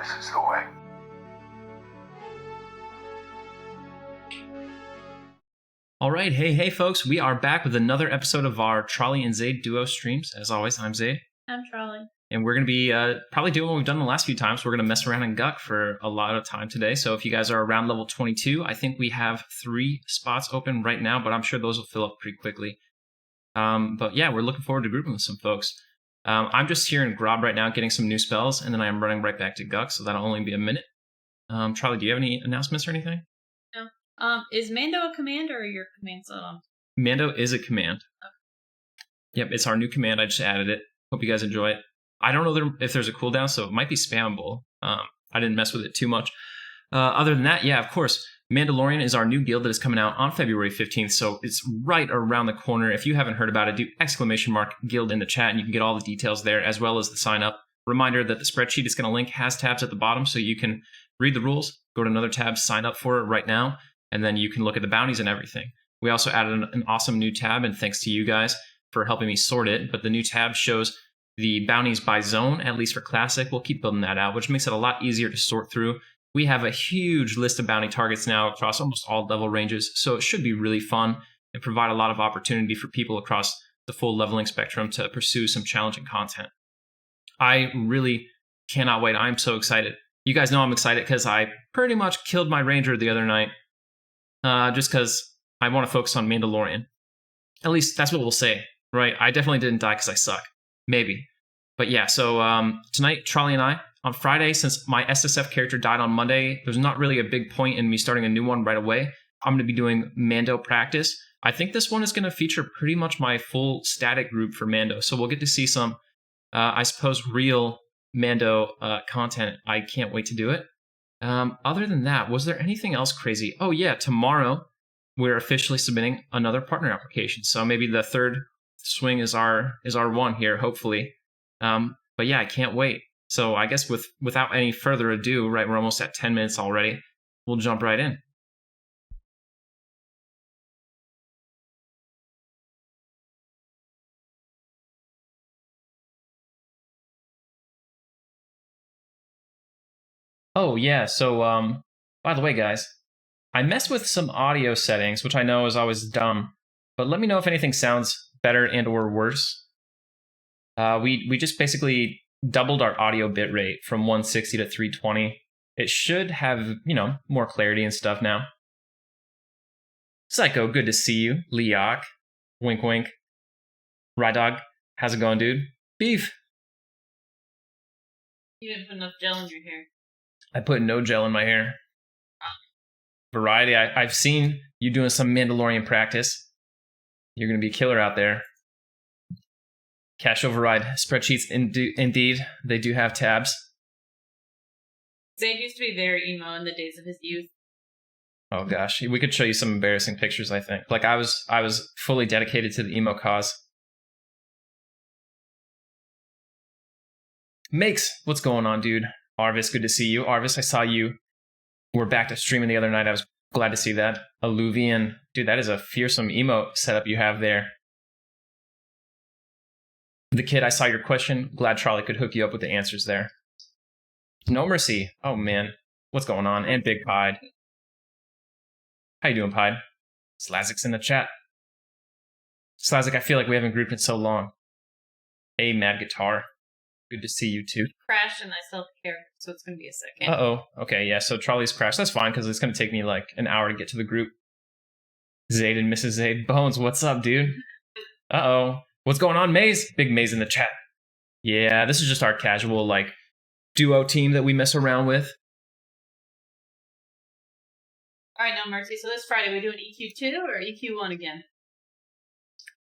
This is the way. All right, hey folks, we are back with another episode of our Trolley and Zaide duo streams. As always, I'm Zaide. I'm Trolley. And we're going to be probably doing what we've done the last few times. We're going to mess around in Guck for a lot of time today. So if you guys are around level 22, I think we have 3 spots open right now, but I'm sure those will fill up pretty quickly. But yeah, we're looking forward to grouping with some folks. I'm just here in Grob right now getting some new spells, and then I'm running right back to Guck, so that'll only be a minute. Trolley, do you have any announcements or anything? No. Is Mando a command or your command on? Mando is a command. Okay. Yep, it's our new command. I just added it. Hope you guys enjoy it. I don't know if there's a cooldown, so it might be spammable. I didn't mess with it too much. Other than that, yeah, of course, Mandalorian is our new guild that is coming out on February 15th, so it's right around the corner. If you haven't heard about it, do !guild in the chat, and you can get all the details there, as well as the sign up. Reminder that the spreadsheet is going to link has tabs at the bottom, so you can read the rules, go to another tab, sign up for it right now, and then you can look at the bounties and everything. We also added an awesome new tab, and thanks to you guys for helping me sort it, but the new tab shows the bounties by zone, at least for Classic. We'll keep building that out, which makes it a lot easier to sort through. We have a huge list of bounty targets now across almost all level ranges, so it should be really fun and provide a lot of opportunity for people across the full leveling spectrum to pursue some challenging content. I really cannot wait. I'm so excited. You guys know I'm excited because I pretty much killed my ranger the other night, just because I want to focus on Mandalorian. At least that's what we'll say, right? I definitely didn't die because I suck. Maybe. But yeah, so tonight, Trolley and I, on Friday, since my SSF character died on Monday, there's not really a big point in me starting a new one right away. I'm going to be doing Mando practice. I think this one is going to feature pretty much my full static group for Mando, so we'll get to see some, I suppose, real Mando content. I can't wait to do it. Other than that, was there anything else crazy? Oh yeah, tomorrow we're officially submitting another partner application, so maybe the third swing is our one here, hopefully. But yeah, I can't wait. So I guess without any further ado, right, we're almost at 10 minutes already. We'll jump right in. Oh yeah, so by the way, guys, I messed with some audio settings, which I know is always dumb, but let me know if anything sounds better and or worse. We just basically doubled our audio bitrate from 160 to 320. It should have, more clarity and stuff now. Psycho, good to see you. Leok, wink wink. Rydog, how's it going, dude? Beef. You didn't put enough gel in your hair. I put no gel in my hair. Variety, I've seen you doing some Mandalorian practice. You're going to be a killer out there. Cache override spreadsheets, indeed, they do have tabs. Zaide used to be very emo in the days of his youth. Oh gosh, we could show you some embarrassing pictures, I think. Like I was fully dedicated to the emo cause. Makes, what's going on, dude? Arvis, good to see you. Arvis, I saw you were back to streaming the other night. I was glad to see that. Alluvian, dude, that is a fearsome emo setup you have there. The Kid, I saw your question. Glad Trolley could hook you up with the answers there. No Mercy. Oh, man. What's going on? And Big Pied. How you doing, Pied? Slazik's in the chat. Slazik, I feel like we haven't grouped in so long. Hey, Mad Guitar. Good to see you, too. Crashed and I self-care, so it's going to be a second. Uh-oh. Okay, yeah, so Trolley's crashed. That's fine, because it's going to take me like an hour to get to the group. Zaide and Mrs. Zaide. Bones, what's up, dude? Uh-oh. What's going on, Maze? Big Maze in the chat. Yeah, this is just our casual, duo team that we mess around with. Alright, No Mercy. So this Friday, we doing EQ2 or EQ1 again?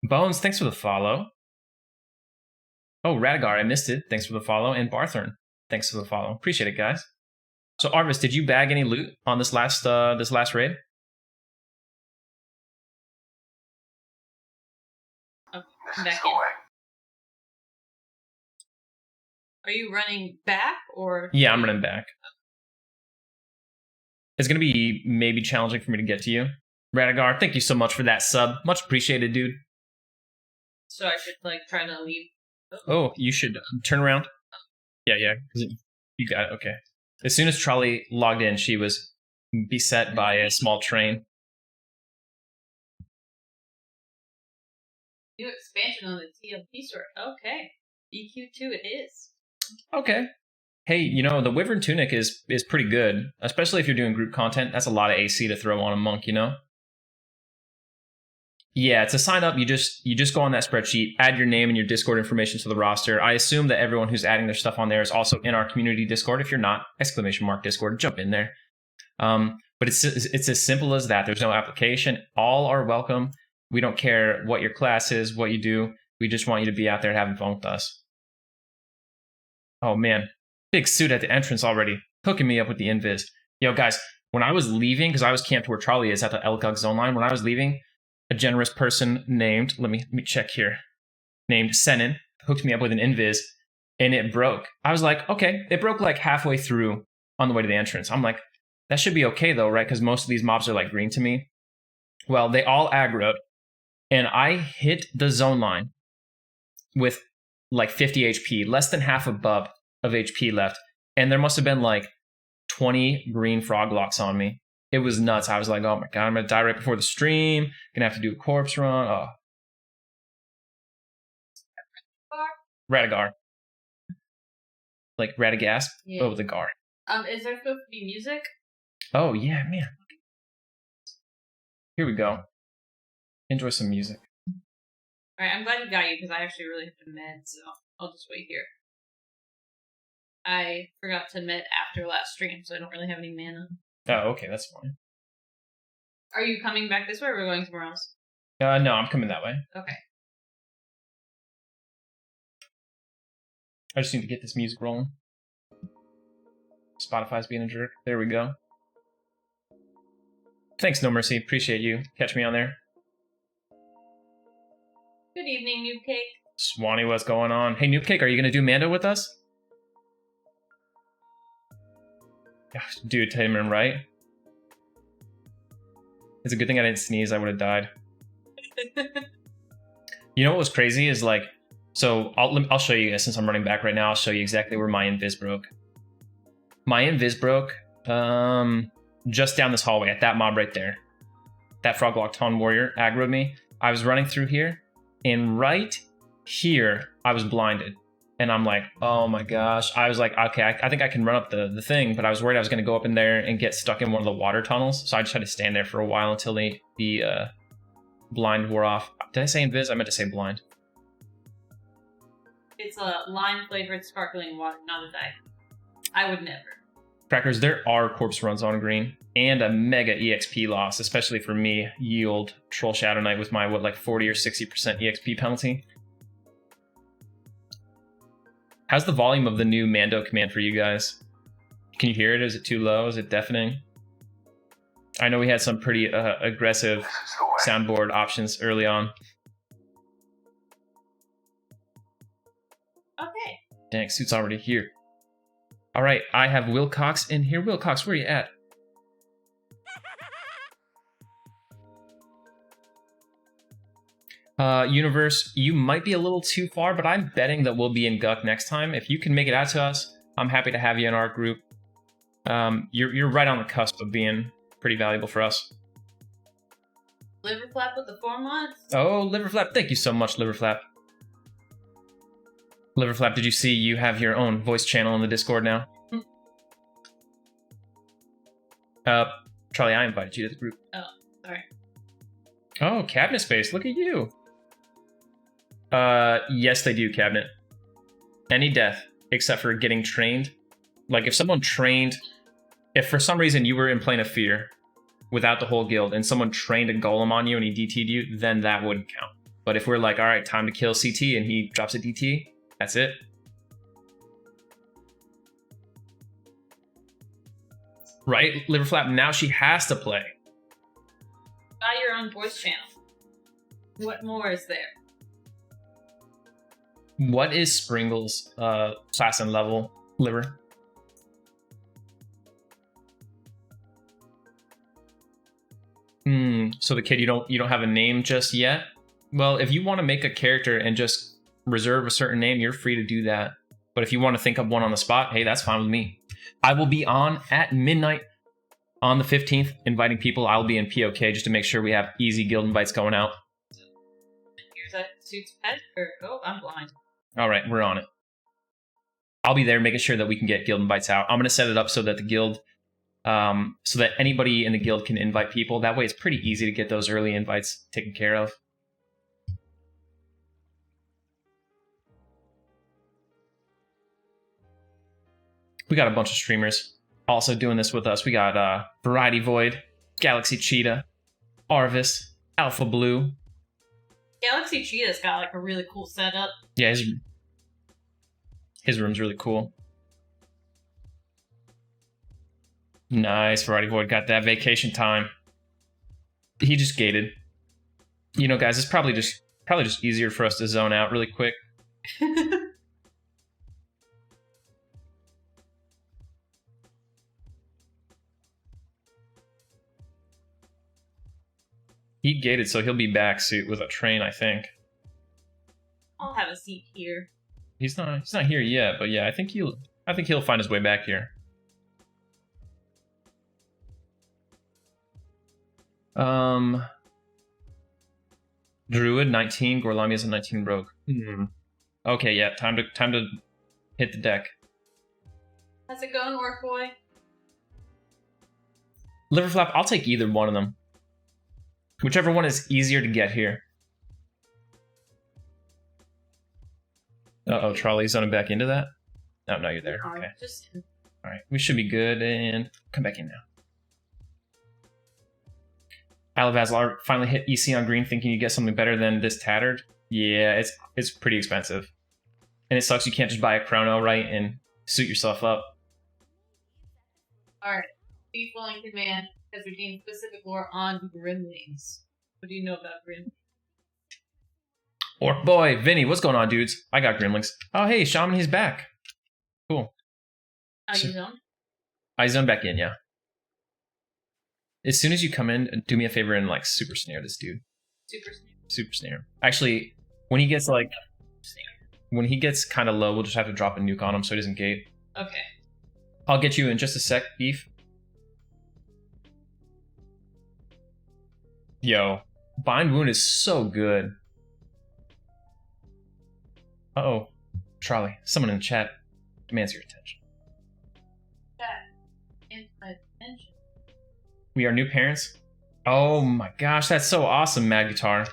Bones, thanks for the follow. Oh, Radigar, I missed it. Thanks for the follow. And Barthorn, thanks for the follow. Appreciate it, guys. So, Arvis, did you bag any loot on this last raid? This is the way. Are you running back or? Yeah, I'm running back. It's going to be maybe challenging for me to get to you. Radigar, thank you so much for that sub. Much appreciated, dude. So I should try to leave. Oh, you should turn around. Yeah. You got it. Okay. As soon as Trolley logged in, she was beset by a small train. New expansion on the TLP store. Okay. EQ2 it is. Okay. Hey, you know, the Wyvern Tunic is pretty good, especially if you're doing group content. That's a lot of AC to throw on a monk, you know? Yeah, to sign up, you just go on that spreadsheet, add your name and your Discord information to the roster. I assume that everyone who's adding their stuff on there is also in our community Discord. If you're not, !Discord, jump in there. But it's as simple as that. There's no application. All are welcome. We don't care what your class is, what you do. We just want you to be out there having fun with us. Oh man, big suit at the entrance already, hooking me up with the invis. Yo guys, when I was leaving, because I was camped where Trolley is at the Elgug zone line, when I was leaving, a generous person named, let me check here, named Senin hooked me up with an invis and it broke. I was like, okay, it broke like halfway through on the way to the entrance. I'm like, that should be okay though, right? Because most of these mobs are like green to me. Well, they all aggroed and I hit the zone line with like 50 HP, less than half a bub of HP left. And there must have been like 20 green frog locks on me. It was nuts. I was like, oh my God, I'm going to die right before the stream. Gonna have to do a corpse run. Oh. Radagar. Like Radagast? Yeah. Oh, the Gar. Is there supposed to be music? Oh, yeah, man. Here we go. Enjoy some music. Alright, I'm glad you got you because I actually really have to med, so I'll just wait here. I forgot to med after last stream, so I don't really have any mana. Oh, okay, that's fine. Are you coming back this way or are we going somewhere else? No, I'm coming that way. Okay. I just need to get this music rolling. Spotify's being a jerk. There we go. Thanks, No Mercy. Appreciate you. Catch me on there. Good evening, Noob Cake. Swanee, what's going on? Hey, Noob Cake, are you going to do Mando with us? Dude, Taman, right? It's a good thing I didn't sneeze. I would have died. You know what was crazy is like, so I'll show you guys since I'm running back right now. I'll show you exactly where my invis broke. My invis broke just down this hallway at that mob right there. That Froglock Ton Warrior aggroed me. I was running through here, and right here I was blinded. And I'm like, oh my gosh. I was like, okay, I think I can run up the thing, but I was worried I was going to go up in there and get stuck in one of the water tunnels. So I just had to stand there for a while until the blind wore off. Did I say invis? I meant to say blind. It's a lime-flavored sparkling water, not a diet. I would never. Crackers, there are corpse runs on green and a mega EXP loss, especially for me, yield Troll Shadow Knight with my, 40 or 60% EXP penalty. How's the volume of the new Mando command for you guys? Can you hear it? Is it too low? Is it deafening? I know we had some pretty aggressive soundboard options early on. Okay. Dang, suit's already here. All right, I have Wilcox in here. Wilcox, where are you at? Universe, you might be a little too far, but I'm betting that we'll be in Guck next time. If you can make it out to us, I'm happy to have you in our group. You're right on the cusp of being pretty valuable for us. Liverflap with the 4 months. Oh, Liverflap, thank you so much, Liverflap. Liverflap, did you see you have your own voice channel in the Discord now? Charlie, I invited you to the group. Oh, sorry. Oh, cabinet space, look at you. Yes, they do, cabinet. Any death, except for getting trained. Like, if someone trained... If for some reason you were in Plane of Fear without the whole guild, and someone trained a golem on you and he DT'd you, then that wouldn't count. But if we're like, alright, time to kill CT, and he drops a DT, that's it. Right, Liverflap, now she has to play. Buy your own voice channel. What more is there? What is Springle's class and level, Liver? So the kid, you don't have a name just yet? Well, if you want to make a character and just reserve a certain name, you're free to do that. But if you want to think of one on the spot, hey, that's fine with me. I will be on at midnight on the 15th, inviting people. I'll be in POK just to make sure we have easy guild invites going out. Here's that suit's pet. Oh, I'm blind. All right, we're on it. I'll be there making sure that we can get guild invites out. I'm going to set it up so that the guild, so that anybody in the guild can invite people. That way it's pretty easy to get those early invites taken care of. We got a bunch of streamers also doing this with us. We got Variety Void, Galaxy Cheetah, Arvis, Alpha Blue. Galaxy Cheetah's got like a really cool setup. Yeah, his room's really cool. Nice, Variety Void got that vacation time. He just gated. You know, guys, it's probably just easier for us to zone out really quick. He gated, so he'll be back soon with a train, I think. I'll have a seat here. He's not here yet, but yeah, I think he'll find his way back here. Druid 19, Gorlamia's a 19 rogue. Okay, yeah, time to hit the deck. How's it going, Orc Boy? Liverflap, I'll take either one of them. Whichever one is easier to get here. Uh-oh, Trolley's on back into that? Oh, no, you're there. Okay. Alright, we should be good, and come back in now. Alavazlar finally hit EC on green, thinking you get something better than this tattered. Yeah, it's pretty expensive. And it sucks you can't just buy a chrono, right, and suit yourself up. Alright. Beef Willing Command has redeemed specific lore on Grimlings. What do you know about Grimlings? Orc boy, Vinny, what's going on, dudes? I got Grimlings. Oh, hey, Shaman, he's back. Cool. How you zone? I zone back in, yeah. As soon as you come in, do me a favor and, like, super snare this dude. Super snare. Actually, when he gets, like... When he gets kind of low, we'll just have to drop a nuke on him so he doesn't gate. Okay. I'll get you in just a sec, Beef. Yo, Bind Wound is so good. Uh-oh. Trolley, someone in the chat demands your attention. Attention. We are new parents? Oh my gosh, that's so awesome, Mad Guitar.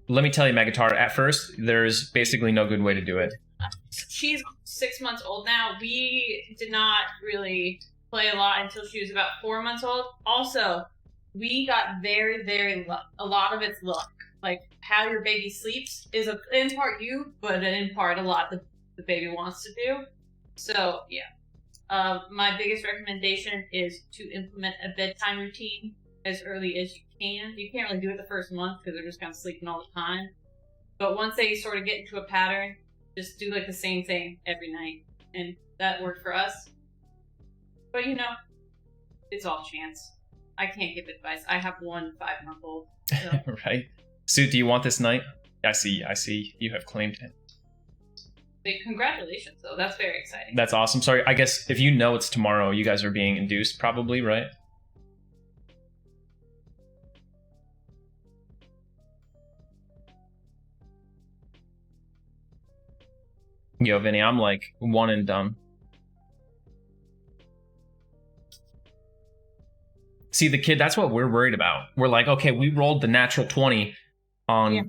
Let me tell you, Mad Guitar, at first, there's basically no good way to do it. She's 6 months old now. We did not really play a lot until she was about 4 months old. Also, we got very, very a lot of it's luck. Like, how your baby sleeps is in part you, but in part a lot the baby wants to do. So, yeah. My biggest recommendation is to implement a bedtime routine as early as you can. You can't really do it the first month because they're just kind of sleeping all the time. But once they sort of get into a pattern, just do like the same thing every night. And that worked for us. But you know, it's all chance. I can't give advice. I have one 5-month-old. So. Right. Suit, do you want this night? I see. You have claimed it. Congratulations, though. That's very exciting. That's awesome. Sorry, I guess if you know it's tomorrow, you guys are being induced, probably, right? Yo, Vinny, I'm like one and done. See, the kid, that's what we're worried about. We're like, okay, we rolled the natural 20 on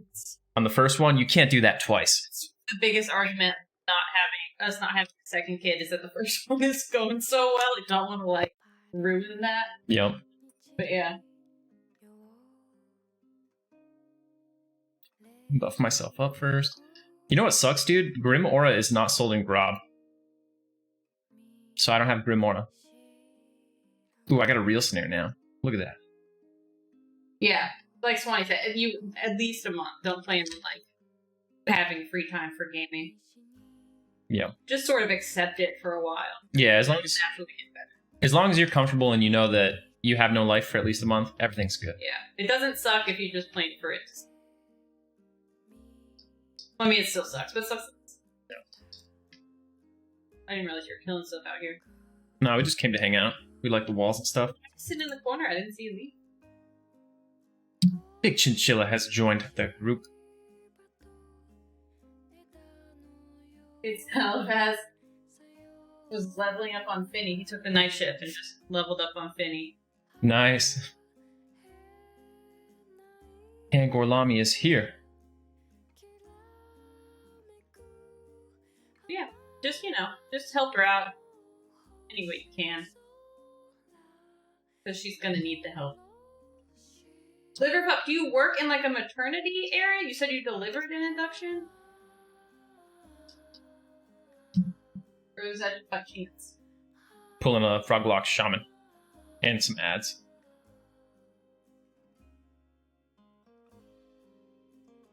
the first one. You can't do that twice. It's the biggest argument not having a second kid is that the first one is going so well. I don't want to, like, ruin that. Yep. But yeah. Buff myself up first. You know what sucks, dude? Grim Aura is not sold in Grob. So I don't have Grim Aura. Ooh, I got a real snare now. Look at that. Yeah. Like Swanee said, you at least a month. Don't plan on, like, having free time for gaming. Yeah. Just sort of accept it for a while. Yeah, as long as you're comfortable and you know that you have no life for at least a month, everything's good. Yeah. It doesn't suck if you just plan for it. I mean, it still sucks, but it sucks. didn't realize you were killing stuff out here. No, we just came to hang out. We like the walls and stuff. Sitting in the corner, I didn't see you leave. Big Chinchilla has joined the group. It's Alvaz was leveling up on Finny. He took the night shift and just leveled up on Finny. Nice. And Gorlami is here. Yeah, just help her out any way you can. Because she's gonna need the help. Liverpup, do you work in like a maternity area? You said you delivered an induction? Or was that just by chance? Pulling a Froglock Shaman. And some ads.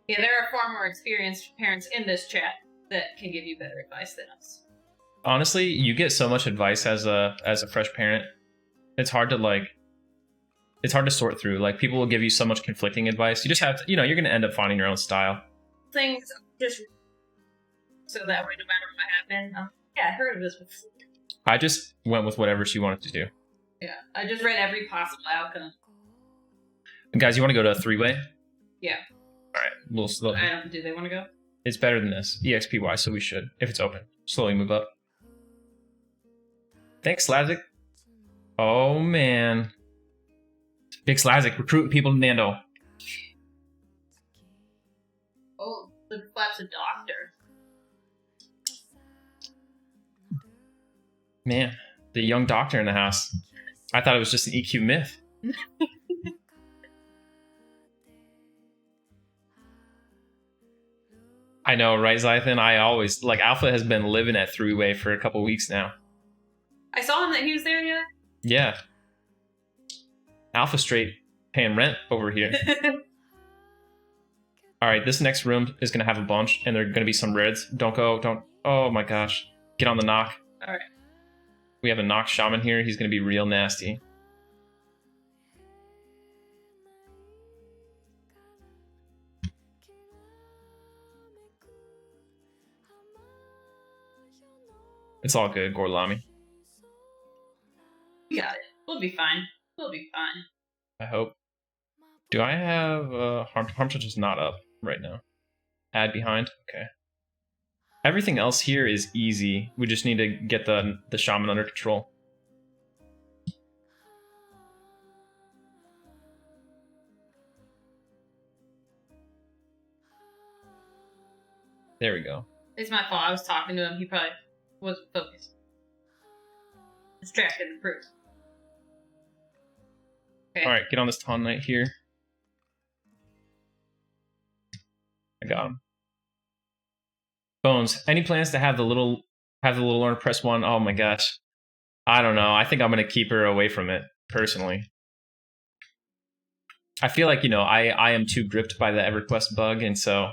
Yeah, there are far more experienced parents in this chat that can give you better advice than us. Honestly, you get so much advice as a fresh parent. It's hard to sort through. Like, people will give you so much conflicting advice. You just have to, you're going to end up finding your own style. Things just so that way, no matter what happened. Yeah, I heard of this before. I just went with whatever she wanted to do. Yeah, I just read every possible outcome. And guys, you want to go to a 3-way? Yeah. All right, we'll slow. Do they want to go? It's better than this, EXPY, so we should, if it's open. Slowly move up. Thanks, Slazik. Oh, man. Big Slazik, recruit people to Nando. Oh, the Flap's a doctor. Man, the young doctor in the house. I thought it was just an EQ myth. I know, right, Zythan? I always, Alpha has been living at 3-way for a couple weeks now. I saw him that he was there yet? Yeah. Alpha straight paying rent over here. Alright, this next room is going to have a bunch, and there are going to be some reds. Don't. Oh my gosh. Get on the knock. Alright. We have a knock shaman here. He's going to be real nasty. It's all good, Gorlami. We got it. We'll be fine. I hope. Do I have harm touch is not up right now. Add behind? Okay. Everything else here is easy. We just need to get the shaman under control. There we go. It's my fault. I was talking to him. He probably wasn't focused. Distracted and proof. Okay. Alright, get on this Ton Knight here. I got him. Bones, any plans to have the little learner press 1? Oh my gosh. I don't know. I think I'm gonna keep her away from it, personally. I feel like, I am too gripped by the Everquest bug, and so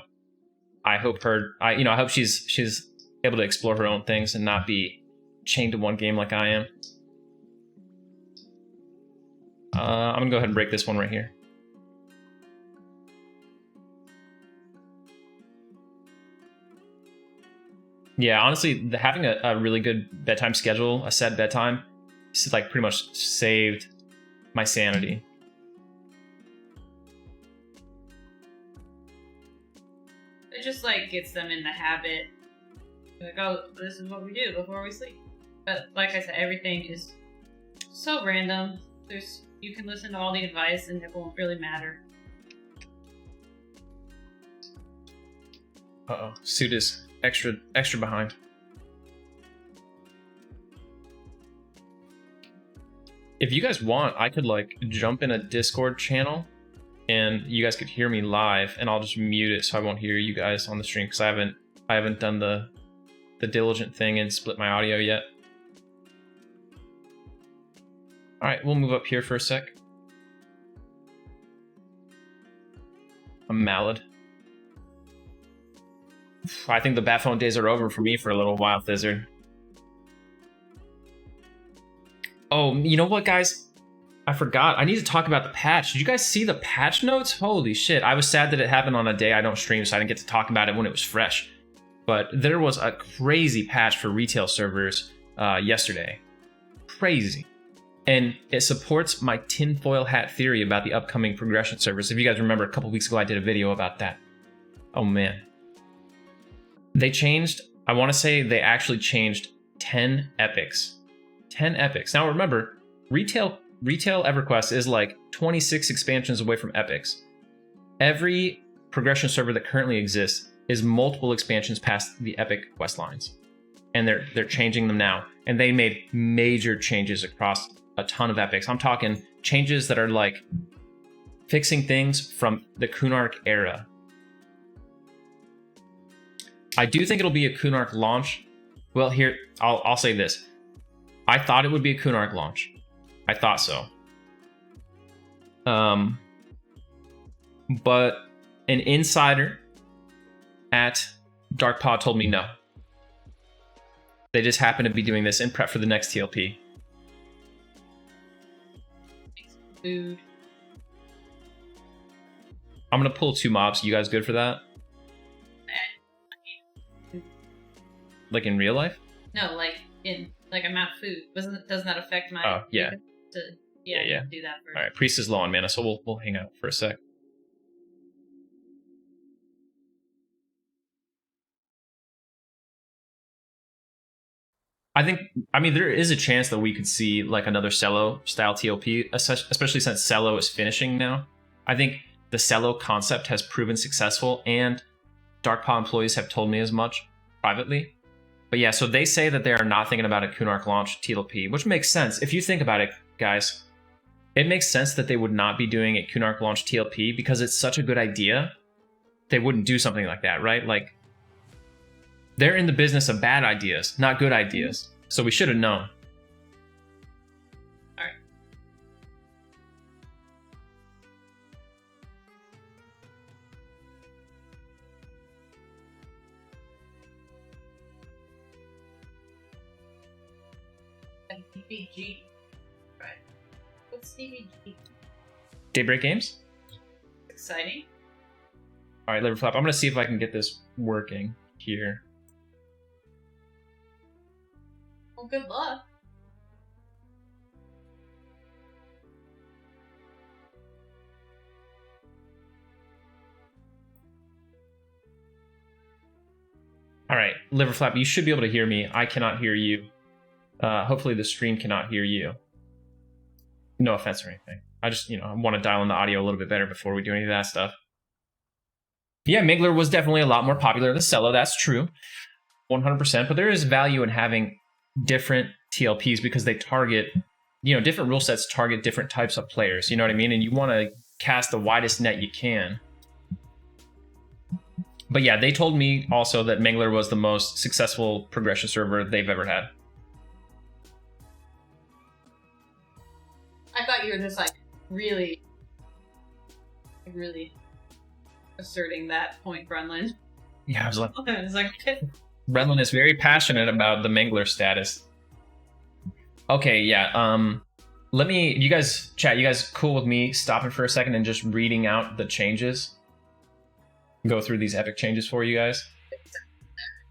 I hope I hope she's able to explore her own things and not be chained to one game like I am. I'm gonna go ahead and break this one right here. Yeah, honestly, having a really good bedtime schedule, a set bedtime, is pretty much saved my sanity. It just gets them in the habit. Oh, this is what we do before we sleep. But like I said, everything is so random. You can listen to all the advice and it won't really matter. Uh-oh. Suit is extra behind. If you guys want, I could jump in a Discord channel and you guys could hear me live, and I'll just mute it so I won't hear you guys on the stream, because I haven't done the diligent thing and split my audio yet. Alright, we'll move up here for a sec. A Mallard. I think the bat phone days are over for me for a little while, Thizzard. Oh, you know what, guys? I forgot. I need to talk about the patch. Did you guys see the patch notes? Holy shit. I was sad that it happened on a day I don't stream, so I didn't get to talk about it when it was fresh. But there was a crazy patch for retail servers yesterday. Crazy. And it supports my tinfoil hat theory about the upcoming progression servers. If you guys remember, a couple weeks ago I did a video about that. Oh man. They changed, I want to say they actually changed 10 epics. 10 epics. Now remember, retail Everquest is like 26 expansions away from epics. Every progression server that currently exists is multiple expansions past the epic quest lines. And they're changing them now. And they made major changes across a ton of epics. I'm talking changes that are like fixing things from the Kunark era. I do think it'll be a Kunark launch. Well, here, I'll say this. I thought it would be a Kunark launch. I thought so. But an insider at DarkPod told me no. They just happen to be doing this in prep for the next TLP. Food. I'm gonna pull 2 mobs. You guys good for that? Like in real life? No, like amount of food. Doesn't that affect my? Oh yeah. Yeah. Do that first. All right, priest is low on mana, so we'll hang out for a sec. I mean, there is a chance that we could see like another Cello style TLP, especially since Cello is finishing now. I think the Cello concept has proven successful, and DarkPaw employees have told me as much privately. But yeah, so they say that they are not thinking about a Kunark launch TLP, which makes sense. If you think about it, guys, it makes sense that they would not be doing a Kunark launch TLP because it's such a good idea. They wouldn't do something like that, right? Like, they're in the business of bad ideas, not good ideas. So we should have known. All right. DBG. Right. What's DBG? Daybreak Games? Exciting. All right, Liverflap. I'm going to see if I can get this working here. Well, good luck. All right, Liverflap, you should be able to hear me. I cannot hear you. Hopefully the stream cannot hear you. No offense or anything. I just, I want to dial in the audio a little bit better before we do any of that stuff. Yeah, Migler was definitely a lot more popular than Cello. That's true. 100%. But there is value in having different TLPs because they target, different rule sets target different types of players. You know what I mean? And you want to cast the widest net you can. But yeah, they told me also that Mangler was the most successful progression server they've ever had. I thought you were just really asserting that point, Brenlin. Yeah, I was like, Okay. Brenlin is very passionate about the Mangler status. Okay, yeah. You guys cool with me stopping for a second and just reading out the changes? Go through these epic changes for you guys?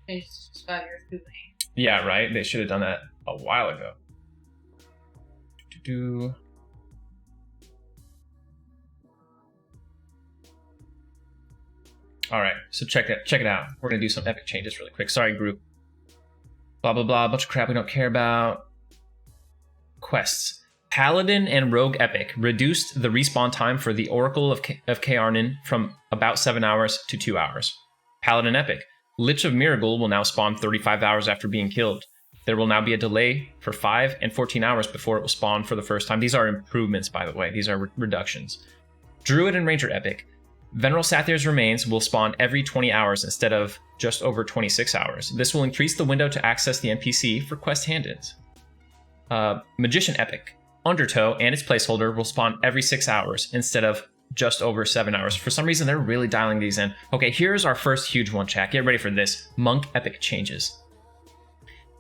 It's just 5 years too late. Yeah, right? They should have done that a while ago. All right, so check it out. We're gonna do some epic changes really quick. Sorry, group. Blah blah blah. Bunch of crap we don't care about. Quests. Paladin and Rogue Epic reduced the respawn time for the Oracle of Kaarnan from about 7 hours to 2 hours. Paladin Epic. Lich of Miragul will now spawn 35 hours after being killed. There will now be a delay for 5 and 14 hours before it will spawn for the first time. These are improvements, by the way. These are reductions. Druid and Ranger Epic. Veneral Sathir's remains will spawn every 20 hours instead of just over 26 hours. This will increase the window to access the NPC for quest hand-ins. Magician Epic. Undertow and its placeholder will spawn every 6 hours instead of just over 7 hours. For some reason, they're really dialing these in. Okay, here's our first huge one, chat. Get ready for this. Monk Epic changes.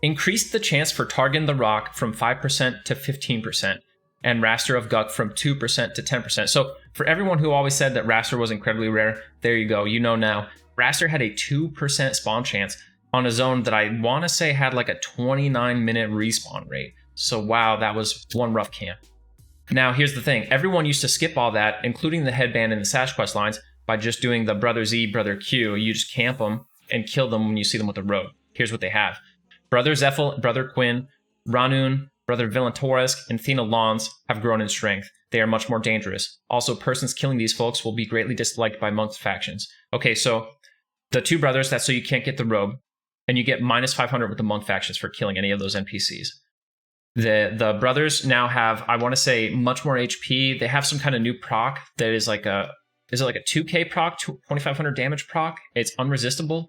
Increased the chance for Targon the Rock from 5% to 15%, and Raster of Guk from 2% to 10%. So for everyone who always said that Raster was incredibly rare, there you go. You know now. Raster had a 2% spawn chance on a zone that I want to say had like a 29-minute respawn rate. So wow, that was one rough camp. Now here's the thing. Everyone used to skip all that, including the headband and the Sash quest lines, by just doing the Brother Z, Brother Q. You just camp them and kill them when you see them with the rogue. Here's what they have. Brother Zephyl, Brother Quinn, Ranun, Brother Villatoresc, and Thena Lons have grown in strength. They are much more dangerous. Also, persons killing these folks will be greatly disliked by monk factions. Okay, so the two brothers, that's so you can't get the rogue, and you get minus 500 with the monk factions for killing any of those NPCs. The brothers now have, I want to say, much more HP. They have some kind of new proc that is like a, is it like a 2k proc, 2500 damage proc? It's unresistible.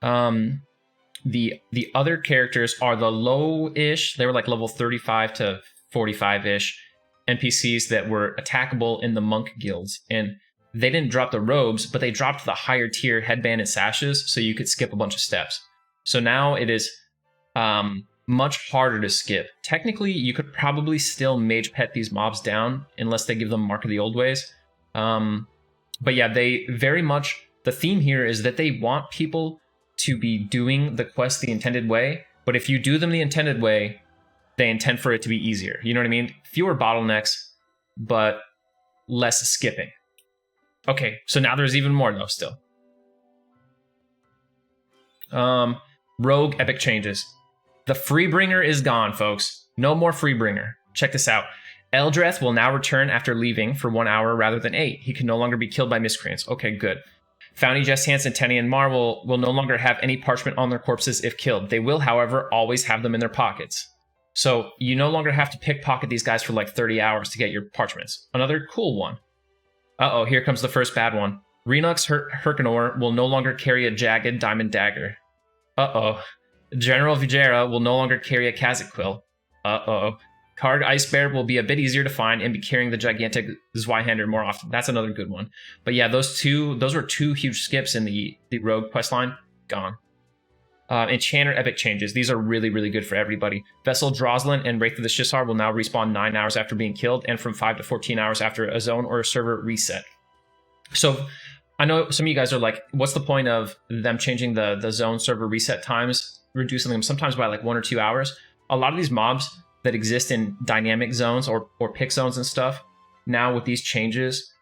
The other characters are the low-ish, they were like level 35 to 45-ish NPCs that were attackable in the monk guilds. And they didn't drop the robes, but they dropped the higher tier headband and sashes, so you could skip a bunch of steps. So now it is much harder to skip. Technically, you could probably still mage pet these mobs down unless they give them Mark of the Old Ways. But yeah, they very much, the theme here is that they want people to be doing the quest the intended way, but if you do them the intended way, they intend for it to be easier. You know what I mean? Fewer bottlenecks, but less skipping. Okay, so now there's even more though still. Rogue epic changes. The Freebringer is gone, folks. No more Freebringer. Check this out. Eldreth will now return after leaving for 1 hour rather than 8. He can no longer be killed by miscreants. Okay, good. Foundy, Jess Hansen, Tenny, and Mar will no longer have any parchment on their corpses if killed. They will, however, always have them in their pockets. So you no longer have to pickpocket these guys for like 30 hours to get your parchments. Another cool one. Uh-oh, here comes the first bad one. Renux Herkenor will no longer carry a jagged diamond dagger. Uh-oh. General Vigera will no longer carry a Kazakh quill. Uh-oh. Karg Icebear will be a bit easier to find and be carrying the gigantic Zweihander more often. That's another good one. But yeah, those were two huge skips in the rogue questline. Gone. Enchanter epic changes. These are really, really good for everybody. Vessel Droslin and Wraith of the Shissar will now respawn 9 hours after being killed and from 5 to 14 hours after a zone or a server reset. So I know some of you guys are like, what's the point of them changing the zone server reset times, reducing them sometimes by like 1 or 2 hours? A lot of these mobs that exist in dynamic zones or pick zones and stuff, now with these changes,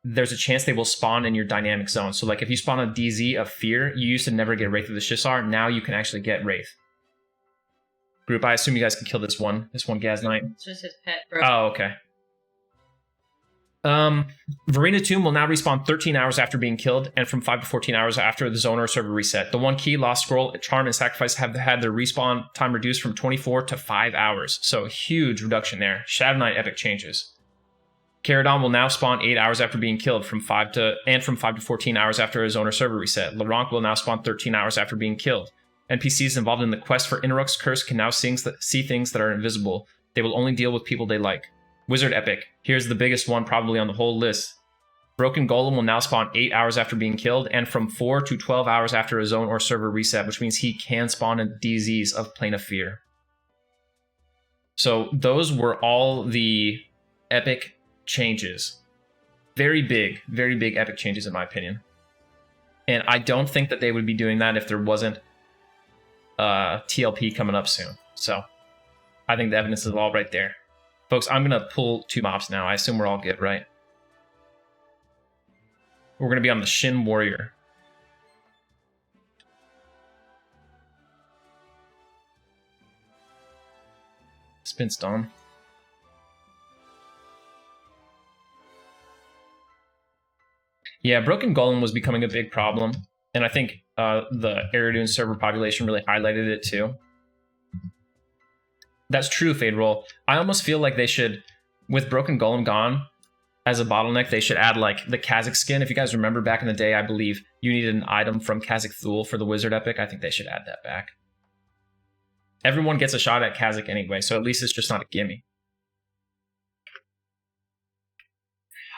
there's a chance they will spawn in your dynamic zone. So like if you spawn a DZ of Fear, you used to never get Wraith of the Shissar, now you can actually get Wraith. Group, I assume you guys can kill this one Gaz Knight. It's just his pet, bro. Oh, okay. Verena Tomb will now respawn 13 hours after being killed and from 5 to 14 hours after the zone or server reset. The one key, Lost Scroll, Charm, and Sacrifice have had their respawn time reduced from 24 to 5 hours. So huge reduction there. Shadow Knight epic changes. Caradon will now spawn 8 hours after being killed from 5 to 14 hours after a zone or server reset. Laronk will now spawn 13 hours after being killed. NPCs involved in the quest for Inarok's Curse can now see things that are invisible. They will only deal with people they like. Wizard epic. Here's the biggest one probably on the whole list. Broken Golem will now spawn 8 hours after being killed and from 4 to 12 hours after a zone or server reset, which means he can spawn in DZs of Plane of Fear. So those were all the epic changes. Very big epic changes in my opinion. And I don't think that they would be doing that if there wasn't TLP coming up soon. So I think the evidence is all right there. Folks, I'm going to pull 2 mobs now. I assume we're all good, right? We're going to be on the Shin Warrior. Spin Stone. Yeah, Broken Golem was becoming a big problem. And I think the Eriduan server population really highlighted it too. That's true, Fade Roll. I almost feel like they should, with Broken Golem gone as a bottleneck, they should add like the Kazakh skin. If you guys remember back in the day, I believe you needed an item from Kazakh Thule for the Wizard Epic. I think they should add that back. Everyone gets a shot at Kazakh anyway, so at least it's just not a gimme.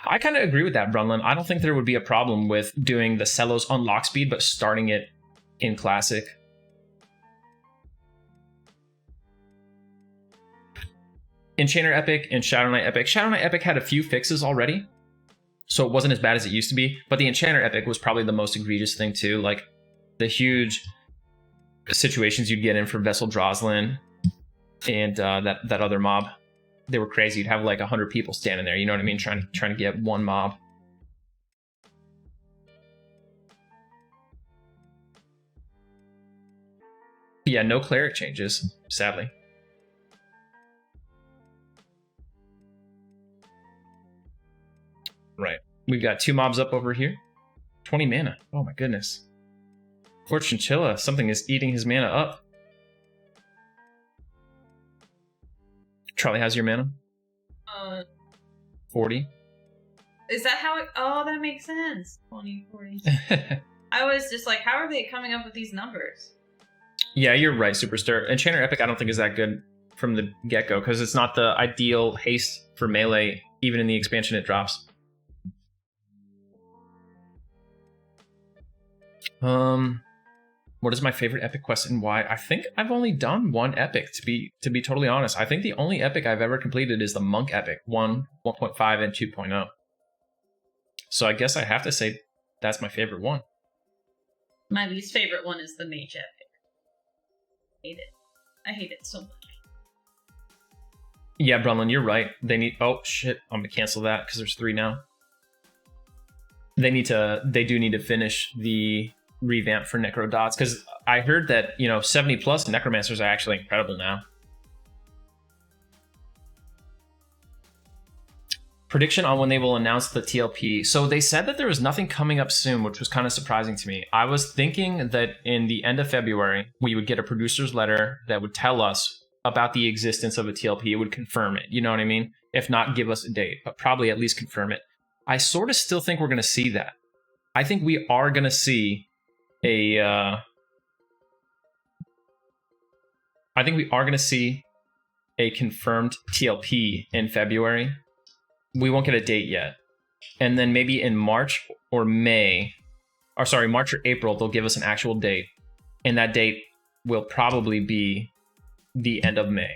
I kind of agree with that, Brunlin. I don't think there would be a problem with doing the Celos on lock speed, but starting it in Classic. Enchanter Epic and Shadow Knight Epic. Shadow Knight Epic had a few fixes already, so it wasn't as bad as it used to be, but the Enchanter Epic was probably the most egregious thing too. Like the huge situations you'd get in for Vessel Droslin and that other mob. They were crazy. You'd have like 100 people standing there, you know what I mean, trying to get one mob. Yeah, no cleric changes, sadly. Right. We've got 2 mobs up over here. 20 mana. Oh my goodness. Poor Chinchilla. Something is eating his mana up. Trolley, how's your mana? 40. Is that how it... Oh, that makes sense. 20, 40. I was just like, how are they coming up with these numbers? Yeah, you're right, Superstar. Enchanter Epic I don't think is that good from the get-go, because it's not the ideal haste for melee. Even in the expansion it drops. What is my favorite epic quest and why? I think I've only done one epic, to be totally honest. I think the only epic I've ever completed is the Monk epic, 1, 1.5, and 2.0. So I guess I have to say that's my favorite one. My least favorite one is the Mage epic. I hate it so much. Yeah, Brunlin, you're right. They need... Oh, shit. I'm going to cancel that because there's 3 now. They do need to finish the revamp for Necro Dots, because I heard that, 70 plus Necromancers are actually incredible now. Prediction on when they will announce the TLP. So they said that there was nothing coming up soon, which was kind of surprising to me. I was thinking that in the end of February, we would get a producer's letter that would tell us about the existence of a TLP. It would confirm it, you know what I mean? If not, give us a date, but probably at least confirm it. I sort of still think we're going to see that. I think we are going to see a confirmed TLP in February. We won't get a date yet. And then maybe in March or April, they'll give us an actual date. And that date will probably be the end of May.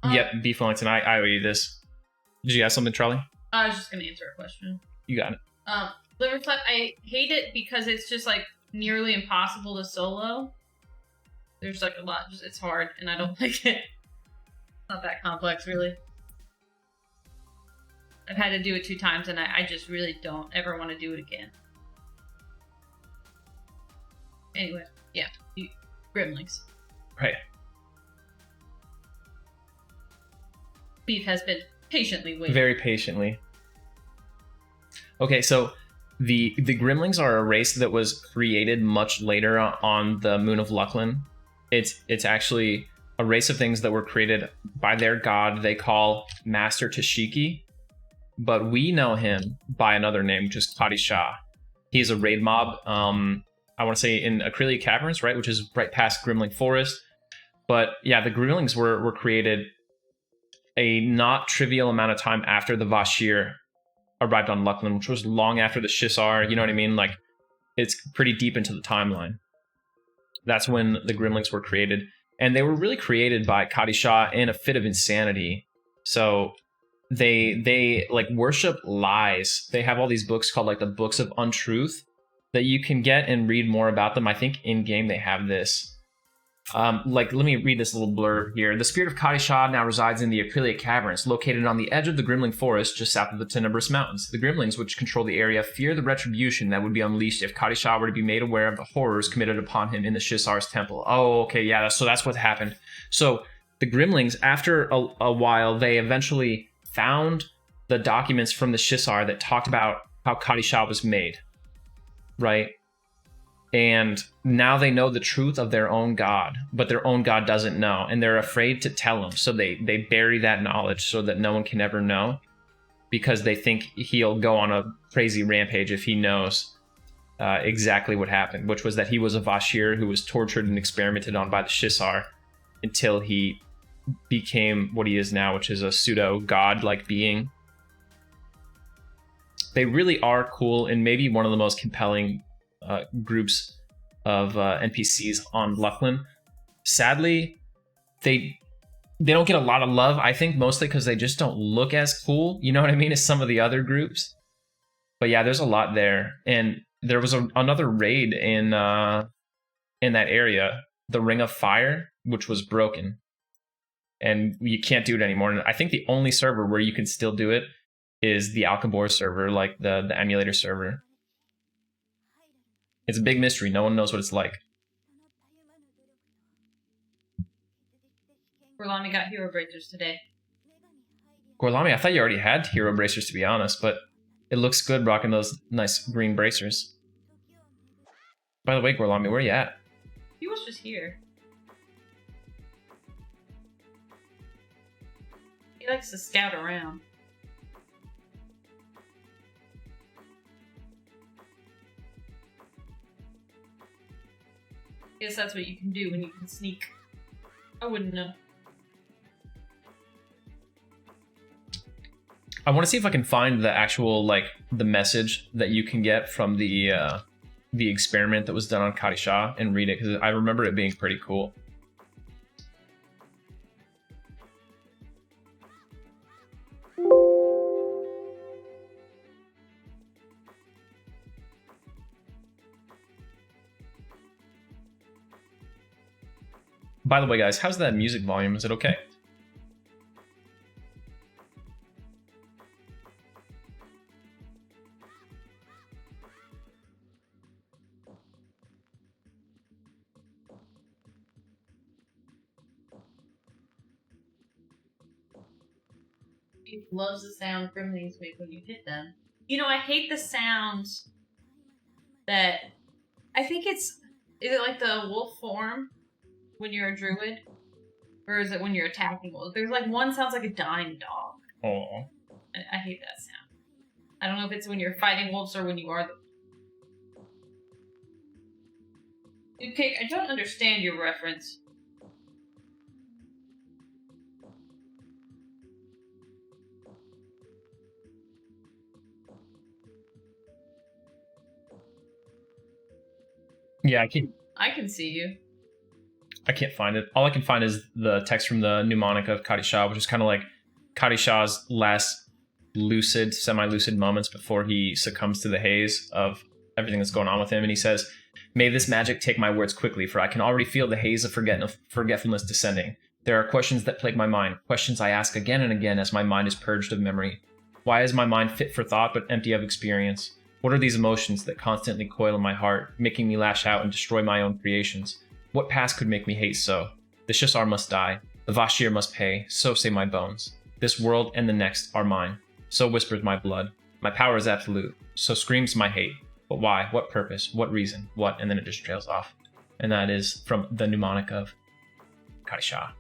Yep, Beef Wellington, I owe you this. Did you have something, Trolley? I was just going to answer a question. You got it. Liverclep, I hate it because it's just like nearly impossible to solo. There's like a lot, it's hard, and I don't like it. It's not that complex, really. I've had to do it 2 times, and I just really don't ever want to do it again. Anyway, yeah, Gremlings. Right. Beef has been patiently waiting. Very patiently. Okay, so the Gremlings are a race that was created much later on the Moon of Lucklin. It's actually a race of things that were created by their god they call Master Tashiki, but we know him by another name, which is Kadi Shah. He's a raid mob, I want to say in Acrylia Caverns, right, which is right past Grimling Forest. But yeah, the Gremlings were created a not trivial amount of time after the Vashir arrived on Lucklin, which was long after the Shissar, you know what I mean? Like, it's pretty deep into the timeline. That's when the Gremlings were created. And they were really created by Kadi Shah in a fit of insanity. So they like worship lies. They have all these books called like the Books of Untruth that you can get and read more about them. I think in game they have this. Let me read this little blurb here. The spirit of Kadi Shah now resides in the Acrylia Caverns, located on the edge of the Grimling Forest, just south of the Tenebrous Mountains. The Gremlings, which control the area, fear the retribution that would be unleashed if Kadi Shah were to be made aware of the horrors committed upon him in the Shissar's temple. Oh, okay, yeah, so that's what happened. So the Gremlings, after a while, they eventually found the documents from the Shissar that talked about how Kadi Shah was made, right? And now they know the truth of their own god, but their own god doesn't know, and they're afraid to tell him. So they bury that knowledge so that no one can ever know, because they think he'll go on a crazy rampage if he knows exactly what happened, which was that he was a Vashir who was tortured and experimented on by the Shissar until he became what he is now, which is a pseudo-god-like being. They really are cool, and maybe one of the most compelling groups of NPCs on Lucklin. Sadly, they don't get a lot of love, I think, mostly because they just don't look as cool, you know what I mean, as some of the other groups. But yeah, there's a lot there. And there was another raid in that area, the Ring of Fire, which was broken, and you can't do it anymore. And I think the only server where you can still do it is the Alcabor server, like the emulator server. It's a big mystery. No one knows what it's like. Gorlami got hero bracers today. Gorlami, I thought you already had hero bracers, to be honest, but it looks good rocking those nice green bracers. By the way, Gorlami, where are you at? He was just here. He likes to scout around. Guess that's what you can do when you can sneak. I wouldn't know. I want to see if I can find the actual, like, the message that you can get from the experiment that was done on Kadisha and read it, because I remember it being pretty cool. By the way, guys, how's that music volume? Is it okay? He loves the sound gremlins make when you hit them. You know, I hate the sounds that... I think is it like the wolf form when you're a druid? Or is it when you're attacking wolves? There's like one sounds like a dying dog. Oh. I hate that sound. I don't know if it's when you're fighting wolves or when you are the... Dude, Cake, I don't understand your reference. Yeah, I can see you. I can't find it. All I can find is the text from the mnemonic of Kadisha, which is kind of like Kadisha's last lucid, semi-lucid moments before he succumbs to the haze of everything that's going on with him. And he says, "May this magic take my words quickly, for I can already feel the haze of forgetfulness descending. There are questions that plague my mind, questions I ask again and again as my mind is purged of memory. Why is my mind fit for thought but empty of experience? What are these emotions that constantly coil in my heart, making me lash out and destroy my own creations? What past could make me hate so? The Shissar must die. The Vashir must pay. So say my bones. This world and the next are mine. So whispers my blood. My power is absolute. So screams my hate. But why? What purpose? What reason? What?" And then it just trails off. And that is from the mnemonic of Kadisha.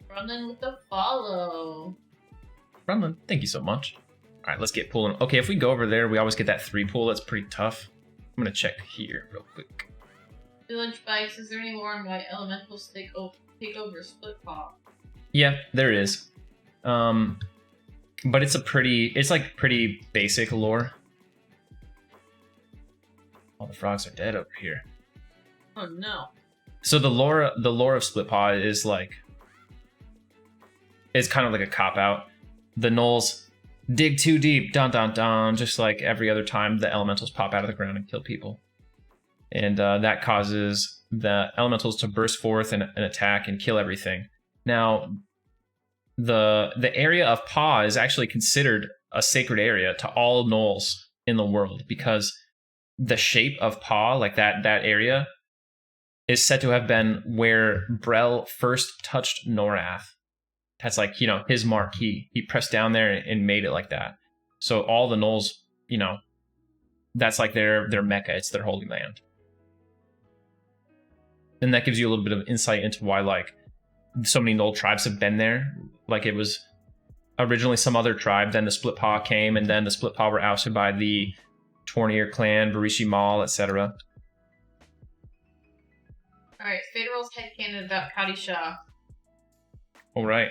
Running with the follow. Runlin, thank you so much. All right, let's get pulling. Okay, if we go over there, we always get that 3 pull. That's pretty tough. I'm going to check here real quick. Village Bikes, is there any lore on why elementals take over Split Paw? Yeah, there is. But it's like pretty basic lore. All the frogs are dead over here. Oh no. So the lore of Split Paw is like, it's kind of like a cop-out. The gnolls dig too deep, dun dun dun, just like every other time the elementals pop out of the ground and kill people. And that causes the elementals to burst forth and attack and kill everything. Now, the area of Paw is actually considered a sacred area to all gnolls in the world, because the shape of Paw, like that area, is said to have been where Brel first touched Norath. That's like, you know, his mark. He pressed down there and made it like that. So all the gnolls, you know, that's like their mecca. It's their holy land. And that gives you a little bit of insight into why, like, so many Gnoll tribes have been there. Like, it was originally some other tribe, then the Split Paw came, and then the Split Paw were ousted by the Tornir clan, Barishi Mal, etc. Alright, Faderol's headcanon about Kadisha. Alright.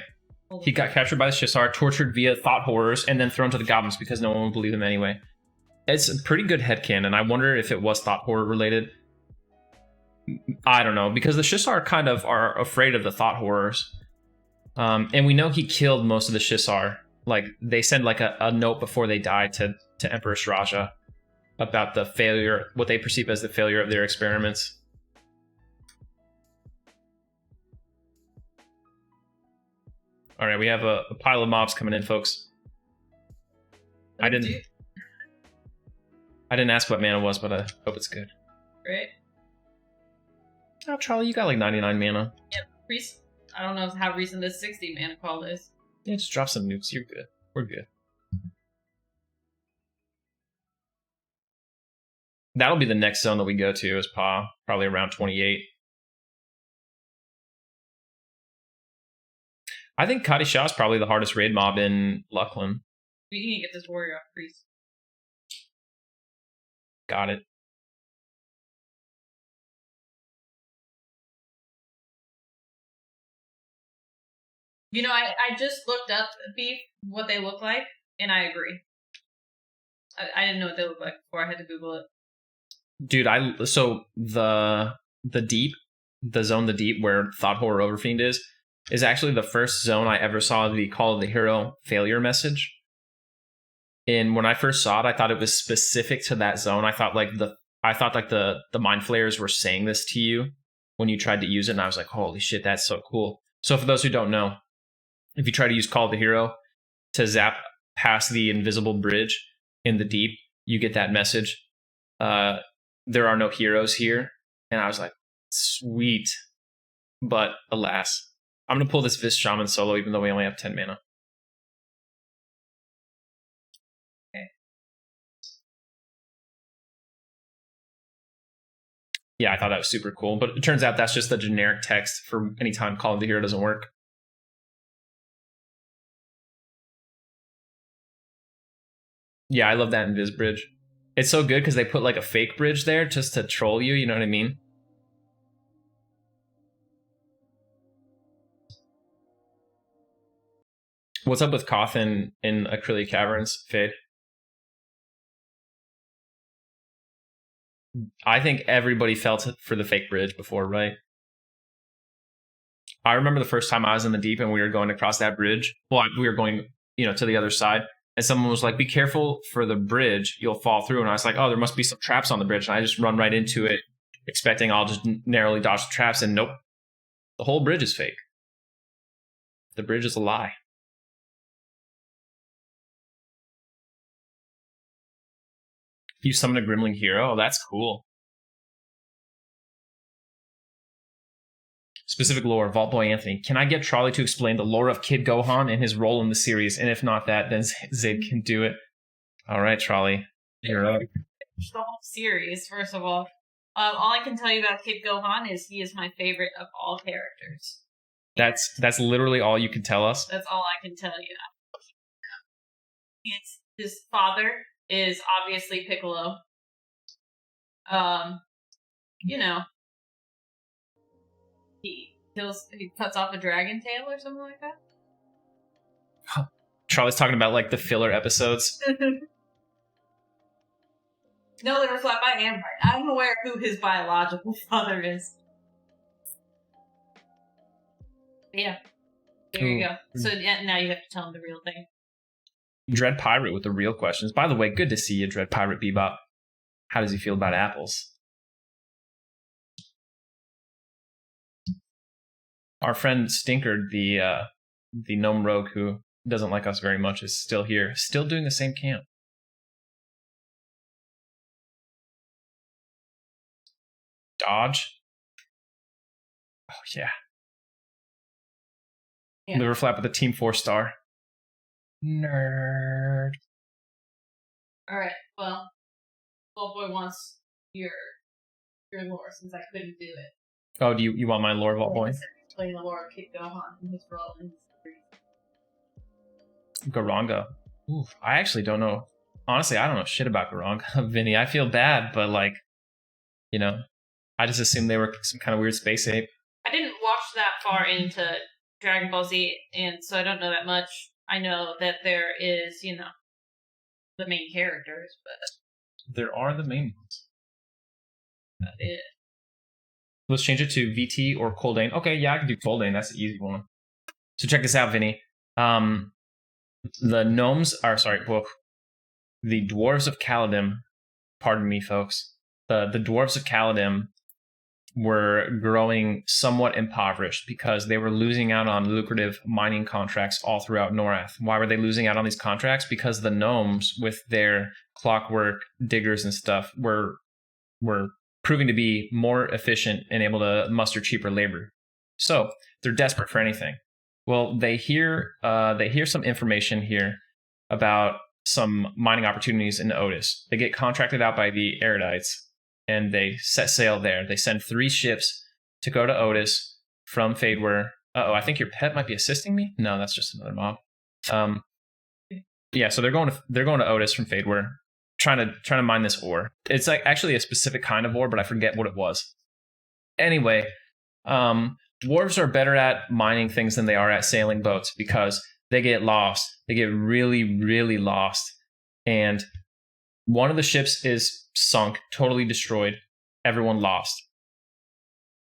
He got captured by the Shissar, tortured via thought horrors, and then thrown to the goblins because no one would believe him anyway. It's a pretty good headcanon. I wonder if it was thought horror related. I don't know, because the Shissar kind of are afraid of the thought horrors. And we know he killed most of the Shissar. Like, they send like a note before they die to Empress Raja. about the failure, what they perceive as the failure of their experiments. All right, we have a pile of mobs coming in, folks. I didn't ask what mana was, but I hope it's good. Right. Oh, Trolley, you got like 99 mana. Yep. I don't know how recent this 60 mana call is. Yeah, just drop some nukes. You're good. We're good. That'll be the next zone that we go to as PA, probably around 28. I think Kadi Shah is probably the hardest raid mob in Luckland. We need to get this warrior off priest. Got it. You know, I just looked up beef, what they look like, and I agree. I didn't know what they looked like before. I had to Google it. Dude, so the deep, the zone, the deep where Thought Horror Overfiend is actually the first zone I ever saw the Call of the Hero failure message. And when I first saw it, I thought it was specific to that zone. I thought like the Mind Flayers were saying this to you when you tried to use it, and I was like, holy shit, that's so cool. So for those who don't know, if you try to use Call of the Hero to zap past the invisible bridge in the deep, you get that message. There are no heroes here. And I was like, sweet. But alas, I'm going to pull this Vis Shaman solo, even though we only have 10 mana. Okay. Yeah, I thought that was super cool. But it turns out that's just the generic text for any time Call of the Hero doesn't work. Yeah, I love that Invis bridge. It's so good because they put like a fake bridge there just to troll you, you know what I mean? What's up with Coffin in Acrylic Caverns, Fade? I think everybody felt for the fake bridge before, right? I remember the first time I was in the deep and we were going across that bridge. Well, we were going, to the other side. And someone was like, be careful for the bridge, you'll fall through. And I was like, oh, there must be some traps on the bridge. And I just run right into it, expecting I'll just narrowly dodge the traps. And nope, the whole bridge is fake. The bridge is a lie. You summon a Grimling hero? Oh, that's cool. Specific lore, Vault Boy Anthony. Can I get Trolley to explain the lore of Kid Gohan and his role in the series? And if not that, then Zaide can do it. All right, Trolley. You're up. The whole series, first of all. All I can tell you about Kid Gohan is he is my favorite of all characters. That's literally all you can tell us? That's all I can tell you. His father is obviously Piccolo. He cuts off a dragon tail or something like that. Trolley's talking about like the filler episodes. No, they reflect. I am right. I'm aware of who his biological father is. Yeah. There you go. So now you have to tell him the real thing. Dread Pirate with the real questions. By the way, good to see you, Dread Pirate Bebop. How does he feel about apples? Our friend Stinker, the gnome rogue who doesn't like us very much, is still here, still doing the same camp. Dodge. Oh yeah. Liver flap with a team 4-star. Nerd. All right. Well, Vault Boy wants your lore since I couldn't do it. Oh, do you want my lore, Vault Boy? Explain the lore of Kid Gohan and his role in the series. Garanga. Ooh, I actually don't know. Honestly, I don't know shit about Garanga, Vinny. I feel bad, but like, I just assumed they were some kind of weird space ape. I didn't watch that far into Dragon Ball Z, and so I don't know that much. I know that there is, the main characters, but there are the main ones. That is. Let's change it to VT or Coldane. Okay, yeah, I can do Coldane. That's the easy one. So check this out, Vinny. The dwarves of Caladim pardon me, folks. The dwarves of Caladim were growing somewhat impoverished because they were losing out on lucrative mining contracts all throughout Norath. Why were they losing out on these contracts? Because the gnomes with their clockwork diggers and stuff were proving to be more efficient and able to muster cheaper labor. So they're desperate for anything. Well, they hear some information here about some mining opportunities in Otis. They get contracted out by the Erudites, and they set sail there. They send 3 ships to go to Otis from Fadeware. I think your pet might be assisting me. No, that's just another mob. Yeah, so they're going to Otis from Fadeware, trying to mine this ore. It's like actually a specific kind of ore, but I forget what it was. Anyway, dwarves are better at mining things than they are at sailing boats because they get lost. They get really, really lost. And one of the ships is sunk, totally destroyed. Everyone lost.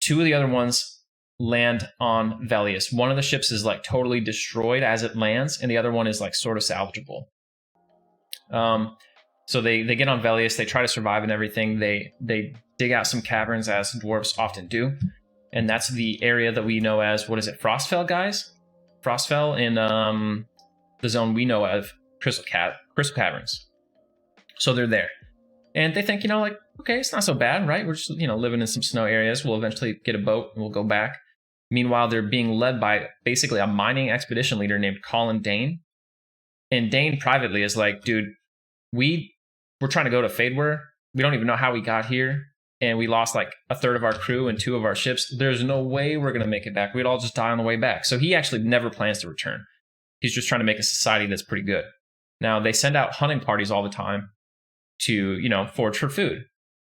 2 of the other ones land on Velius. One of the ships is like totally destroyed as it lands, and the other one is like sort of salvageable. So they get on Velius. They try to survive and everything. They dig out some caverns, as dwarves often do. And that's the area that we know as, what is it, Frostfell, guys? Frostfell in the zone we know of, Crystal Caverns. So they're there. And they think, okay, it's not so bad, right? We're just, living in some snow areas. We'll eventually get a boat and we'll go back. Meanwhile, they're being led by basically a mining expedition leader named Colin Dane. And Dane privately is like, dude, we're trying to go to Fadeware. We don't even know how we got here. And we lost like a third of our crew and 2 of our ships. There's no way we're going to make it back. We'd all just die on the way back. So he actually never plans to return. He's just trying to make a society that's pretty good. Now, they send out hunting parties all the time to, forage for food.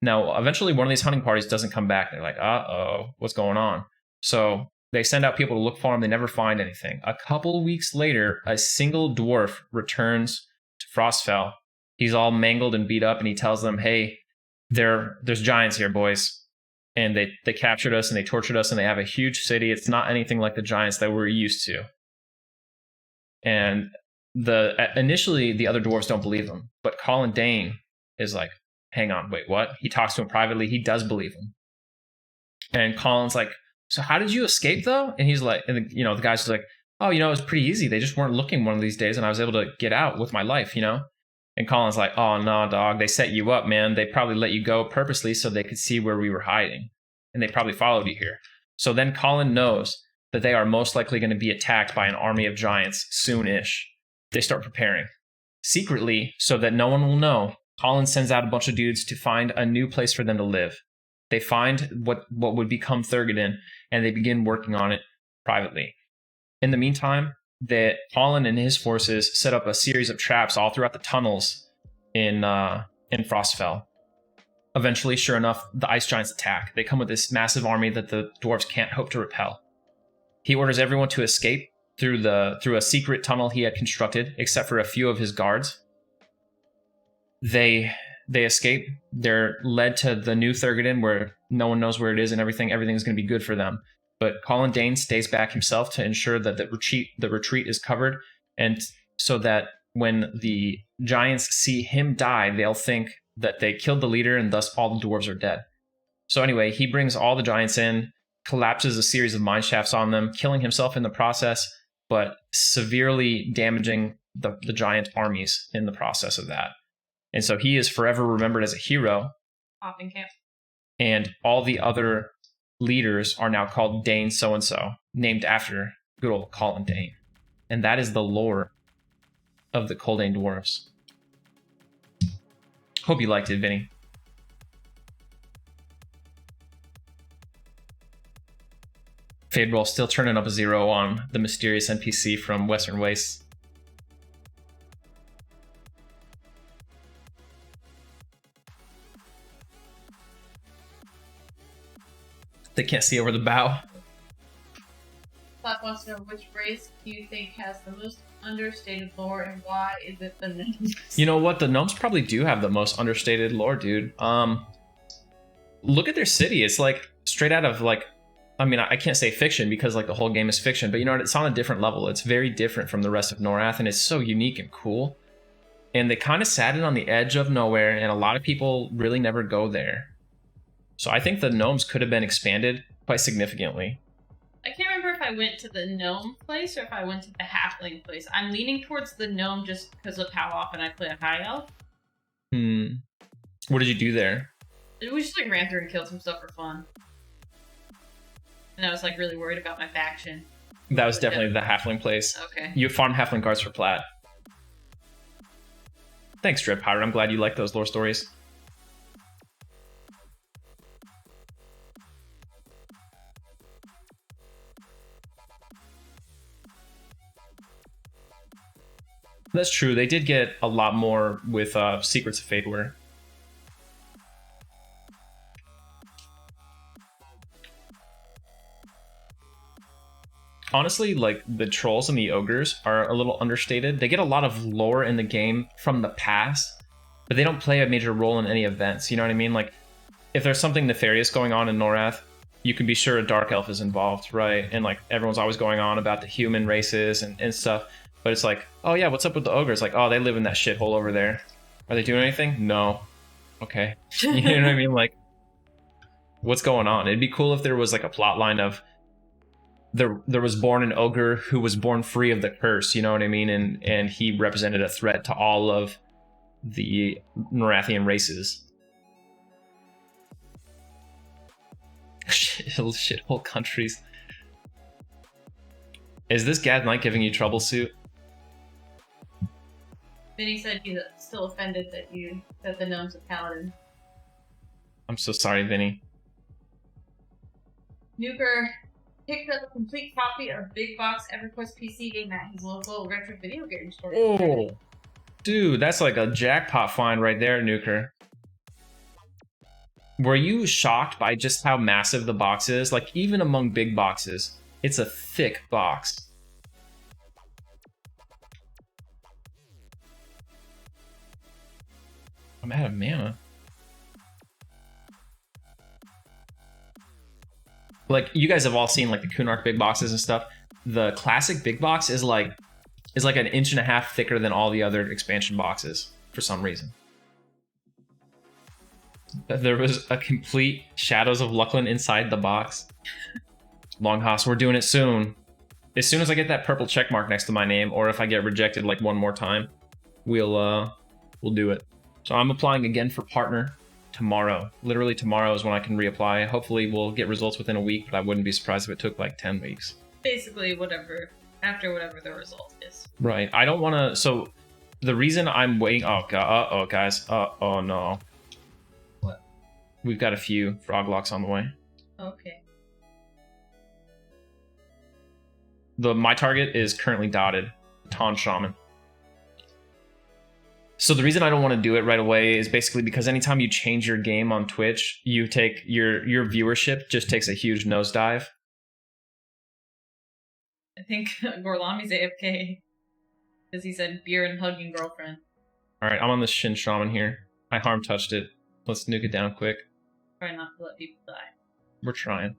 Now, eventually one of these hunting parties doesn't come back. They're like, uh-oh, what's going on? So they send out people to look for them. They never find anything. A couple weeks later, a single dwarf returns to Frostfell. He's all mangled and beat up, and he tells them, hey, there's giants here, boys. And they captured us and they tortured us, and they have a huge city. It's not anything like the giants that we're used to. And initially the other dwarves don't believe him, but Colin Dane is like, hang on, wait, what? He talks to him privately. He does believe him. And Colin's like, so how did you escape though? And he's like, and the guy's like, oh, it was pretty easy. They just weren't looking one of these days, and I was able to get out with my life, And Colin's like, oh, no, dog. They set you up, man. They probably let you go purposely so they could see where we were hiding. And they probably followed you here. So then Colin knows that they are most likely going to be attacked by an army of giants soon-ish. They start preparing. Secretly, so that no one will know, Colin sends out a bunch of dudes to find a new place for them to live. They find what would become Thurgadin, and they begin working on it privately. In the meantime, Colin and his forces set up a series of traps all throughout the tunnels in Frostfell. Eventually, sure enough, the ice giants attack. They come with this massive army that the dwarves can't hope to repel. He orders everyone to escape through a secret tunnel he had constructed, except for a few of his guards. They escape. They're led to the new Thurgadin, where no one knows where it is, and everything's going to be good for them. But Colin Dane stays back himself to ensure that the retreat is covered, and so that when the giants see him die, they'll think that they killed the leader, and thus all the dwarves are dead. So anyway, he brings all the giants in, collapses a series of mine shafts on them, killing himself in the process, but severely damaging the giant armies in the process of that. And so he is forever remembered as a hero. Hopping camp. And all the other leaders are now called Dane so-and-so, named after good old Colin Dane. And that is the lore of the Coldane Dwarves. Hope you liked it, Vinny. Fade still turning up a 0 on the mysterious NPC from Western Wastes. They can't see over the bow. Flap wants to know, which race do you think has the most understated lore, and why is it the gnomes? You know what? The gnomes probably do have the most understated lore, dude. Look at their city. It's like straight out of like, I mean, I can't say fiction because like the whole game is fiction, but you know what? It's on a different level. It's very different from the rest of Norath, and it's so unique and cool. and they kind of sat it on the edge of nowhere, and a lot of people really never go there. So I think the gnomes could have been expanded quite significantly. I can't remember if I went to the gnome place or if I went to the halfling place. I'm leaning towards the gnome just because of how often I play a high elf. What did you do there? We just like ran through and killed some stuff for fun. And I was like really worried about my faction. That was definitely the halfling place. Okay. You farm halfling guards for plat. Thanks, Dread Pirate. I'm glad you like those lore stories. That's true. They did get a lot more with Secrets of Fadeware. Honestly, like, the trolls and the ogres are a little understated. They get a lot of lore in the game from the past, but they don't play a major role in any events. You know what I mean? Like, if there's something nefarious going on in Norath, you can be sure a dark elf is involved, right? And like, everyone's always going on about the human races and stuff. But it's like, oh yeah, what's up with the ogres? Like, oh, they live in that shithole over there. Are they doing anything? No. Okay. You know what I mean? Like, what's going on? It'd be cool if there was like a plot line of there was born an ogre who was born free of the curse, you know what I mean? And he represented a threat to all of the Norathian races. Shithole countries. Is this Gad Knight giving you trouble, Suit? Vinny said he's still offended that the gnome's a paladin. I'm so sorry, Vinny. Nuker picked up a complete copy of Big Box Everquest PC game at his local retro video game store. Oh, dude, that's like a jackpot find right there, Nuker. Were you shocked by just how massive the box is? Like, even among big boxes, it's a thick box. I'm out of mana. Like, you guys have all seen like the Kunark big boxes and stuff. The classic big box is like an 1.5 inches thicker than all the other expansion boxes for some reason. There was a complete Shadows of Lucklin inside the box. Longhouse, we're doing it soon. As soon as I get that purple check mark next to my name, or if I get rejected like one more time, we'll do it. So I'm applying again for partner tomorrow. Literally tomorrow is when I can reapply. Hopefully we'll get results within a week, but I wouldn't be surprised if it took like 10 weeks. Basically, after whatever the result is. Right. I don't want to. So the reason I'm waiting. Oh god. Oh guys. Oh no. What? We've got a few frog locks on the way. Okay. My target is currently dotted. Ton Shaman. So the reason I don't want to do it right away is basically because anytime you change your game on Twitch, you take your viewership just takes a huge nosedive. I think Gorlami's AFK because he said beer and hugging girlfriend. All right, I'm on the Shin Shaman here. I harm touched it. Let's nuke it down quick. Try not to let people die. We're trying.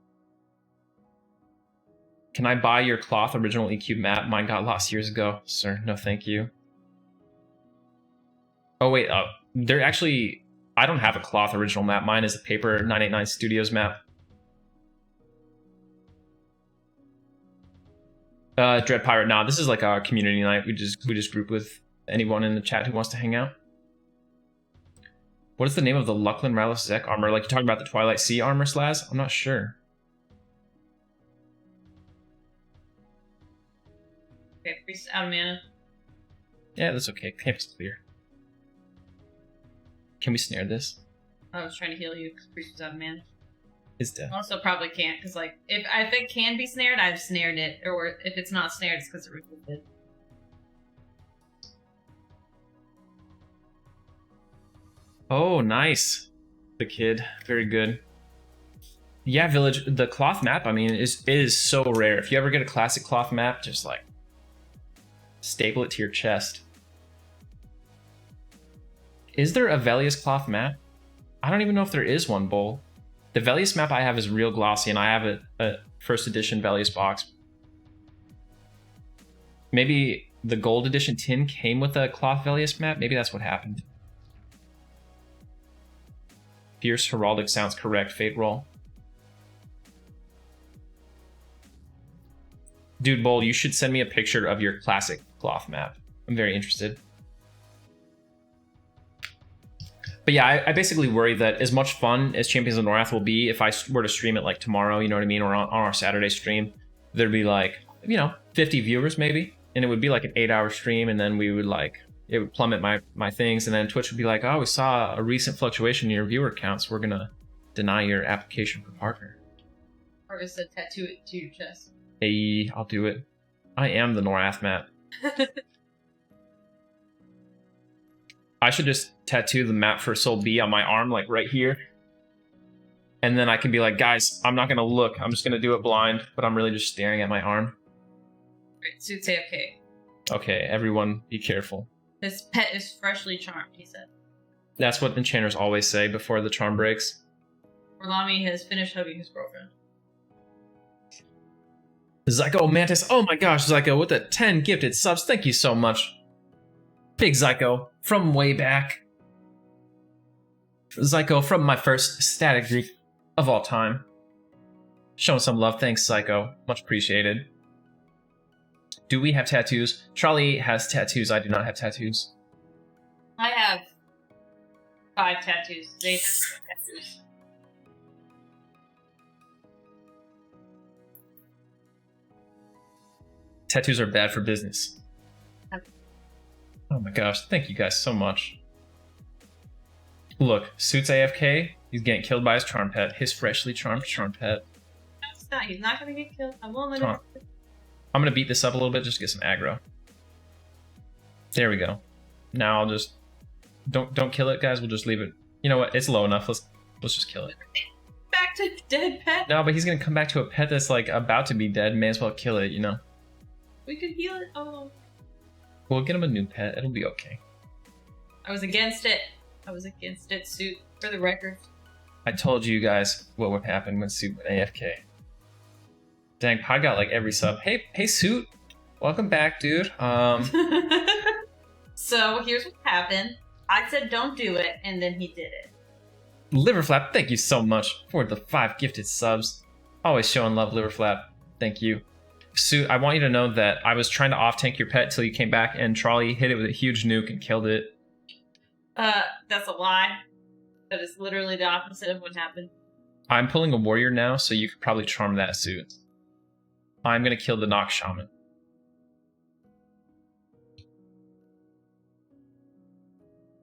Can I buy your cloth original EQ map? Mine got lost years ago. Sir, no thank you. Oh wait, they're actually... I don't have a cloth original map. Mine is a paper 989 Studios map. Dread Pirate, nah, this is like our community night. We just group with anyone in the chat who wants to hang out. What is the name of the Lucklin Rallis Zek armor? Like, you're talking about the Twilight Sea armor, Slaz? I'm not sure. Okay, priest out of mana. Yeah, that's okay. Camp's clear. Can we snare this? I was trying to heal you because priest was out of mana. It's dead. Also, probably can't because, like, if it can be snared, I've snared it. Or if it's not snared, it's because it removed it. Oh, nice. The kid. Very good. Yeah, Village, the cloth map, I mean, is so rare. If you ever get a classic cloth map, just, like, staple it to your chest. Is there a Velius cloth map? I don't even know if there is one, Bull. The Velius map I have is real glossy, and I have a first edition Velius box. Maybe the gold edition tin came with a cloth Velius map. Maybe that's what happened. Fierce Heraldic sounds correct. Fate roll. Dude, Bull, you should send me a picture of your classic cloth map. I'm very interested. But yeah, I basically worry that as much fun as Champions of Norath will be, if I were to stream it like tomorrow, you know what I mean, or on our Saturday stream, there'd be like, 50 viewers maybe, and it would be like an 8-hour stream, and then we would like, it would plummet my things, and then Twitch would be like, oh, we saw a recent fluctuation in your viewer counts, we're gonna deny your application for partner. Or just tattoo it to your chest. Hey, I'll do it. I am the Norath map. I should just tattoo the map for Soul B on my arm, like right here. And then I can be like, guys, I'm not gonna look. I'm just gonna do it blind, but I'm really just staring at my arm. Right, Suits AFK. Okay, everyone be careful. His pet is freshly charmed, he said. That's what enchanters always say before the charm breaks. Orlami has finished hugging his girlfriend. Zyko Mantis, oh my gosh, Zyko with the 10 gifted subs, thank you so much. Big Zyko, from way back. Zyko from my first static group of all time. Showing some love, thanks Zyko, much appreciated. Do we have tattoos? Trolley has tattoos, I do not have tattoos. I have 5 tattoos. Zaide has 5 tattoos. Tattoos are bad for business. Oh my gosh, thank you guys so much. Look, Suits AFK, he's getting killed by his charm pet, his freshly charmed charm pet. No, it's not. He's not gonna get killed. I won't let him. I'm gonna beat this up a little bit just to get some aggro. There we go. Now I'll just don't kill it, guys. We'll just leave it. You know what? It's low enough. Let's just kill it. Back to dead pet. No, but he's gonna come back to a pet that's like about to be dead. May as well kill it, you know. We could heal it. Oh. We'll get him a new pet. It'll be okay. I was against it. Suit, for the record. I told you guys what would happen when Suit went AFK. Dang, I got like every sub. Hey, Suit. Welcome back, dude. So here's what happened. I said don't do it, and then he did it. Liverflap, thank you so much for the 5 gifted subs. Always showing love, Liverflap. Thank you. Suit, I want you to know that I was trying to off-tank your pet till you came back, and Trolley hit it with a huge nuke and killed it. That's a lie. That is literally the opposite of what happened. I'm pulling a warrior now, so you could probably charm that Suit. I'm gonna kill the Nox Shaman.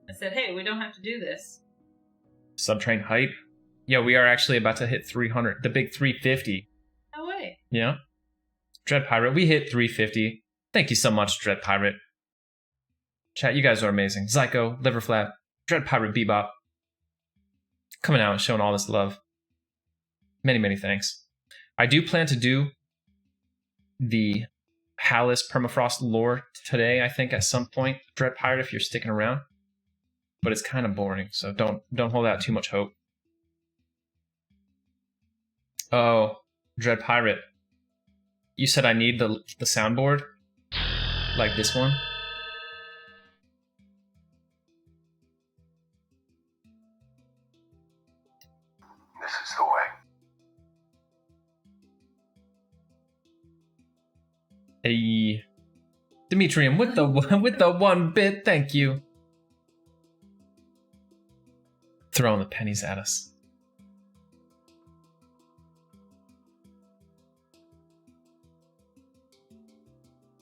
I said, hey, we don't have to do this. Subtrain hype. Yeah, we are actually about to hit 300. The big 350. No way. Yeah. Dread Pirate, we hit 350. Thank you so much, Dread Pirate. Chat, you guys are amazing. Zyko, Liverflap, Dread Pirate Bebop. Coming out and showing all this love. Many, many thanks. I do plan to do the Hallis Permafrost lore today, I think, at some point. Dread Pirate, if you're sticking around. But it's kind of boring, so don't hold out too much hope. Oh, Dread Pirate. You said I need the soundboard? Like this one? This is the way. Hey, Demetrium with the 1 bit, thank you. Throwing the pennies at us.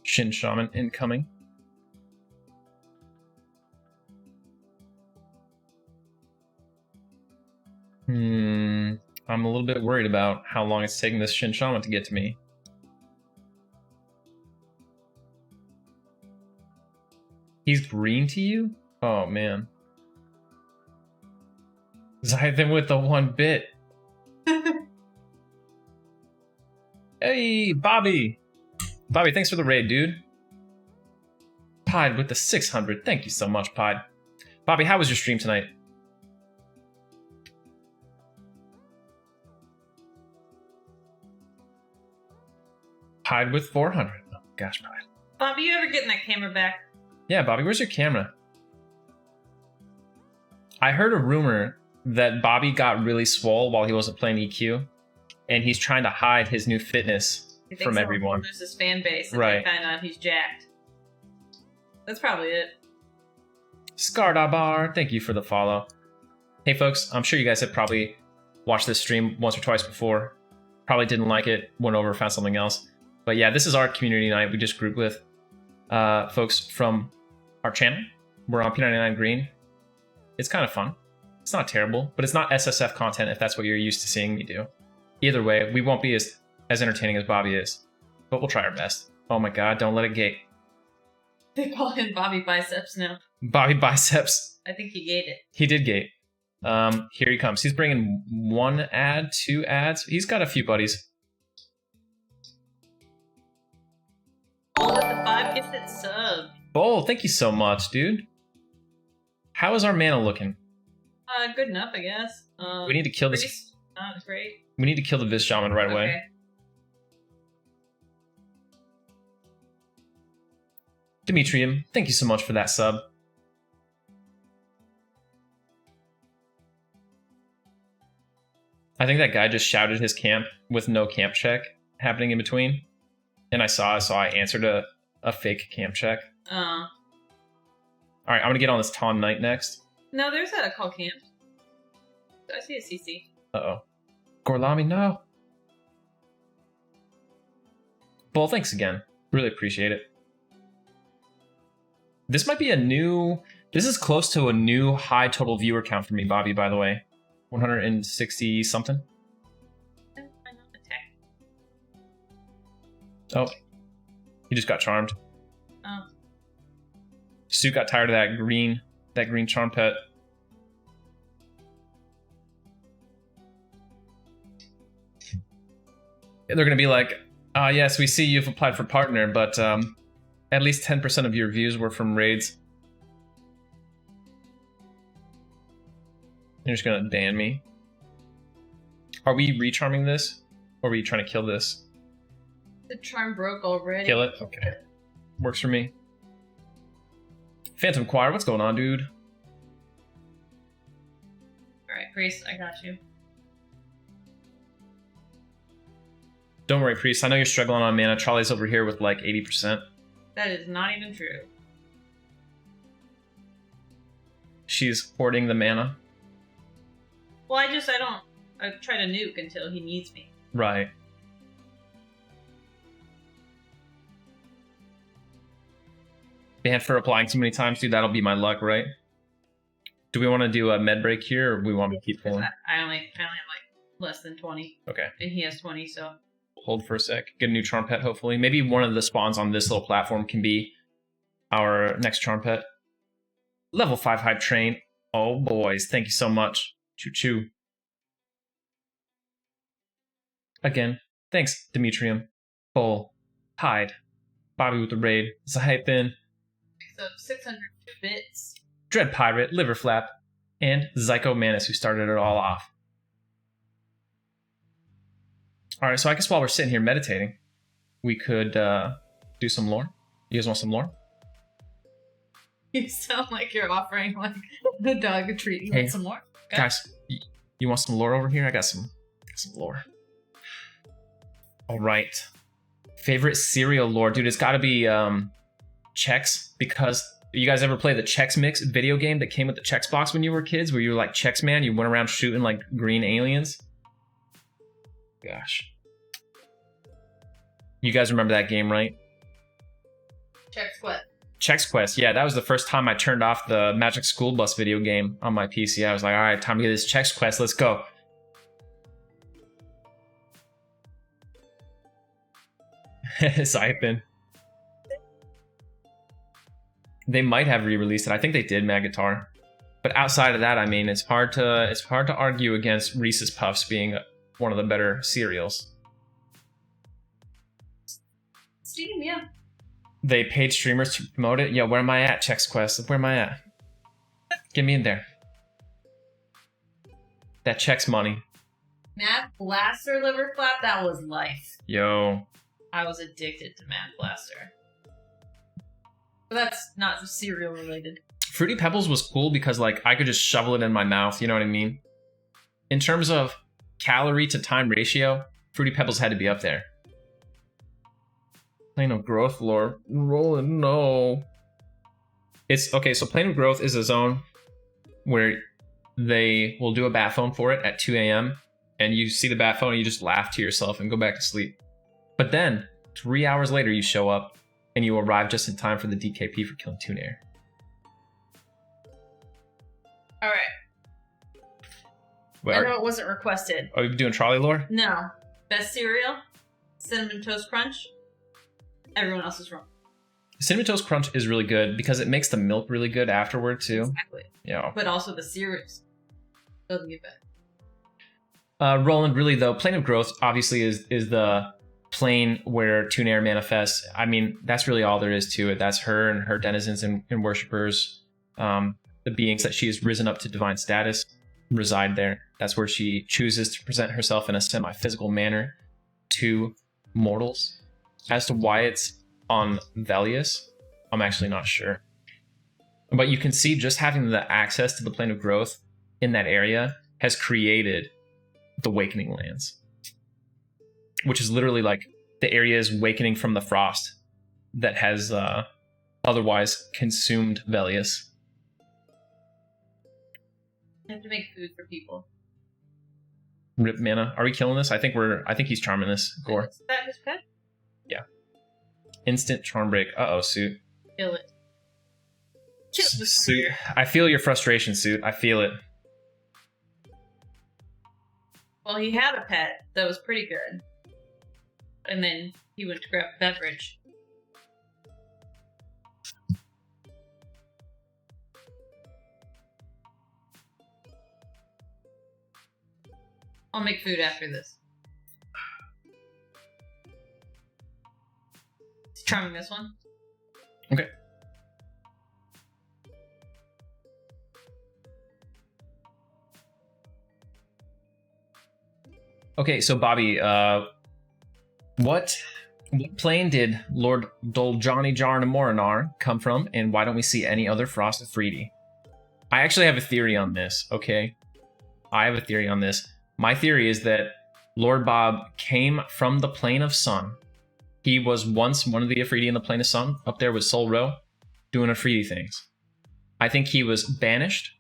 Shin Shaman incoming. I'm a little bit worried about how long it's taking this Shin Shaman to get to me. He's green to you? Oh man. Zaide with the 1 bit. Hey, Bobby. Bobby, thanks for the raid, dude. Pied with the 600. Thank you so much, Pied. Bobby, how was your stream tonight? Pied with 400. Oh, gosh, Pied. Bobby, you ever getting that camera back? Yeah, Bobby, where's your camera? I heard a rumor that Bobby got really swole while he wasn't playing EQ, and he's trying to hide his new fitness from everyone. There's his fan base, and right? He's jacked. That's probably it. Scardabar, thank you for the follow. Hey folks, I'm sure you guys have probably watched this stream once or twice before. Probably didn't like it, went over, found something else. But yeah, this is our community night. We just grouped with folks from our channel. We're on P99 Green. It's kind of fun. It's not terrible, but it's not SSF content if that's what you're used to seeing me do. Either way, we won't be as entertaining as Bobby is, but we'll try our best. Oh my god, don't let it gate. They call him Bobby Biceps now. Bobby Biceps. I think he gated. He did gate. Here he comes. He's bringing 1 ad, 2 ads. He's got a few buddies. Oh, with the 5 gifted sub. Bull, thank you so much, dude. How is our mana looking? Good enough, I guess. We need to kill this. Not great. We need to kill the Vis Shaman right away. Demetrium, thank you so much for that sub. I think that guy just shouted his camp with no camp check happening in between. And I answered a fake camp check. Alright, I'm gonna get on this Ton Knight next. No, there's a call camp. I see a CC. Uh-oh. Gorlami, no. Bull, thanks again. Really appreciate it. This might be this is close to a new high total viewer count for me, Bobby, by the way. 160 something. Oh. He just got charmed. Oh. Stu got tired of that green charm pet. They're gonna be like, yes, we see you've applied for partner, but at least 10% of your views were from raids. You're just gonna ban me. Are we recharming this? Or are we trying to kill this? The charm broke already. Kill it? Okay. Works for me. Phantom Choir, what's going on, dude? Alright, Priest, I got you. Don't worry, Priest. I know you're struggling on mana. Trolley's over here with like 80%. That is not even true. She's hoarding the mana. Well, I try to nuke until he needs me. Right. Banned for applying too many times, dude. That'll be my luck, right? Do we want to do a med break here, or we want to keep pulling? I only have like less than 20. Okay. And he has 20, so. Hold for a sec. Get a new charm pet, hopefully. Maybe one of the spawns on this little platform can be our next charm pet. Level 5 hype train. Oh, boys. Thank you so much. Choo-choo. Again, thanks, Demetrium. Bull. Tide. Bobby with the raid. Zaide. So 600 bits. Dread Pirate, Liverflap, and Zyko Manus, who started it all off. Alright, so I guess while we're sitting here meditating, we could do some lore. You guys want some lore? You sound like you're offering like the dog a treat. You want some more? Okay. Guys, you want some lore over here? I got some lore. Alright. Favorite cereal lore? Dude, it's gotta be Chex, because you guys ever play the Chex Mix video game that came with the Chex box when you were kids, where you were like Chex Man, you went around shooting like green aliens? Gosh. You guys remember that game, right? Chex Quest. Chex Quest, yeah, that was the first time I turned off the Magic School Bus video game on my PC. I was like, alright, time to get this Chex Quest, let's go. Siphon. They might have re-released it. I think they did, Magatar. But outside of that, I mean, it's hard to argue against Reese's Puffs being one of the better cereals. Steam, yeah. They paid streamers to promote it. Yeah, where am I at, Chex Quest? Where am I at? Get me in there. That Chex money. Math Blaster Liverflap, that was life. Yo. I was addicted to Math Blaster. But that's not cereal related. Fruity Pebbles was cool because like I could just shovel it in my mouth, you know what I mean? In terms of calorie to time ratio, Fruity Pebbles had to be up there. Plane of Growth lore. Roland, no. It's okay, so Plane of Growth is a zone where they will do a bat phone for it at 2 a.m. and you see the bat phone and you just laugh to yourself and go back to sleep. But then 3 hours later you show up and you arrive just in time for the DKP for killing Toon Air. All right. Well, I know it wasn't requested. are we doing trolley lore? No. Best cereal? Cinnamon Toast Crunch? Everyone else is wrong. Cinnamon Toast Crunch is really good because it makes the milk really good afterward too. Exactly. Yeah. But also the cereals doesn't get better. Roland, really though, Plane of Growth obviously is the plane where Toon Air manifests. I mean, that's really all there is to it. That's her and her denizens and worshippers. The beings that she has risen up to divine status reside there. That's where she chooses to present herself in a semi-physical manner to mortals. As to why it's on Velius, I'm actually not sure. But you can see just having the access to the Plane of Growth in that area has created the Awakening Lands, which is literally like the area is awakening from the frost that has otherwise consumed Velius. I have to make food for people. Rip Mana. Are we killing this? I think he's charming this. Gore. Is that his pet? Yeah. Instant charm break. Uh-oh, Suit. Kill it. Kill it. Suit. I feel your frustration, Suit. I feel it. Well, he had a pet that was pretty good. And then he went to grab a beverage. I'll make food after this. He's charming this one. Okay. Okay, so Bobby, what plane did Lord Doljani Jar and Morinar come from, and why don't we see any other Frost of Freedy? I actually have a theory on this, okay? I have a theory on this. My theory is that Lord Bob came from the Plane of Sun. He was once one of the Afridi in the Plane of Sun, up there with Sol Ro, doing Afridi things. I think he was banished,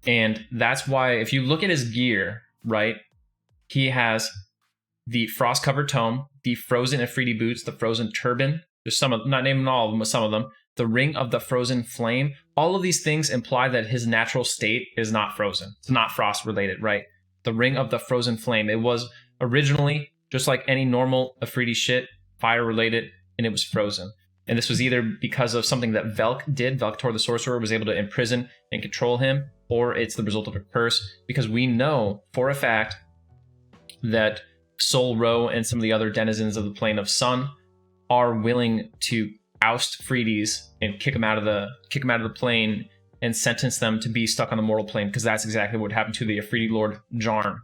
and that's why, if you look at his gear, right, he has the frost-covered tome, the frozen Afridi boots, the frozen turban. There's some of, not naming all of them, but some of them. The ring of the frozen flame. All of these things imply that his natural state is not frozen. It's not frost-related, right? The ring of the frozen flame. It was originally, just like any normal Afridi shit, fire-related, and it was frozen. And this was either because of something that Velk did, Velktor the Sorcerer was able to imprison and control him, or it's the result of a curse, because we know for a fact that Sol Ro and some of the other denizens of the Plane of Sun are willing to oust Freedies and kick them out of the plane and sentence them to be stuck on the mortal plane, because that's exactly what happened to the Afridi Lord Jarn.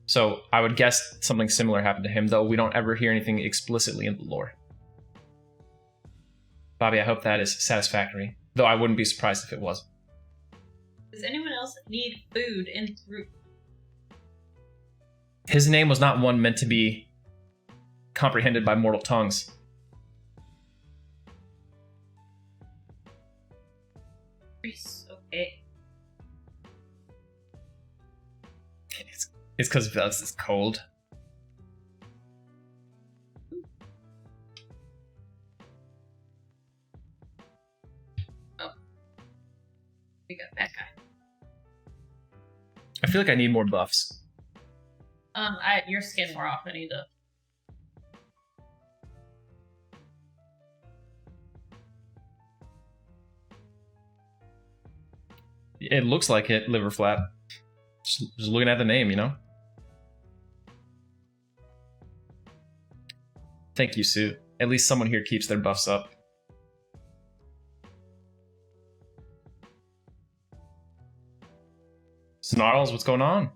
So I would guess something similar happened to him, though we don't ever hear anything explicitly in the lore. Bobby, I hope that is satisfactory, though I wouldn't be surprised if it wasn't. Does anyone else need food in group? His name was not one meant to be comprehended by mortal tongues. Okay. It's because Vex is cold. Oh. We got that guy. I feel like I need more buffs. Your skin wore off. I need to. It looks like it, liver flap. Just looking at the name, you know? Thank you, Sue. At least someone here keeps their buffs up. Snarls, what's going on?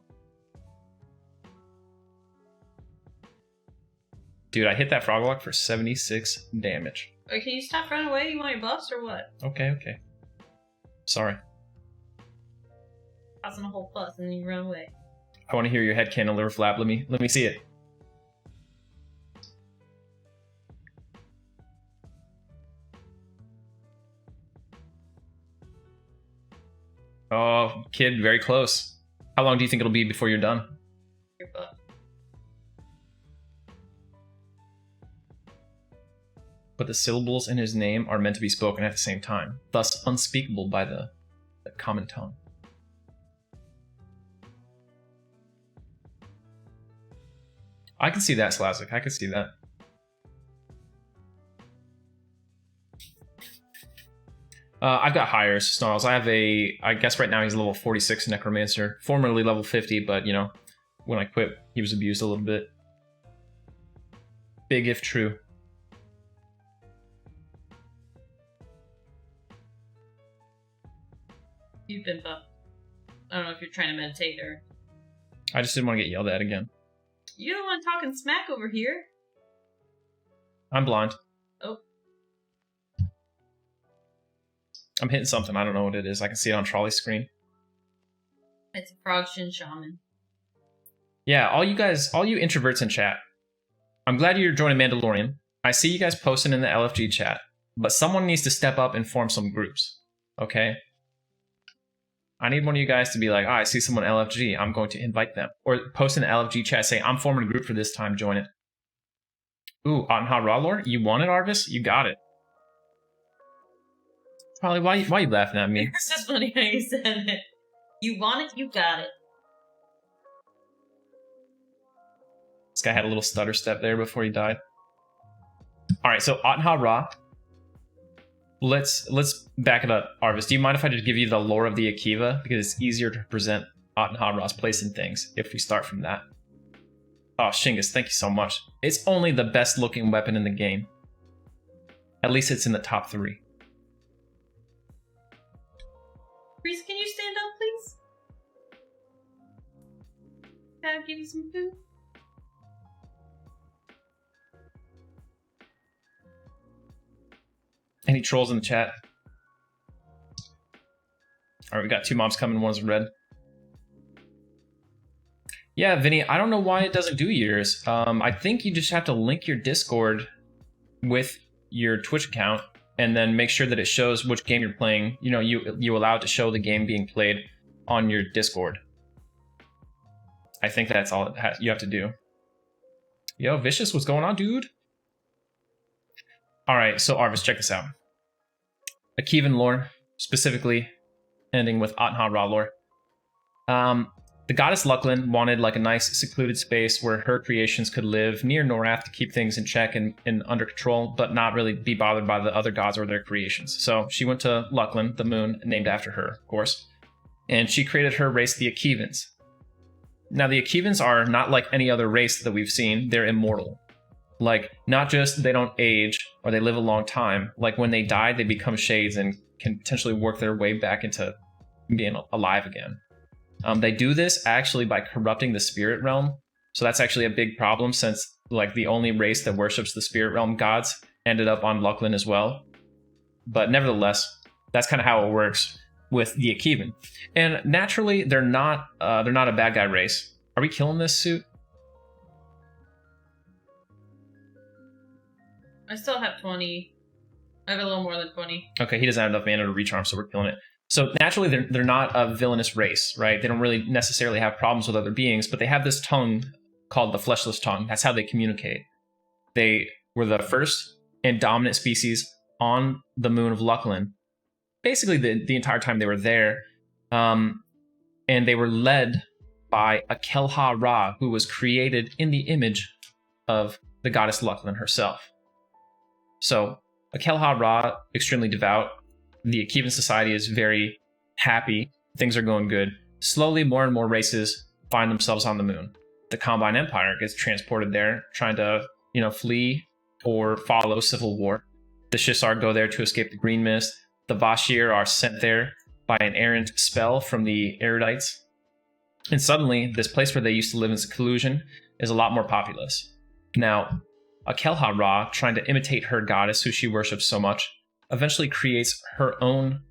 Dude, I hit that frog lock for 76 damage. Or can you stop running away? You want your buffs or what? Okay. Sorry. Causing a whole fuss and then you run away. I want to hear your headcanon liver flap. Let me see it. Oh, kid, very close. How long do you think it'll be before you're done? Your buff. But the syllables in his name are meant to be spoken at the same time, thus unspeakable by the common tongue. I can see that, Slazik. I can see that. I've got higher Snarls. I guess right now he's level 46 Necromancer, formerly level 50, but you know, when I quit, he was abused a little bit. Big if true. You've been buffed. I don't know if you're trying to meditate or... I just didn't want to get yelled at again. You're the one talking smack over here. I'm blind. Oh. I'm hitting something. I don't know what it is. I can see it on Trolley's screen. It's a frog shin shaman. Yeah, all you introverts in chat, I'm glad you're joining Mandalorian. I see you guys posting in the LFG chat, but someone needs to step up and form some groups, okay? I need one of you guys to be like, I see someone LFG, I'm going to invite them. Or post in the LFG chat saying, I'm forming a group for this time, join it. Ooh, Anha Rawlor, you want it, Arvis? You got it. Probably, why are you laughing at me? It's just funny how you said it. You want it, you got it. This guy had a little stutter step there before he died. Alright, so Atha Ra. Let's back it up, Arvis. Do you mind if I just give you the lore of the Akiva? Because it's easier to present Atha Ra's place in things if we start from that. Oh, Shingus, thank you so much. It's only the best looking weapon in the game. At least it's in the top 3. Reese, can you stand up, please? Can I give you some food? Any trolls in the chat? Alright, we got 2 mobs coming, one's red. Yeah, Vinny, I don't know why it doesn't do yours. I think you just have to link your Discord with your Twitch account and then make sure that it shows which game you're playing. You know, you allow it to show the game being played on your Discord. I think that's all you have to do. Yo, Vicious, what's going on, dude? Alright, so Arvis, check this out. Akivan lore, specifically ending with Atha Ra lore. The goddess Luclin wanted like a nice secluded space where her creations could live near Norath to keep things in check and under control, but not really be bothered by the other gods or their creations. So she went to Luclin, the moon, named after her, of course, and she created her race, the Akivans. Now, the Akivans are not like any other race that we've seen. They're immortal. Like, not just they don't age or they live a long time. Like, when they die, they become shades and can potentially work their way back into being alive again. They do this actually by corrupting the spirit realm. So that's actually a big problem since, like, the only race that worships the spirit realm gods ended up on Luclin as well. But nevertheless, that's kind of how it works with the Akivan. And naturally, they're not a bad guy race. Are we killing this suit? I still have 20. I have a little more than 20. Okay, he doesn't have enough mana to recharm, so we're killing it. So naturally, they're not a villainous race, right? They don't really necessarily have problems with other beings, but they have this tongue called the Fleshless Tongue. That's how they communicate. They were the first and dominant species on the moon of Luclin. Basically, the entire time they were there. And they were led by Akelha Ra, who was created in the image of the goddess Luclin herself. So, Akelha Ra, extremely devout. The Akivan society is very happy. Things are going good. Slowly, more and more races find themselves on the moon. The Combine Empire gets transported there, trying to, flee or follow civil war. The Shisar go there to escape the Green Mist. The Vashir are sent there by an errant spell from the Erudites. And suddenly, this place where they used to live in seclusion is a lot more populous. Now, Akelha-Ra, trying to imitate her goddess who she worships so much, eventually creates her own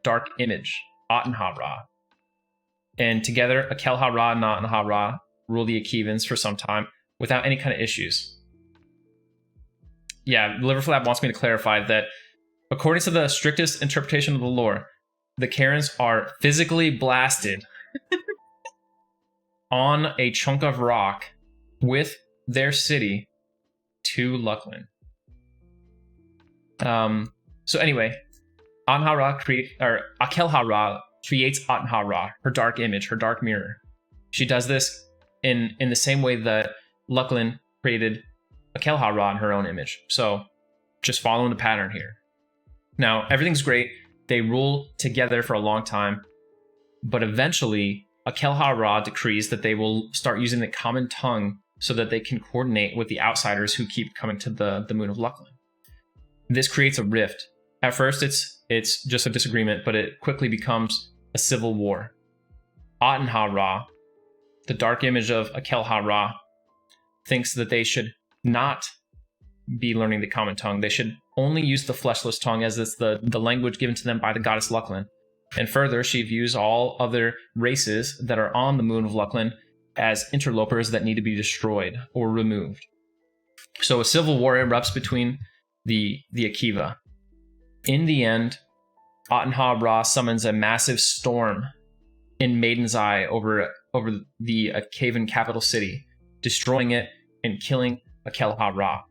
dark image, Aten-Ha-Ra. And together, Akelha-Ra and Aten-Ha-Ra rule the Akivans for some time without any kind of issues. Yeah, Liverflap wants me to clarify that according to the strictest interpretation of the lore, the Karens are physically blasted on a chunk of rock with their city to Luckland. So anyway, Akelha-Ra creates Aten-Ha-Ra, her dark image, her dark mirror. She does this in the same way that Luckland created Akelha-Ra in her own image. So just following the pattern here. Now, everything's great. They rule together for a long time, but eventually Akelha-Ra decrees that they will start using the common tongue so that they can coordinate with the outsiders who keep coming to the Moon of Luckland. This creates a rift. At first, it's just a disagreement, but it quickly becomes a civil war. Aten-Ha-Ra, the dark image of Akelha-Ra, thinks that they should not be learning the common tongue. They should only use the fleshless tongue, as it's the language given to them by the goddess Luckland. And further, she views all other races that are on the Moon of Luckland as interlopers that need to be destroyed or removed. So a civil war erupts between the Akiva. In the end, Aten-Ha-Ra summons a massive storm in Maiden's Eye over the Akavan capital city, destroying it and killing Akelha-Ra.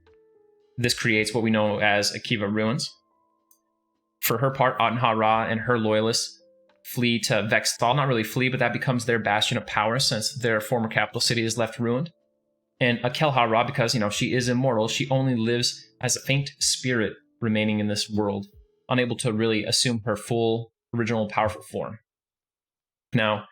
This creates what we know as Akiva ruins. For her part, Aten-Ha-Ra and her loyalists flee to Vexthal. Not really flee, but that becomes their bastion of power since their former capital city is left ruined. And Akelha-Ra, because she is immortal, she only lives as a faint spirit remaining in this world, unable to really assume her full, original, powerful form. Now,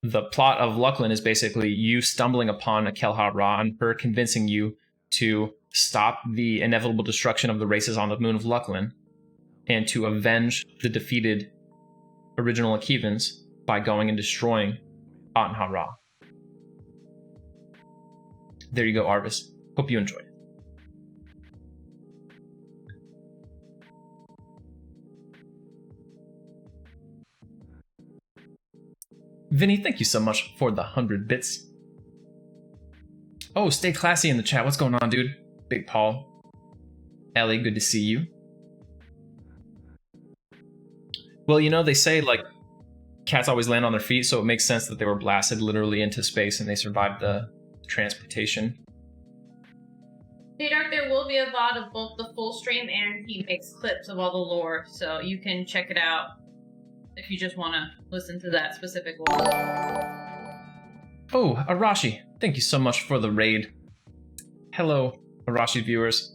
the plot of Luckland is basically you stumbling upon Akelha-Ra and her convincing you to stop the inevitable destruction of the races on the Moon of Luckland and to avenge the defeated original Akivans by going and destroying Aten-Ha-Ra. There you go, Arvis. Hope you enjoyed. Vinny, thank you so much for the 100 bits. Oh, stay classy in the chat. What's going on, dude? Big Paul. Ellie, good to see you. Well, they say, cats always land on their feet, so it makes sense that they were blasted literally into space and they survived the transportation. Hey, Dark, there will be a VOD of both the full stream and he makes clips of all the lore, so you can check it out if you just want to listen to that specific one. Oh, Arashi, thank you so much for the raid. Hello, Arashi viewers.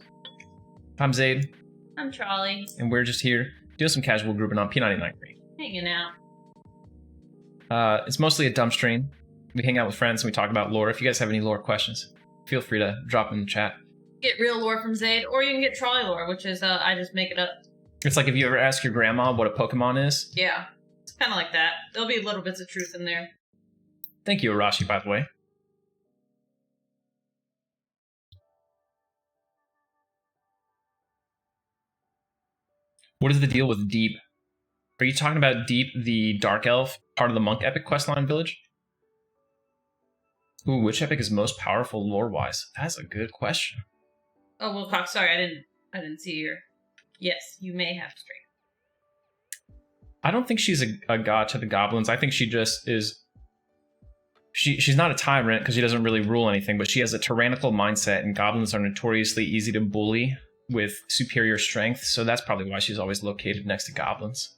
I'm Zaide. I'm Trolley. And we're just here doing some casual grouping on P99 raid. Hanging out. It's mostly a dumb stream. We hang out with friends and we talk about lore. If you guys have any lore questions, feel free to drop in the chat. Get real lore from Zaide, or you can get Trolley lore, which is, I just make it up. It's like if you ever ask your grandma what a Pokemon is. Yeah, it's kind of like that. There'll be little bits of truth in there. Thank you, Arashi, by the way. What is the deal with Deep? Are you talking about Deep, the Dark Elf, part of the Monk Epic questline village? Ooh, which epic is most powerful lore-wise? That's a good question. Oh, Wilcox, sorry, I didn't see your... Yes, you may have straight. I don't think she's a god to the goblins. I think she just is... She's not a tyrant because she doesn't really rule anything, but she has a tyrannical mindset, and goblins are notoriously easy to bully with superior strength, so that's probably why she's always located next to goblins.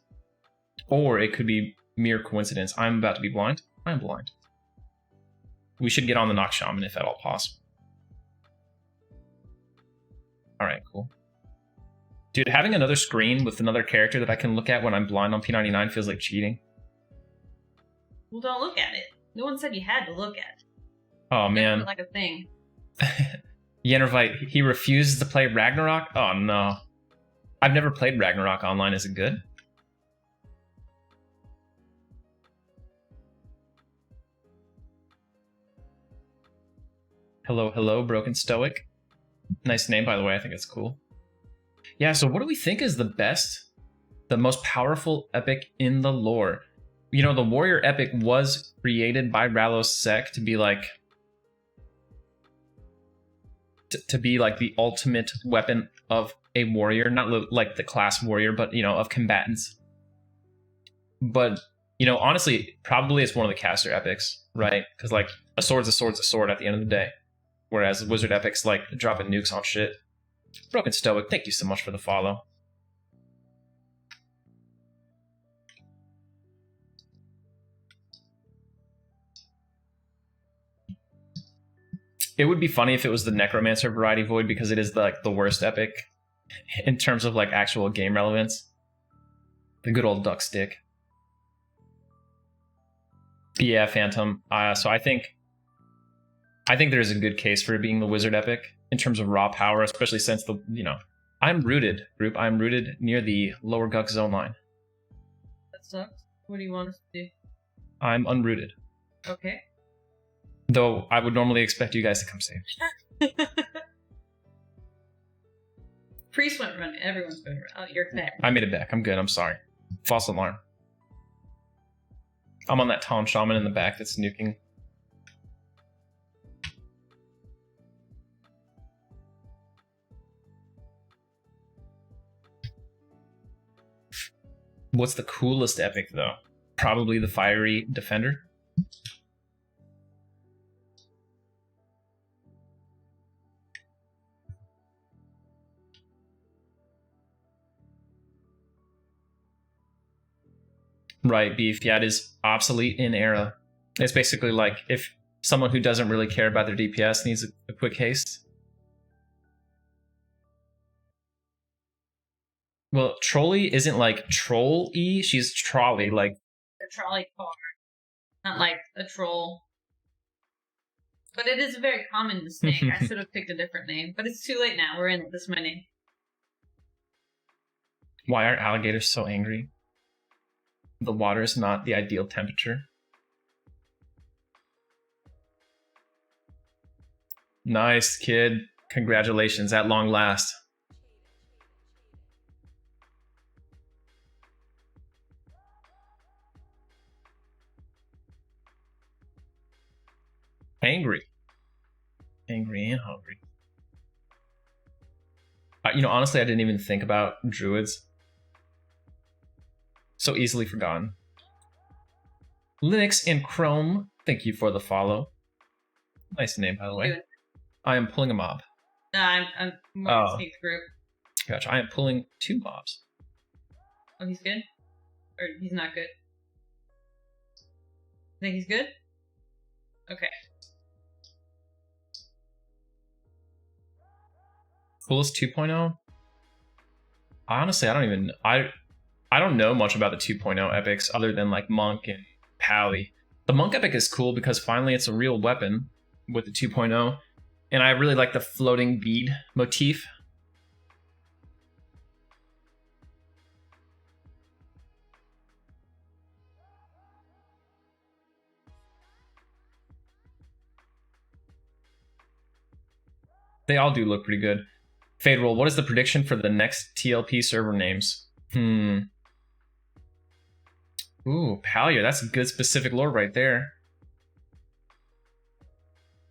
Or it could be mere coincidence. I'm about to be blind. I'm blind. We should get on the Nox Shaman if at all possible. Alright, cool. Dude, having another screen with another character that I can look at when I'm blind on P99 feels like cheating. Well, don't look at it. No one said you had to look at it. Oh, man. Like a thing. Yennervite, he refuses to play Ragnarok? Oh, no. I've never played Ragnarok online. Is it good? Hello, hello, Broken Stoic. Nice name, by the way. I think it's cool. Yeah, so what do we think is the most powerful epic in the lore? You know, the warrior epic was created by Ralos Sec to be like to be like the ultimate weapon of a warrior, not like the class warrior, but you know, of combatants. But you know, honestly, probably it's one of the caster epics, right? Because like a sword's a sword's a sword at the end of the day, whereas wizard epics like dropping nukes on shit. Broken Stoic, thank you so much for the follow. It would be funny if it was the Necromancer variety void, because it is like the worst epic in terms of like actual game relevance. The good old duck stick. Yeah, Phantom. So I think there's a good case for it being the wizard epic in terms of raw power, especially since I'm rooted, group. I'm rooted near the lower Guk zone line. That sucks. What do you want us to do? I'm unrooted. Okay. Though I would normally expect you guys to come save. Priest went running. Everyone's going around. Oh, you're there. I made it back. I'm good. I'm sorry. False alarm. I'm on that Tom Shaman in the back that's nuking. What's the coolest epic, though? Probably the Fiery Defender. Right, Beef. Yeah, it is obsolete in era. It's basically like if someone who doesn't really care about their DPS needs a quick haste. Well, Trolley isn't like Troll-y, she's Trolley, like... A trolley car. Not like a troll. But it is a very common mistake. I should have picked a different name. But it's too late now. We're in it. This is my name. Why are alligators so angry? The water is not the ideal temperature. Nice, kid. Congratulations, at long last. Angry. Angry and hungry. Honestly, I didn't even think about druids. So easily forgotten. Linux and Chrome, thank you for the follow. Nice name, by the way. I am pulling a mob. No, I'm more sneak group. Gotcha. I am pulling 2 mobs. Oh, he's good? Or he's not good? Think he's good? Okay. Coolest 2.0? Honestly, I don't know much about the 2.0 epics other than like Monk and Pally. The Monk epic is cool because finally it's a real weapon with the 2.0. And I really like the floating bead motif. They all do look pretty good. Fade Roll, what is the prediction for the next TLP server names? Ooh, Pallier, that's a good specific lore right there.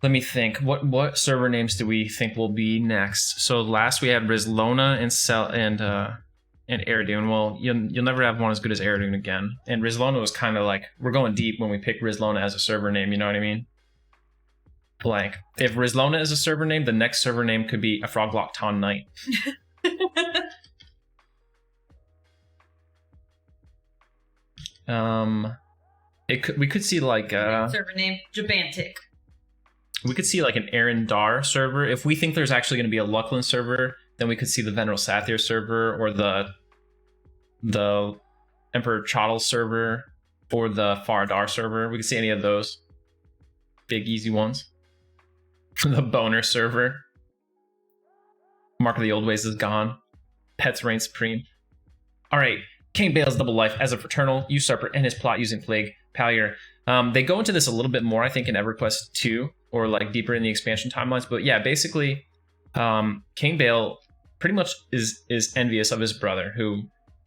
Let me think. What server names do we think will be next? So last we had Rizlona and Aradune. Well, you'll never have one as good as Aradune again. And Rizlona was kind of like, we're going deep when we pick Rizlona as a server name, you know what I mean? Blank. If Rizlona is a server name, the next server name could be a Froglock Ton Knight. We could see like server name Jabantic. We could see like an Aaron Dar server. If we think there's actually going to be a Luckland server, then we could see the Veneral Sathir server, or the Emperor Choddle server, or the Faradar server. We could see any of those big easy ones. The Boner server. Mark of the Old Ways is gone. Pets reign supreme. All right. King Bale's double life as a fraternal usurper and his plot using plague. Pallier. They go into this a little bit more, I think, in EverQuest 2, or like deeper in the expansion timelines. But yeah, basically, Cain Bale pretty much is envious of his brother, who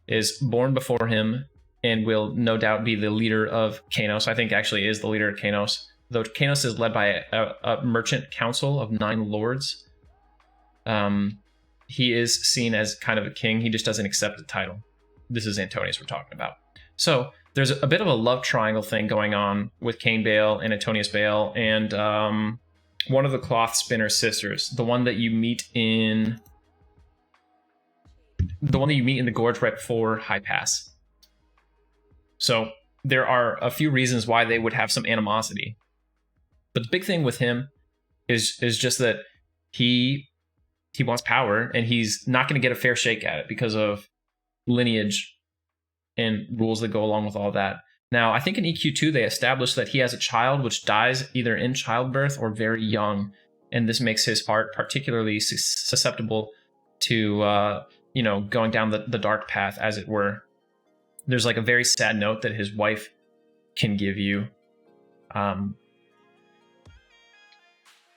is born before him and will no doubt be the leader of Kanos. I think actually is the leader of Kanos, though Kanos is led by a merchant council of 9 lords. He is seen as kind of a king. He just doesn't accept the title. This is Antonius we're talking about. So there's a bit of a love triangle thing going on with Cain Bale and Antonius Bale and one of the cloth spinner sisters, the one that you meet in the gorge right before High Pass. So there are a few reasons why they would have some animosity. But the big thing with him is just that he wants power, and he's not going to get a fair shake at it because of lineage and rules that go along with all that. Now, I think in EQ2 they established that he has a child which dies either in childbirth or very young, and this makes his heart particularly susceptible to going down the dark path, as it were. There's like a very sad note that his wife can give you.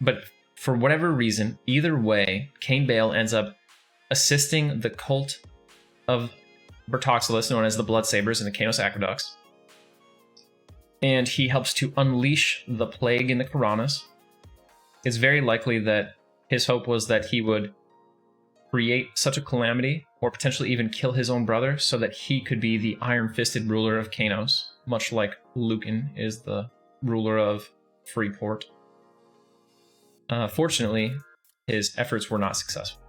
But for whatever reason, either way, Cain Bale ends up assisting the cult of Bertoxilus, known as the Blood Sabers and the Kanos Aqueducts. And he helps to unleash the plague in the Karanas. It's very likely that his hope was that he would create such a calamity, or potentially even kill his own brother, so that he could be the iron-fisted ruler of Kanos, much like Lucan is the ruler of Freeport. Fortunately, his efforts were not successful.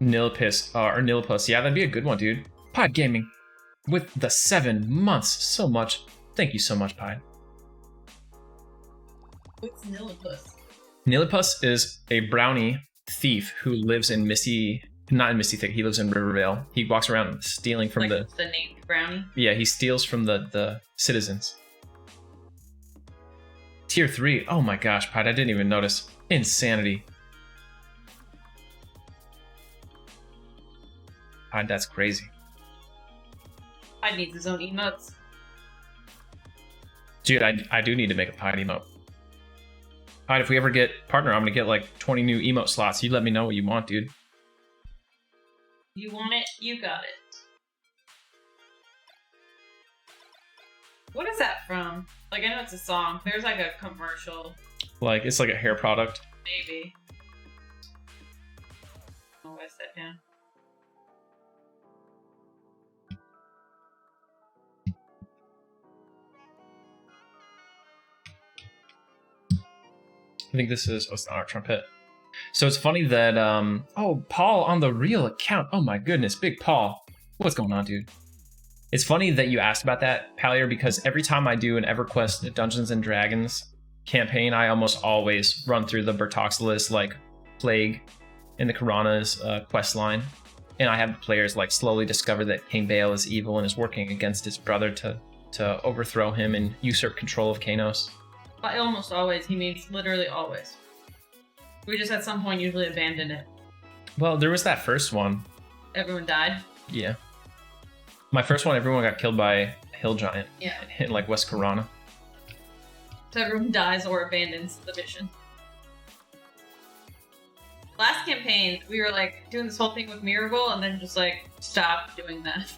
Nilipus, yeah, that'd be a good one, dude. Pod Gaming, with the 7 months, so much. Thank you so much, Pod. What's Nilipus? Nilipus is a brownie thief who lives in not in Misty Thick, he lives in Rivervale. He walks around stealing from the named brownie? Yeah, he steals from the citizens. Tier 3, oh my gosh, Pod, I didn't even notice. Insanity. Pod, that's crazy. Pod needs his own emotes. Dude, I do need to make a Pod emote. Pod, if we ever get partner, I'm gonna get like 20 new emote slots. You let me know what you want, dude. You want it? You got it. What is that from? Like, I know it's a song. There's like a commercial. Like, it's like a hair product. Maybe. I'll write that down. I think this is, it's not our trumpet. So it's funny that, Paul on the real account. Oh my goodness, Big Paul. What's going on, dude? It's funny that you asked about that, Palier, because every time I do an EverQuest Dungeons and Dragons campaign, I almost always run through the Bertoxilus, like, plague in the Karana's quest line. And I have players, like, slowly discover that Cain Bale is evil and is working against his brother to overthrow him and usurp control of Kanos. By almost always, he means literally always. We just at some point usually abandon it. Well, there was that first one. Everyone died? Yeah. My first one, everyone got killed by a hill giant. Yeah. In like West Karana. So everyone dies or abandons the mission. Last campaign, we were like doing this whole thing with Miracle and then just like stopped doing that.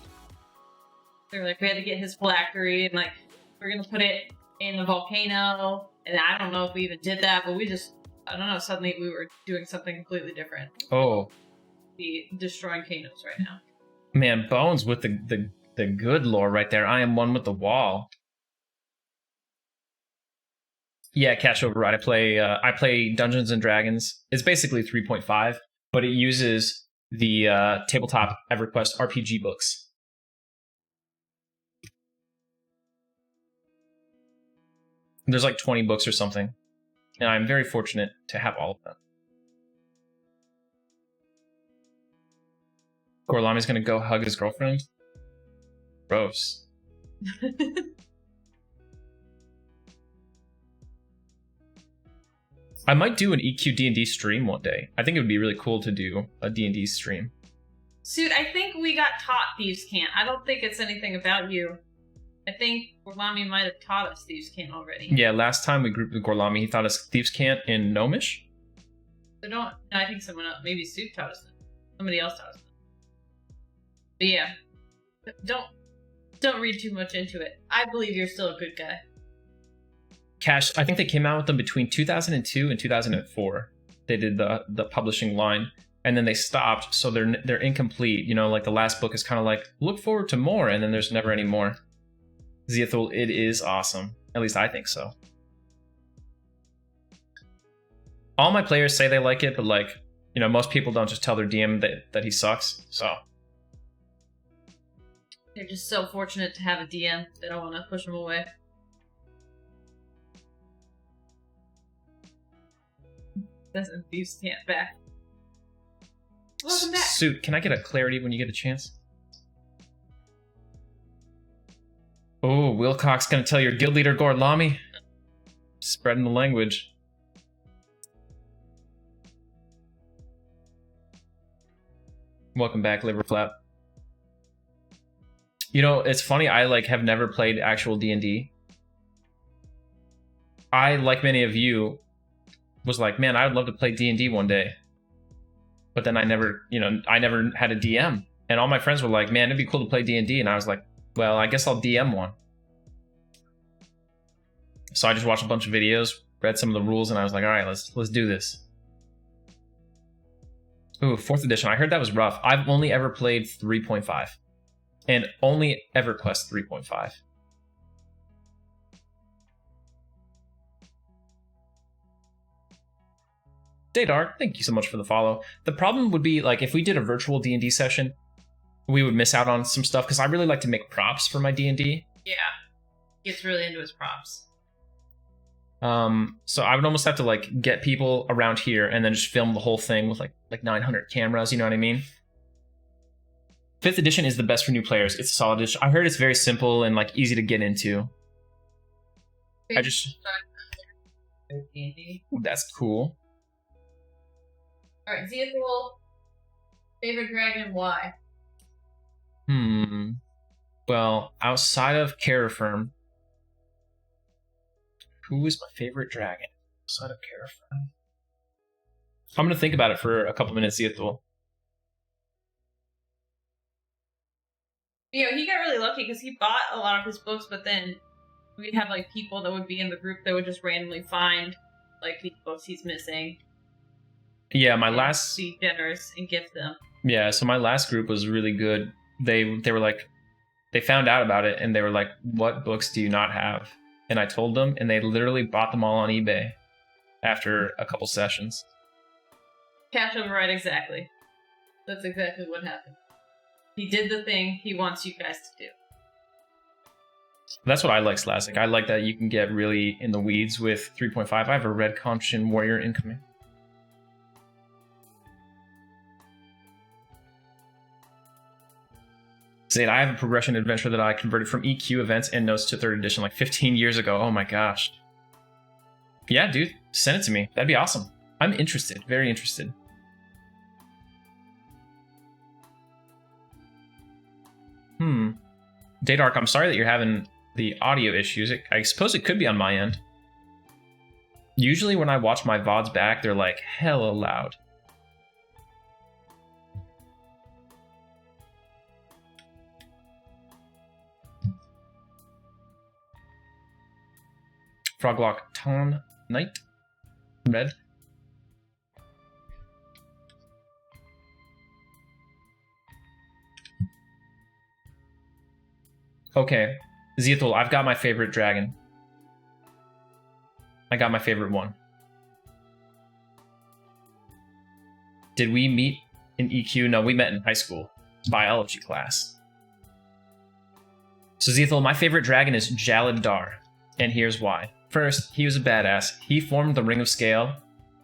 They were like, we had to get his phylactery and like, we're gonna put it in the volcano. And I don't know if we even did that, but we just, I don't know, suddenly we were doing something completely different. Oh. Be destroying Kanos right now. Man, Bones with the good lore right there. I am one with the wall. Yeah, Cash Override. I play Dungeons and Dragons. It's basically 3.5, but it uses the tabletop EverQuest RPG books. There's like 20 books or something, and I'm very fortunate to have all of them. Gorlami's gonna go hug his girlfriend? Gross. I might do an EQ D&D stream one day. I think it would be really cool to do a D&D stream. Dude, I think we got taught Thieves' Cant. I don't think it's anything about you. I think Gorlami might have taught us Thieves' Cant already. Yeah, last time we grouped with Gorlami, he taught us Thieves' Cant in Gnomish. I don't. No, I think someone else. Maybe Soup taught us them. Somebody else taught us them. But yeah, don't read too much into it. I believe you're still a good guy. Cash, I think they came out with them between 2002 and 2004. They did the publishing line, and then they stopped, so they're incomplete. You know, like the last book is kind of like, look forward to more, and then there's never any more. Zeathul, it is awesome. At least I think so. All my players say they like it, but like, you know, most people don't just tell their DM that he sucks, so. They're just so fortunate to have a DM. They don't want to push him away. Doesn't leave stand back. Welcome back. Suit, can I get a clarity when you get a chance? Oh, Wilcock's gonna tell your guild leader Gorlami. Spreading the language. Welcome back, Liverflap. You know, it's funny, I like have never played actual D&D. I, like many of you, was like, man, I would love to play D&D one day. But then I never had a DM. And all my friends were like, man, it'd be cool to play D&D. And I was like, well, I guess I'll DM one. So I just watched a bunch of videos, read some of the rules, and I was like, all right, let's do this. Ooh, 4th edition. I heard that was rough. I've only ever played 3.5. And only EverQuest 3.5. Daydark, thank you so much for the follow. The problem would be, like, if we did a virtual D&D session, we would miss out on some stuff, because I really like to make props for my D&D. Yeah. Gets really into his props. So I would almost have to, like, get people around here and then just film the whole thing with, like 900 cameras, you know what I mean? 5th edition is the best for new players. It's a solid edition. I heard it's very simple and, like, easy to get into. I just... That's cool. Alright, Zeathul, favorite dragon and why? Well, outside of Carafirm, who is my favorite dragon? Outside of Carafirm. I'm gonna think about it for a couple minutes, Zeathul. You know, he got really lucky because he bought a lot of his books, but then we'd have, like, people that would be in the group that would just randomly find, like, the books he's missing. Yeah, my last... Be generous and gift them. Yeah, so my last group was really good. They were like... They found out about it, and they were like, what books do you not have? And I told them, and they literally bought them all on eBay after a couple sessions. Catch him right, exactly. That's exactly what happened. He did the thing he wants you guys to do. That's what I like, Slassic. I like that you can get really in the weeds with 3.5. I have a Red Conscience Warrior incoming. Zaide, I have a progression adventure that I converted from EQ events and notes to 3rd edition like 15 years ago. Oh my gosh. Yeah, dude, send it to me. That'd be awesome. I'm interested, very interested. Daydark, I'm sorry that you're having the audio issues. I suppose it could be on my end. Usually when I watch my VODs back, they're like hella loud. Froglock Ton Knight. Red. Okay, Zeathul, I've got my favorite dragon. I got my favorite one. Did we meet in EQ? No, we met in high school. Biology class. So Zeathul, my favorite dragon is Jalad Dar, and here's why. First, he was a badass. He formed the Ring of Scale,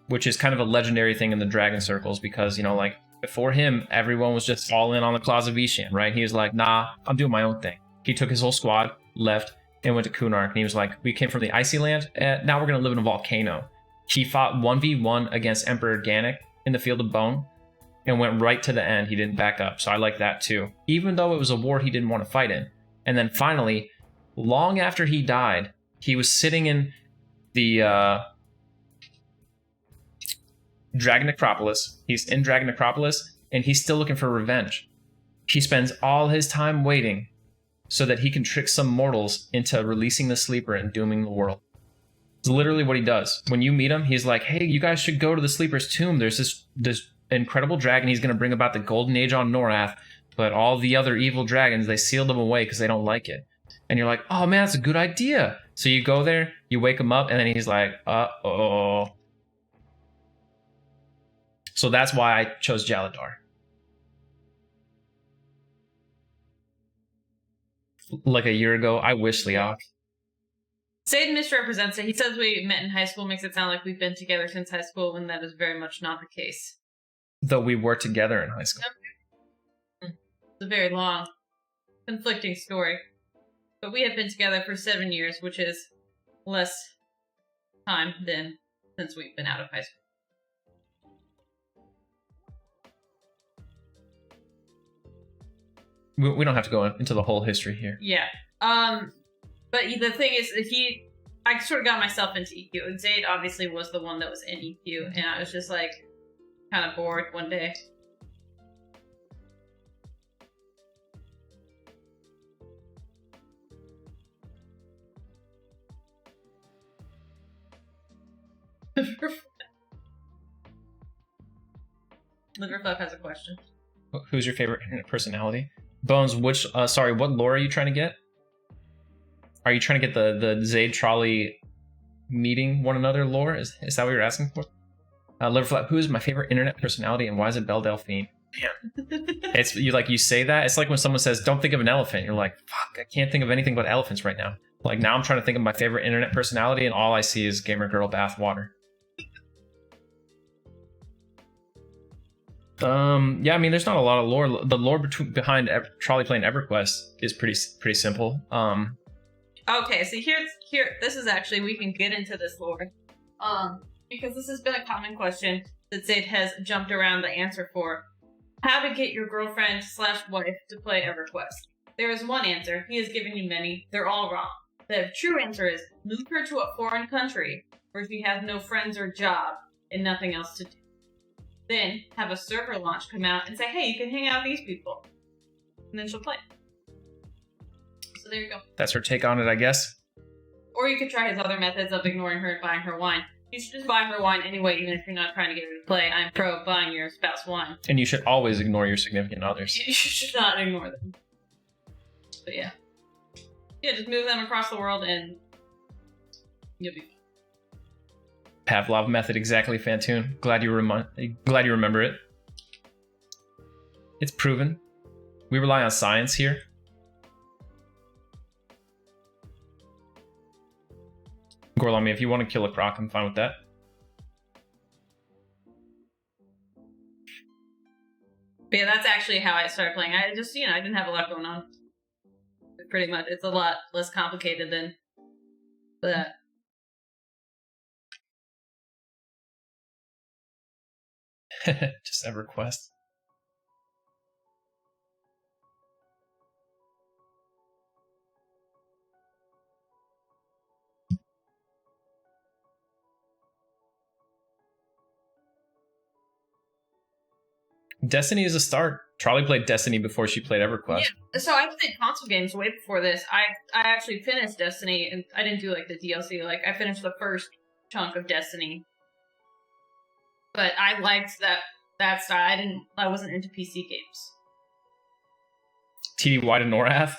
which is kind of a legendary thing in the dragon circles because, you know, like, before him, everyone was just all in on the Claws of Vishan, right? He was like, nah, I'm doing my own thing. He took his whole squad, left, and went to Kunark, and he was like, we came from the Icy Land, and now we're going to live in a volcano. He fought 1v1 against Emperor Gannick in the Field of Bone, and went right to the end. He didn't back up, so I like that too. Even though it was a war he didn't want to fight in. And then finally, long after he died, he was sitting in the Dragon Necropolis. He's in Dragon Necropolis, and he's still looking for revenge. He spends all his time waiting so that he can trick some mortals into releasing the sleeper and dooming the world. It's literally what he does. When you meet him, he's like, hey, you guys should go to the sleeper's tomb. There's this incredible dragon. He's going to bring about the golden age on Norath, but all the other evil dragons, they sealed him away because they don't like it. And you're like, oh man, that's a good idea. So you go there, you wake him up, and then he's like, uh-oh. So that's why I chose Jaladar. Like a year ago, I wish Liak. Zaide misrepresents it. He says we met in high school, makes it sound like we've been together since high school, when that is very much not the case. Though we were together in high school. It's a very long, conflicting story. But we have been together for 7 years, which is less time than since we've been out of high school. We don't have to go into the whole history here. Yeah. But the thing is, I sort of got myself into EQ, and Zaide obviously was the one that was in EQ, and I was just like, kind of bored one day. Liverfluff has a question. Who's your favorite internet personality? Bones, what lore are you trying to get? Are you trying to get the Zaide Trolley meeting one another lore? Is that what you're asking for? Liverfluff, who is my favorite internet personality and why is it Belle Delphine? Yeah. It's you say that. It's like when someone says, don't think of an elephant. You're like, fuck, I can't think of anything but elephants right now. Like now I'm trying to think of my favorite internet personality and all I see is gamer girl bath water. Yeah, I mean, there's not a lot of lore. The lore behind Trolley playing Everquest is pretty simple. Okay, so here, this is actually, we can get into this lore. Because this has been a common question that Zaide has jumped around the answer for. How to get your girlfriend/wife to play Everquest. There is one answer. He has given you many. They're all wrong. The true answer is move her to a foreign country where she has no friends or job and nothing else to do. Then have a server launch come out and say, hey, you can hang out with these people. And then she'll play. So there you go. That's her take on it, I guess. Or you could try his other methods of ignoring her and buying her wine. You should just buy her wine anyway, even if you're not trying to get her to play. I'm pro buying your spouse wine. And you should always ignore your significant others. You should not ignore them. But yeah. Yeah, just move them across the world and you'll be fine. Pavlov method, exactly, Fantoon. Glad you remember it. It's proven. We rely on science here. Gorlami, if you want to kill a croc, I'm fine with that. But yeah, that's actually how I started playing. I just, I didn't have a lot going on. Pretty much. It's a lot less complicated than that. Just Everquest. Destiny is a start. Trolley played Destiny before she played Everquest. Yeah, so I played console games way before this. I actually finished Destiny, and I didn't do like the DLC. Like I finished the first chunk of Destiny, but I liked that style. I wasn't into PC games. TDY to Norath.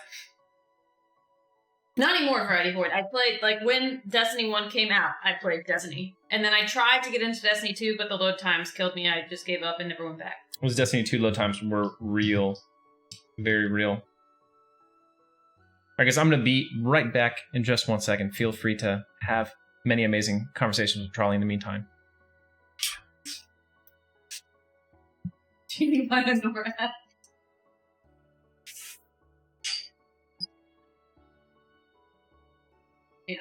Not anymore, Variety Void. I played, like, when Destiny 1 came out, I played Destiny. And then I tried to get into Destiny 2, but the load times killed me. I just gave up and never went back. Those Destiny 2 load times were real. Very real. I guess I'm going to be right back in just 1 second. Feel free to have many amazing conversations with Trolley in the meantime. Yeah.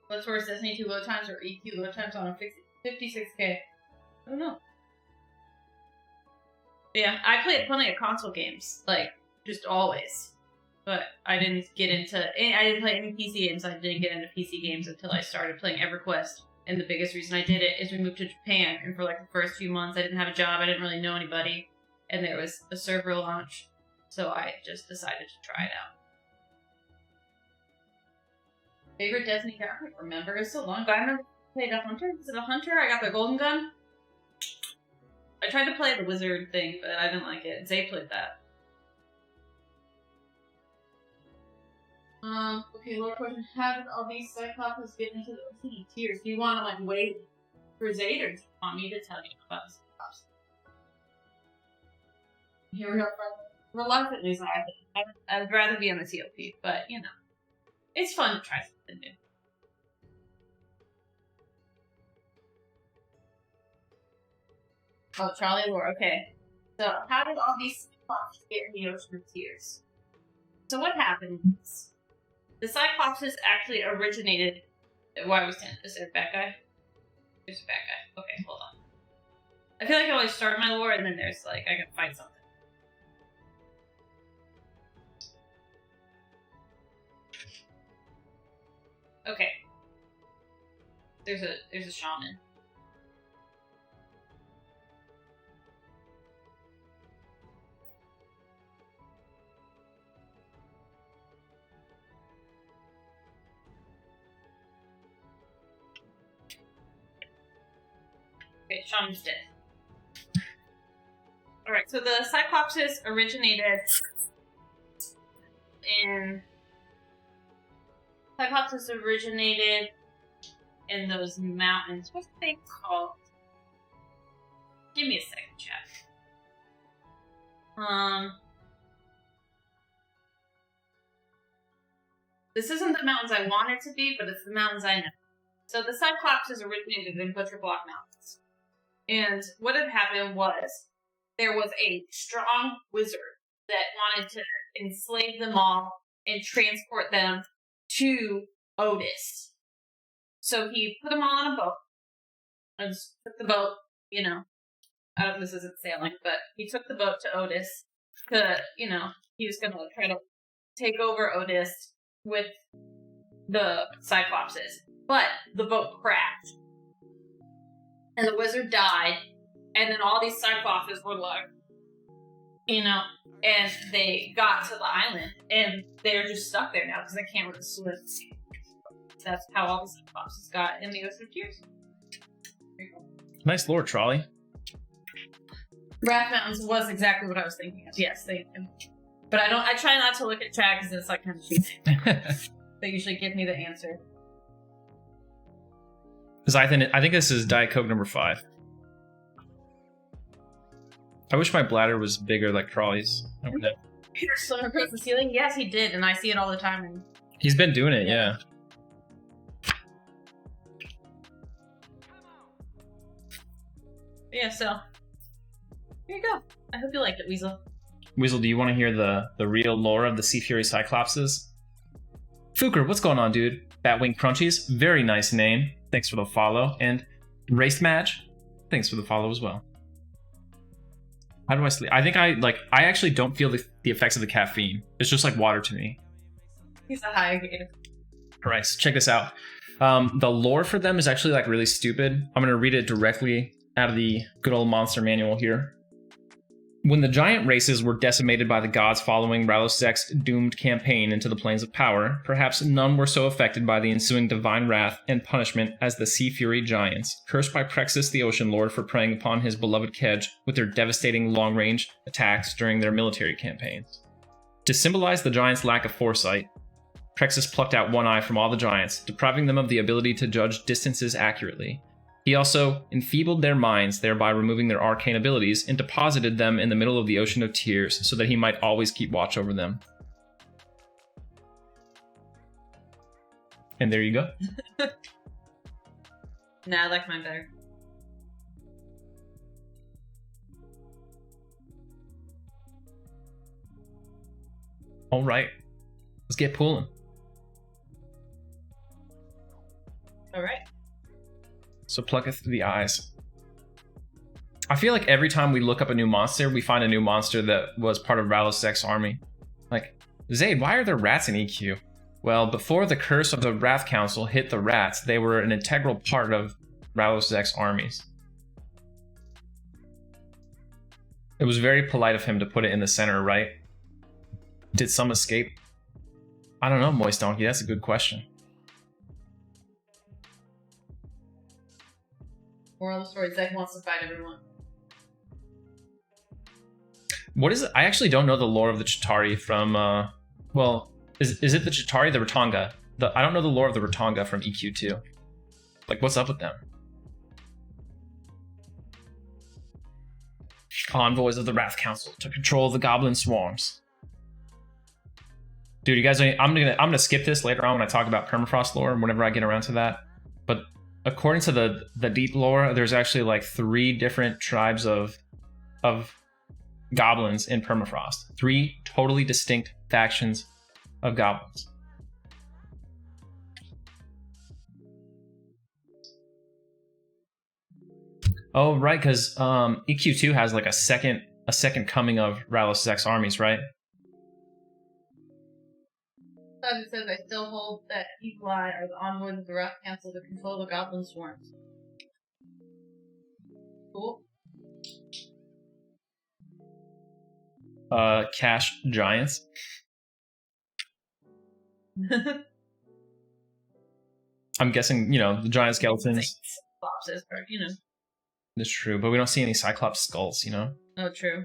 What's worse, Destiny 2 load times or EQ load times on a 56K? I don't know. Yeah, I played plenty of console games, like, just always. But I didn't play any PC games. I didn't get into PC games until I started playing Everquest And the biggest reason I did it is we moved to Japan, and for like the first few months I didn't have a job, I didn't really know anybody, and there was a server launch, so I just decided to try it out. Favorite Destiny character? I don't remember, it's so long ago. I remember I played a hunter. Was it a hunter? I got the golden gun. I tried to play the wizard thing, but I didn't like it. Zaide played that. Okay, Lord question. How did all these Cyclops get into the ocean of tears? Do you want to, like, wait for Zaide, or do you want me to tell you about the Cyclops? Here we go, reluctantly, so I'd rather be on the TLP, but, you know, it's fun to try something new. Oh, Trolley lore, okay. So, how did all these Cyclops get in the ocean of tears? So what happens? The Cyclopses actually originated... Why was that? Is there a bad guy? There's a bad guy. Okay, hold on. I feel like I always start my lore and then there's like, I can find something. Okay. There's a shaman. Okay, Shaman's dead. Alright, so the Cyclopses originated in... Cyclopses originated in those mountains. What's the thing called? Give me a second, chat. This isn't the mountains I want it to be, but it's the mountains I know. So the Cyclopses originated in Butcher Block Mountains. And what had happened was there was a strong wizard that wanted to enslave them all and transport them to Otis. So he put them all on a boat and took the boat, you know, this isn't sailing, but he took the boat to Otis to, you know, he was going to try to take over Otis with the Cyclopses. But the boat crashed. And the wizard died. And then all these Cyclopses were like, you know, and they got to the island. And they're just stuck there now because they can't really swim. That's how all the Cyclopses got in the Ocean of Tears. Nice lore, Trolley. Wrath Mountains was exactly what I was thinking of. Yes, thank you. But I try not to look at chat because it's like kind of cheating. They usually give me the answer. Zaide, I think this is Diet Coke number 5. I wish my bladder was bigger like Trolley's. Peter Slimmer across the ceiling? Yes, he did, and I see it all the time. And... He's been doing it, yeah. Yeah, so here you go. I hope you liked it, Weasel. Weasel, do you want to hear the real lore of the Sea Fury Cyclopses? Fuker, what's going on, dude? Batwing Crunchies, very nice name. Thanks for the follow. And Race Match, thanks for the follow as well. How do I sleep? I think I actually don't feel the effects of the caffeine. It's just like water to me. He's a high gator. Alright, so check this out. The lore for them is actually like really stupid. I'm going to read it directly out of the good old monster manual here. When the giant races were decimated by the gods following Ralosek's doomed campaign into the planes of power, perhaps none were so affected by the ensuing divine wrath and punishment as the Sea Fury giants, cursed by Prexus the Ocean Lord for preying upon his beloved Kedge with their devastating long-range attacks during their military campaigns. To symbolize the giants' lack of foresight, Prexus plucked out one eye from all the giants, depriving them of the ability to judge distances accurately. He also enfeebled their minds, thereby removing their arcane abilities, and deposited them in the middle of the Ocean of Tears so that he might always keep watch over them. And there you go. Nah, I like mine better. Alright, let's get pulling. Alright. So plucketh the eyes. I feel like every time we look up a new monster, we find a new monster that was part of Ralosek's army. Like, Zaide, why are there rats in EQ? Well, before the curse of the Wrath Council hit the rats, they were an integral part of Rallo-Zek's armies. It was very polite of him to put it in the center, right? Did some escape? I don't know, Moist Donkey. That's a good question. Moral of the story, Zek wants to fight everyone. What is it? I actually don't know the lore of the Chitauri from, well, is it the Chitauri, the Ratanga? I don't know the lore of the Ratanga from EQ2. Like, what's up with them? Envoys of the Wrath Council to control the goblin swarms. Dude, you guys, I'm gonna skip this later on when I talk about permafrost lore, whenever I get around to that. But according to the deep lore, there's actually like 3 different tribes of goblins in permafrost. 3 totally distinct factions of goblins. Oh, right, because EQ2 has like a second coming of Rallo-Zek's armies, right? It says, I still hold that Evil Eye are the envoys of the Wrath Council to control the goblin swarms. Cool. Cash giants. I'm guessing, the giant skeletons. Cyclopses, That's true, but we don't see any Cyclops skulls, Oh, true.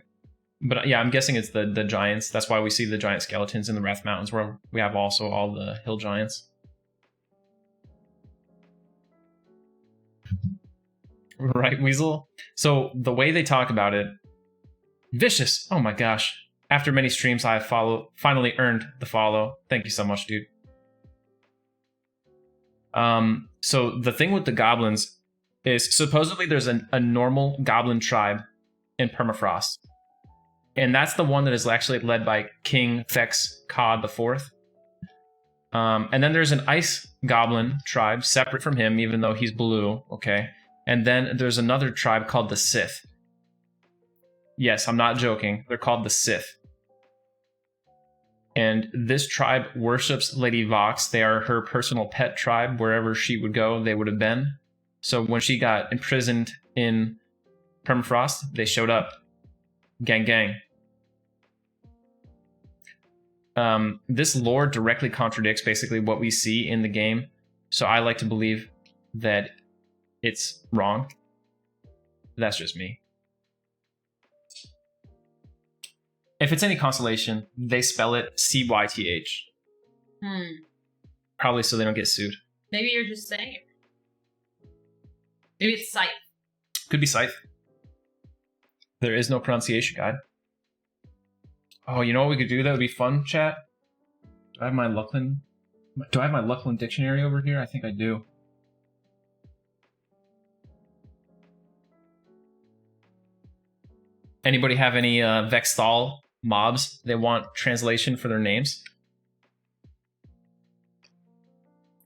But yeah, I'm guessing it's the giants. That's why we see the giant skeletons in the Wrath Mountains, where we have also all the hill giants. Right, Weasel? So the way they talk about it, vicious. Oh my gosh. After many streams, I finally earned the follow. Thank you so much, dude. So the thing with the goblins is supposedly there's a normal goblin tribe in permafrost. And that's the one that is actually led by King Fex Cod IV. And then there's an ice goblin tribe separate from him, even though he's blue, okay? And then there's another tribe called the Sith. Yes, I'm not joking. They're called the Sith. And this tribe worships Lady Vox. They are her personal pet tribe. Wherever she would go, they would have been. So when she got imprisoned in permafrost, they showed up. Gang, gang. This lore directly contradicts basically what we see in the game. So I like to believe that it's wrong. That's just me. If it's any consolation, they spell it Cyth. Probably so they don't get sued. Maybe you're just saying it. Maybe it's Scythe. Could be Scythe. There is no pronunciation guide. Oh, you know what we could do that would be fun, chat? Do I have my Lucklin dictionary over here? I think I do. Anybody have any Vexthal mobs they want translation for their names?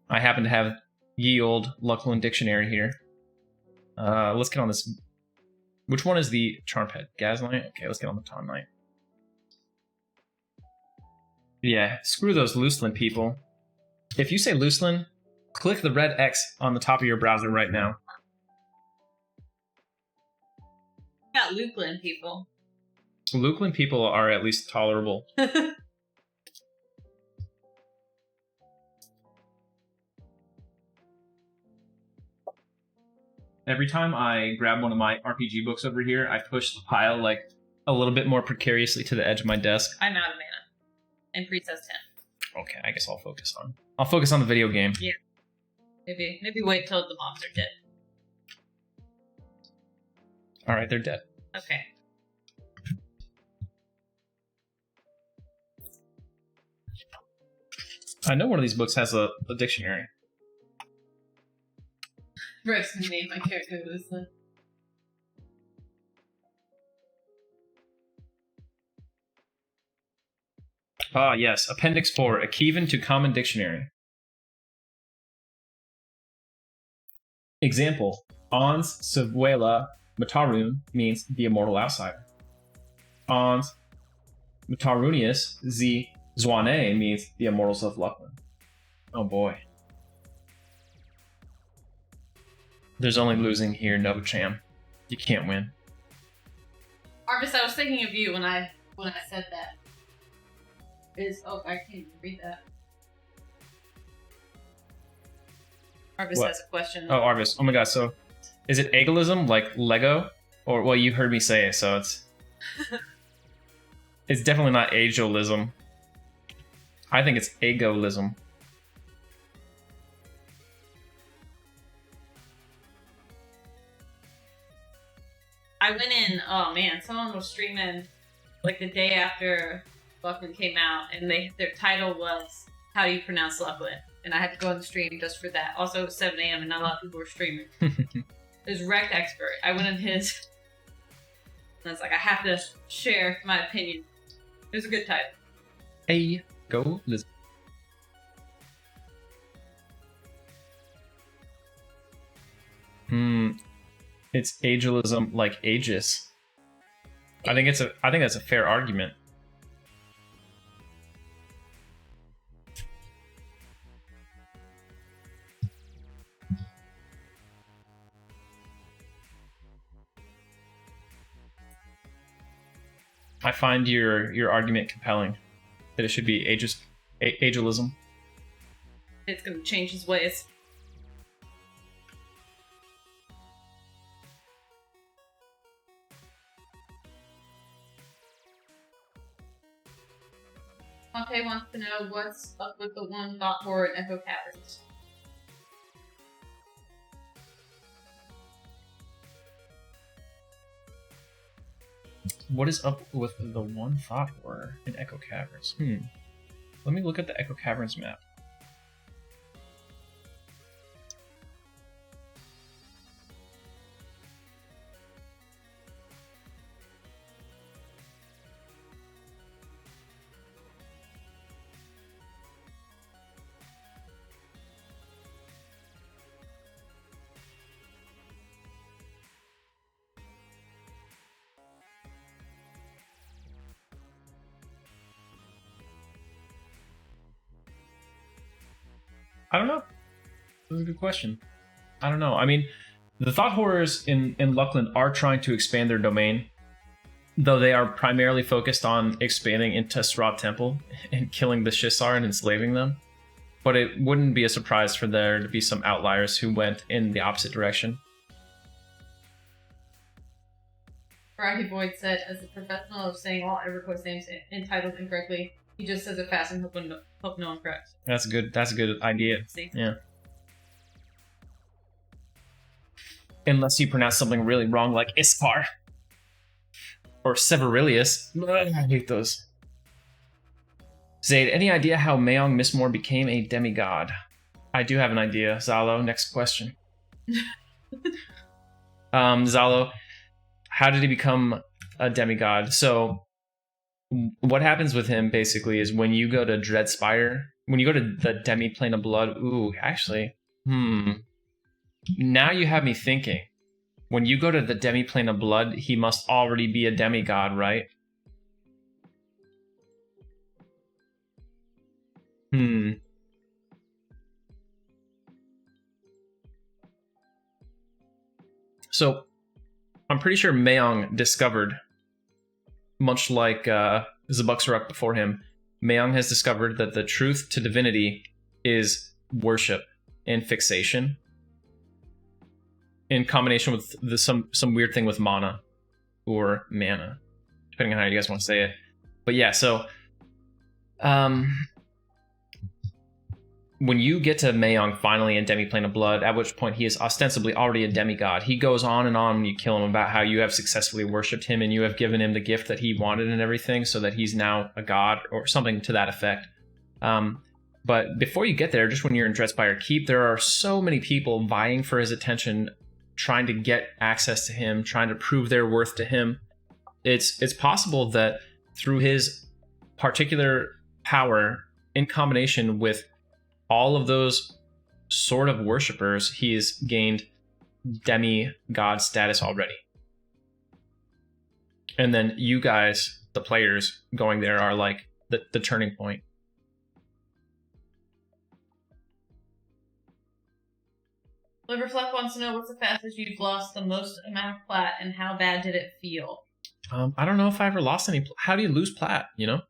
I happen to have ye old Lucklin dictionary here. Let's get on this. Which one is the Charmpet? Gaslight? Okay, let's get on the Tom Knight. Yeah, screw those Luslin people. If you say Luslin, click the red X on the top of your browser right now. Got Luklin people. Luklin people are at least tolerable. Every time I grab one of my RPG books over here, I push the pile like a little bit more precariously to the edge of my desk. I'm out of mana. And Princess 10. Okay, I guess I'll focus on the video game. Yeah. Maybe wait till the mobs are dead. Alright, they're dead. Okay. I know one of these books has a dictionary. Bryce made my character listen. Ah, yes. Appendix 4, a Kievan to Common Dictionary. Example. Ons Sivuela Matarun means the immortal outsider. Ons Matarunius Z Zwane means the immortals of Lucklin. Oh boy. There's only losing here, Novocham. You can't win. Arvis, I was thinking of you when I said that. I can't even read that. Arvis What? has a question. Oh, Arvis. Oh my god, so is it egalism like Lego? Or, well, you heard me say it, so it's... It's definitely not ageism. I think it's egoism. I went in, oh man, someone was streaming like the day after Lucklin came out, and their title was "How do you pronounce Lucklin?" And I had to go on the stream just for that. Also, it was 7 a.m. and not a lot of people were streaming. It was Wrecked Expert. I went in his, and I was like, I have to share my opinion. It was a good title. Egoism. It's ageism like aegis. I think that's a fair argument. I find your argument compelling that it should be ageism. It's gonna change his ways. Conte wants to know what's up with the one thought horror and Echo Caverns. What is up with the one thought horror in Echo Caverns? Let me look at the Echo Caverns map. I don't know. That's a good question. I don't know. I mean, the thought horrors in Lucklin are trying to expand their domain, though they are primarily focused on expanding into Sra Temple and killing the Shisar and enslaving them. But it wouldn't be a surprise for there to be some outliers who went in the opposite direction. Rocky Boyd said, as a professional of saying all Everquest names entitled incorrectly, he just says it fast and hope no one corrects. That's a good idea. See? Yeah. Unless you pronounce something really wrong, like Ispar or Severilius. I hate those. Zaide, any idea how Mayong Mistmore became a demigod? I do have an idea. Zalo, next question. Zalo, how did he become a demigod? So, what happens with him basically is when you go to Dreadspire, when you go to the Demi-Plane of Blood, now you have me thinking. When you go to the Demi-Plane of Blood, he must already be a demigod, right? So, I'm pretty sure Mayong discovered, much like Zabuxaruk before him, Mayong has discovered that the truth to divinity is worship and fixation, in combination with some weird thing with mana or mana, depending on how you guys want to say it. But yeah, so when you get to Mayong finally in Demi-Plane of Blood, at which point he is ostensibly already a demigod, he goes on and on when you kill him about how you have successfully worshipped him and you have given him the gift that he wanted and everything, so that he's now a god or something to that effect. But before you get there, just when you're in Dreadspire Keep, there are so many people vying for his attention, trying to get access to him, trying to prove their worth to him. It's possible that through his particular power, in combination with all of those sort of worshippers, he's gained demigod status already. And then you guys, the players going there, are like the turning point. Liverfleck wants to know what's the fastest you've lost the most amount of plat and how bad did it feel? I don't know if I ever lost any. How do you lose plat? You know,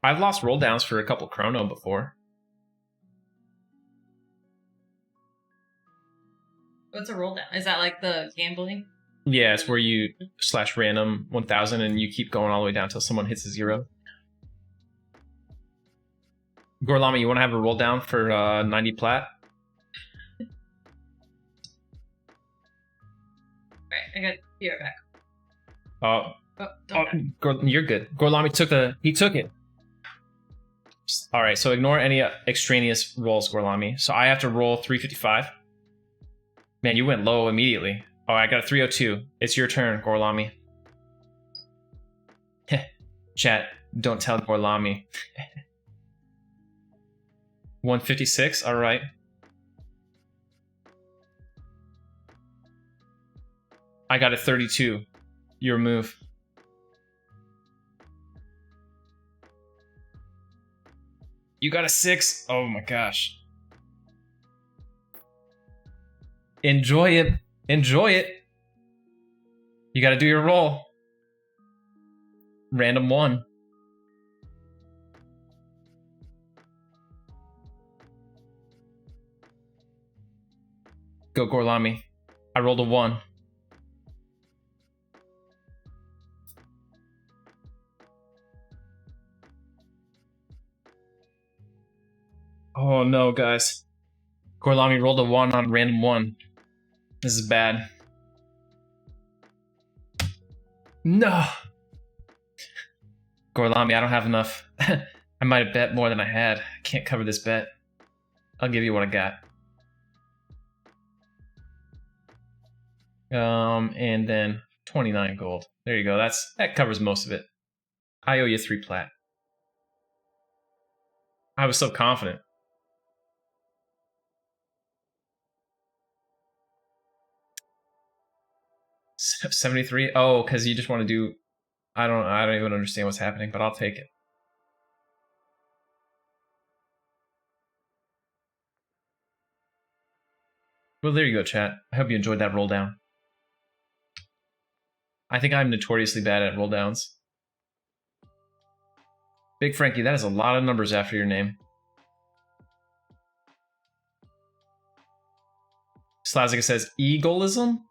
I've lost roll downs for a couple chrono before. What's a roll down? Is that like the gambling? Yeah, it's where you /random 1000 and you keep going all the way down until someone hits a 0. Gorlami, you want to have a roll down for 90 plat? Alright, I got you back. You're good. Gorlami took it. All right, so ignore any extraneous rolls, Gorlami. So I have to roll 355. Man, you went low immediately. Oh, I got a 302. It's your turn, Gorlami. Chat, don't tell Gorlami. 156, all right. I got a 32. Your move. You got a 6. Oh my gosh. Enjoy it. Enjoy it. You gotta do your roll. Random 1. Go, Gorlami. I rolled a 1. Oh no, guys. Gorlami rolled a 1 on random 1. This is bad. No! Gorlami, I don't have enough. I might have bet more than I had. I can't cover this bet. I'll give you what I got. And then 29 gold. There you go. That covers most of it. I owe you 3 plat. I was so confident. 73. Oh, because you just want to do. I don't even understand what's happening, but I'll take it. Well, there you go, chat. I hope you enjoyed that roll down. I think I'm notoriously bad at roll downs. Big Frankie, that is a lot of numbers after your name. Slazica says, egoism?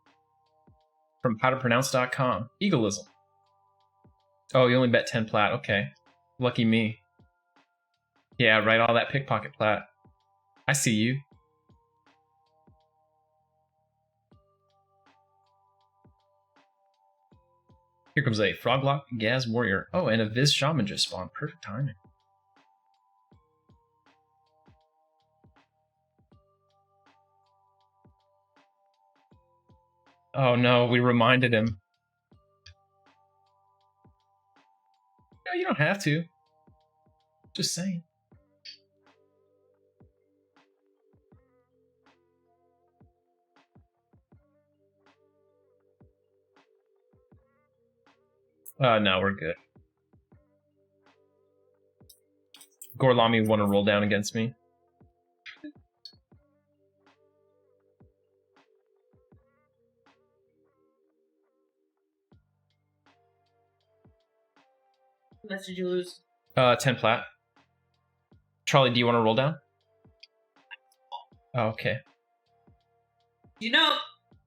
From howtopronounce.com. Egoism. Oh, you only bet 10 plat. Okay. Lucky me. Yeah, right, all that pickpocket plat. I see you. Here comes a Froglock Gaz Warrior. Oh, and a Viz Shaman just spawned. Perfect timing. Oh no, we reminded him. No, you don't have to. Just saying. No, we're good. Gorlami want to roll down against me. How much did you lose? 10 plat. Trolley, do you want to roll down? Oh, okay. You know,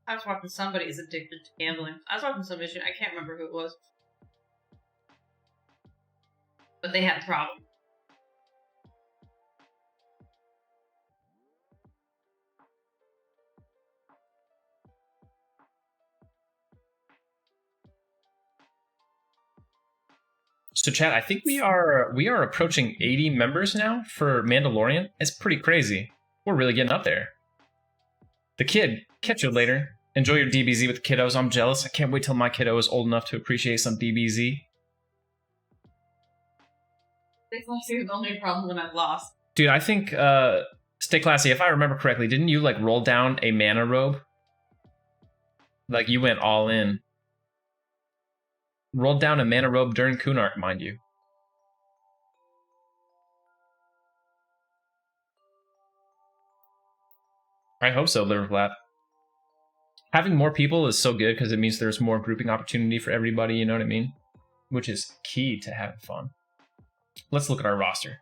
I was watching somebody is addicted to gambling. I was watching some issue. I can't remember who it was. But they had a problem. So chat, I think we are approaching 80 members now for Mandalorian. It's pretty crazy. We're really getting up there. The kid, catch you later. Enjoy your DBZ with the kiddos. I'm jealous. I can't wait till my kiddo is old enough to appreciate some DBZ. It's the only problem when I've lost. Dude, I think Stay Classy, if I remember correctly, didn't you like roll down a mana robe? Like you went all in. Rolled down a mana robe during Kunark, mind you. I hope so, Liverflat. Having more people is so good because it means there's more grouping opportunity for everybody, you know what I mean? Which is key to having fun. Let's look at our roster.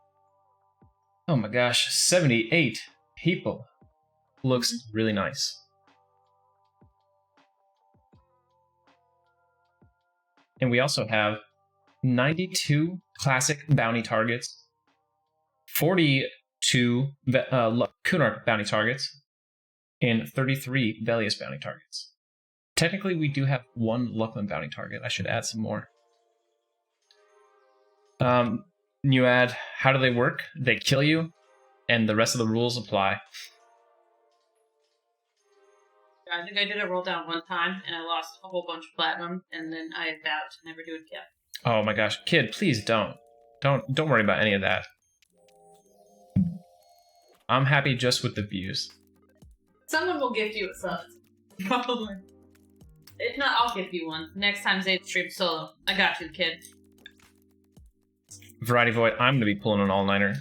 Oh my gosh, 78 people. Looks really nice. And we also have 92 classic bounty targets, 42 Kunark bounty targets, and 33 Velius bounty targets. Technically, we do have 1 Luckman bounty target. I should add some more. You add, how do they work? They kill you, and the rest of the rules apply. I think I did a roll down one time, and I lost a whole bunch of platinum, and then I vowed to never do it again. Oh my gosh, kid, please don't. Don't worry about any of that. I'm happy just with the views. Someone will gift you a sub. Probably. If not, I'll gift you one. Next time Zaide streams solo. I got you, kid. Variety Void, I'm going to be pulling an all-nighter.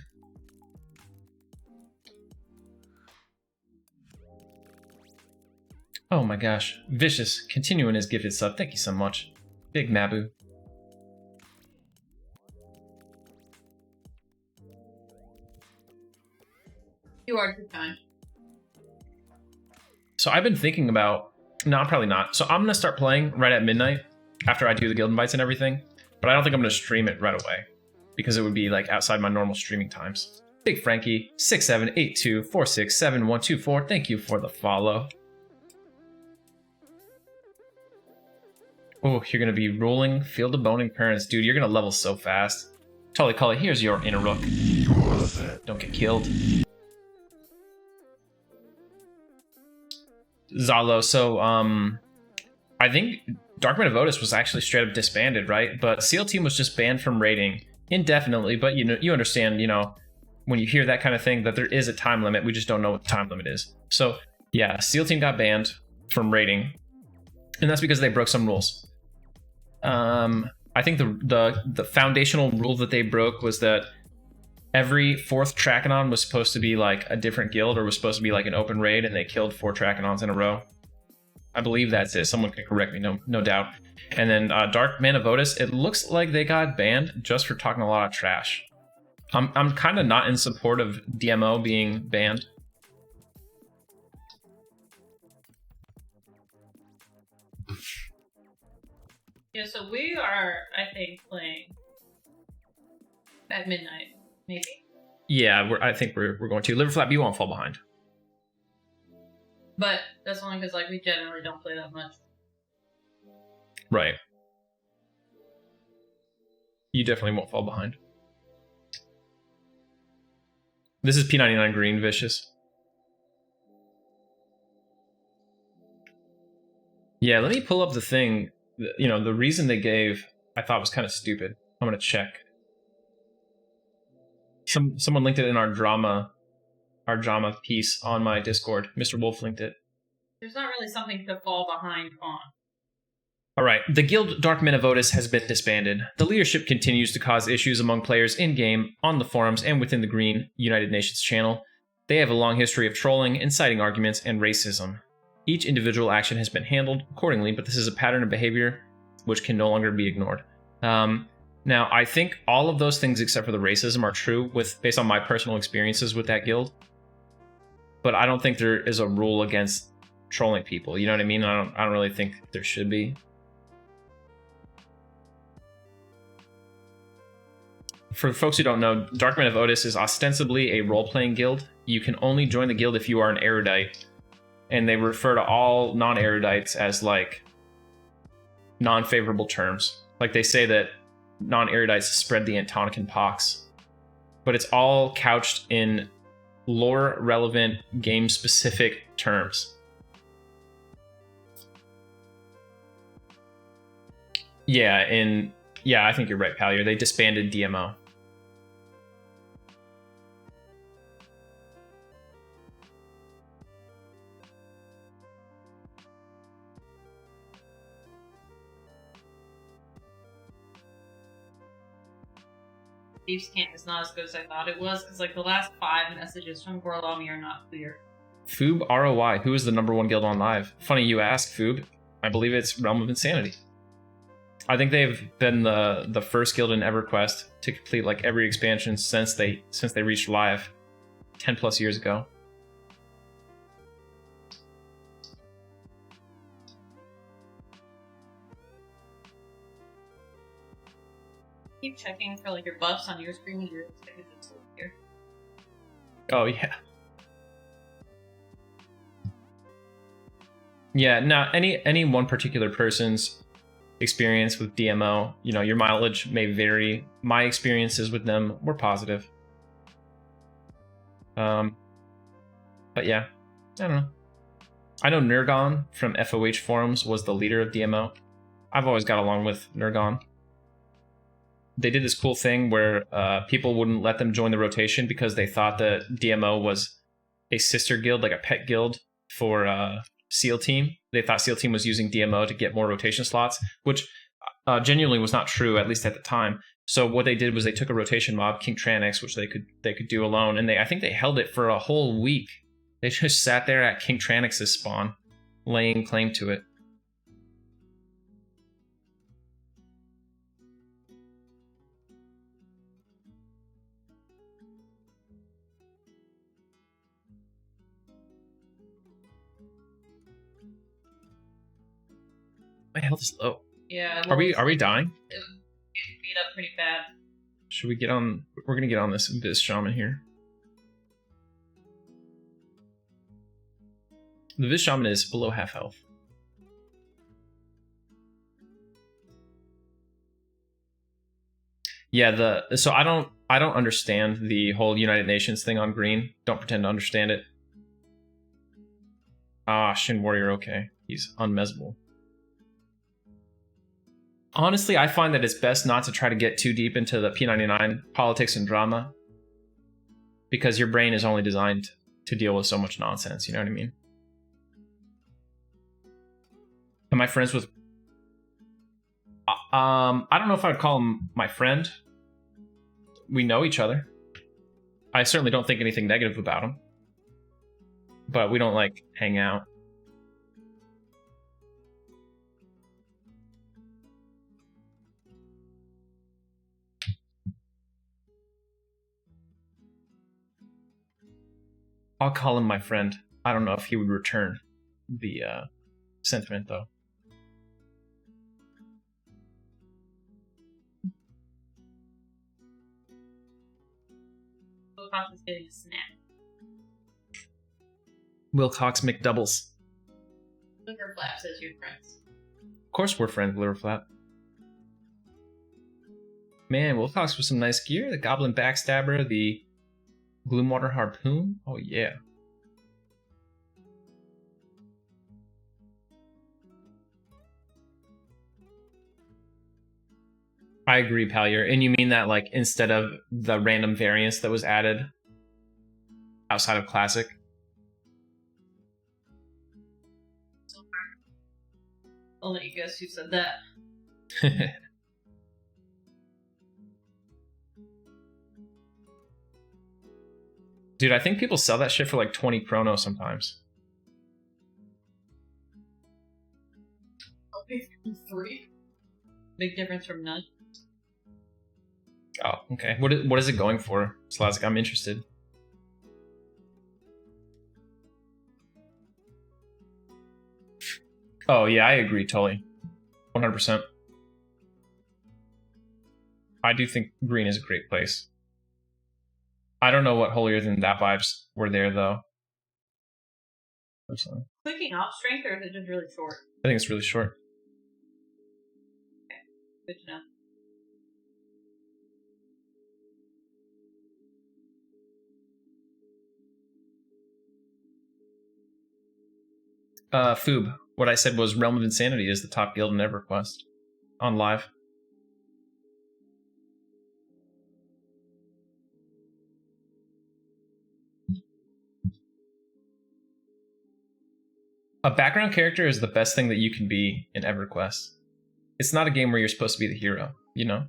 Oh my gosh. Vicious, continuing his gifted sub. Thank you so much. Big Mabu. You are too kind. So I've been thinking about... No, probably not. So I'm going to start playing right at midnight after I do the guild invites and everything. But I don't think I'm going to stream it right away because it would be like outside my normal streaming times. Big Frankie, 6782467124. Thank you for the follow. Oh, you're going to be rolling Field of Boning Parents. Dude, you're going to level so fast. Tully Cully, here's your inner rook. Don't get killed. Zalo, so I think Darkman of Otis was actually straight up disbanded, right? But SEAL Team was just banned from raiding indefinitely, but you understand, when you hear that kind of thing, that there is a time limit. We just don't know what the time limit is. So yeah, SEAL Team got banned from raiding, and that's because they broke some rules. I think the foundational rule that they broke was that every 4th Trachanon was supposed to be like a different guild, or was supposed to be like an open raid, and they killed 4 Trachanons in a row. I believe that's it. Someone can correct me, no doubt. And then Dark Man of Otis, it looks like they got banned just for talking a lot of trash. I'm kind of not in support of DMO being banned. Yeah, so we are, I think, playing at midnight, maybe. Yeah, I think we're going to. Liverflap, you won't fall behind. But that's only because we generally don't play that much. Right. You definitely won't fall behind. This is P99 green, Vicious. Yeah, let me pull up the thing. The reason they gave, I thought was kind of stupid. I'm going to check. Someone linked it in our drama piece on my Discord. Mr. Wolf linked it. There's not really something to fall behind on. Alright, the Guild Dark Men of Otis has been disbanded. The leadership continues to cause issues among players in-game, on the forums, and within the Green United Nations channel. They have a long history of trolling, inciting arguments, and racism. Each individual action has been handled accordingly, but this is a pattern of behavior which can no longer be ignored. Now, I think all of those things except for the racism are true based on my personal experiences with that guild. But I don't think there is a rule against trolling people. You know what I mean? I don't really think there should be. For folks who don't know, Darkman of Otis is ostensibly a role-playing guild. You can only join the guild if you are an erudite. And they refer to all non-erudites as non-favorable terms. They say that non-erudites spread the Antonican pox. But it's all couched in lore-relevant, game-specific terms. Yeah, I think you're right, Pallier. They disbanded DMO. Thieves' Camp is not as good as I thought it was, because the last 5 messages from Gorlami are not clear. Foob ROI. Who is the #1 guild on live? Funny you ask, Foob. I believe it's Realm of Insanity. I think they've been the first guild in EverQuest to complete like every expansion since they reached live 10 plus years ago. Keep checking for like your buffs on your screen. You're expected to still here. Oh yeah. Yeah, now any one particular person's experience with DMO, you know, your mileage may vary. My experiences with them were positive. But yeah, I don't know. I know Nergon from FOH forums was the leader of DMO. I've always got along with Nergon. They did this cool thing where people wouldn't let them join the rotation because they thought that DMO was a sister guild, like a pet guild for SEAL Team. They thought SEAL Team was using DMO to get more rotation slots, which genuinely was not true, at least at the time. So what they did was they took a rotation mob, King Tranix, which they could do alone, and I think they held it for a whole week. They just sat there at King Tranix's spawn, laying claim to it. My health is low. Yeah. Are we dying? It beat up pretty bad. Should we get on? We're gonna get on this shaman here. The Viz shaman is below half health. Yeah, so I don't understand the whole United Nations thing on green. Don't pretend to understand it. Ah, Shin Warrior, okay. He's unmessable. Honestly, I find that it's best not to try to get too deep into the P99 politics and drama, because your brain is only designed to deal with so much nonsense, you know what I mean? Am I friends with... I don't know if I'd call him my friend. We know each other. I certainly don't think anything negative about him. But we don't, like, hang out. I'll call him my friend. I don't know if he would return the sentiment, though. Wilcox is getting a snap. Wilcox McDoubles. Liver Flap says you're friends. Of course we're friends, Liverflap. Man, Wilcox with some nice gear. The Goblin Backstabber, the Gloomwater Harpoon. Oh, yeah. I agree, Palier. And you mean that, like, instead of the random variance that was added outside of Classic? I'll let you guess who said that. Dude, I think people sell that shit for like 20 chrono sometimes. I'll pay 3. Big difference from none. Oh, okay. What is it going for, Slazik? I'm interested. Oh, yeah, I agree, totally. 100%. I do think green is a great place. I don't know what holier than that vibes were there, though. Personally. Clicking off strength, or is it just really short? I think it's really short. Okay, good to know. Foob. What I said was Realm of Insanity is the top guild in EverQuest. On live. A background character is the best thing that you can be in EverQuest. It's not a game where you're supposed to be the hero, you know?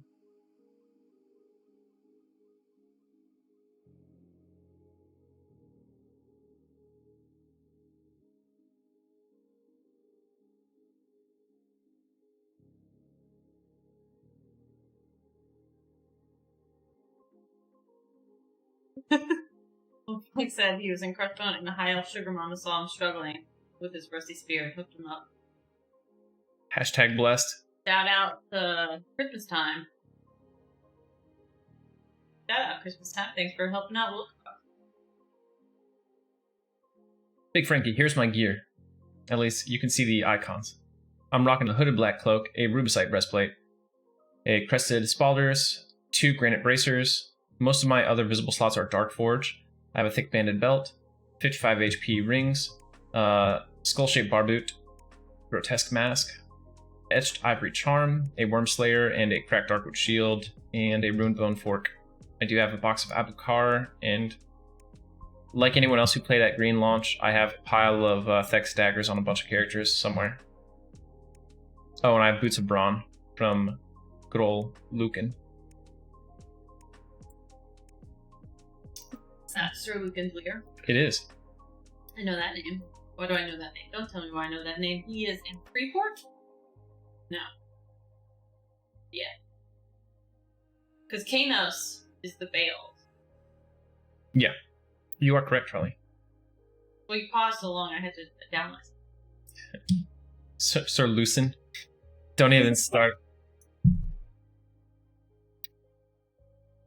He said he was in Crush on and the High Elf Sugar Mama saw him struggling with his rusty spear and hooked him up. Hashtag blessed. Shout out to Christmas time. Shout out Christmas time. Thanks for helping out. Big Frankie, here's my gear. At least you can see the icons. I'm rocking a hooded black cloak, a rubicite breastplate, a crested spalders, 2 granite bracers. Most of my other visible slots are dark forge. I have a thick banded belt, 55 HP rings, skull-shaped bar boot, grotesque mask, etched ivory charm, a worm slayer, and a cracked darkwood shield, and a ruined bone fork. I do have a box of abukar, and like anyone else who played at Green Launch, I have a pile of Thex daggers on a bunch of characters somewhere. Oh, and I have boots of brawn from good old Lucan. It's not Sir Lucan's Lear. It is. I know that name. Why do I know that name? Don't tell me why I know that name. He is in Freeport? No. Yeah. Because Kanos is the Bale. Yeah. You are correct, Trolley. Well, you paused so long, I had to down myself. Sir Lucen. Don't even start.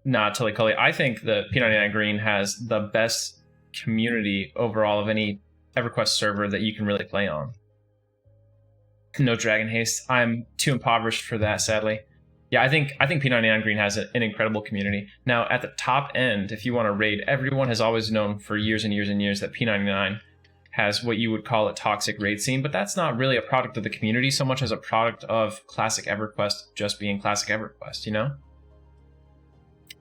Nah, totally, Cully. I think the P99 Green has the best community overall of any EverQuest server that you can really play on. No Dragon Haste. I'm too impoverished for that, sadly. Yeah, I think P99 Green has an incredible community. Now, at the top end, if you want to raid, everyone has always known for years and years and years that P99 has what you would call a toxic raid scene, but that's not really a product of the community so much as a product of classic EverQuest just being classic EverQuest, you know?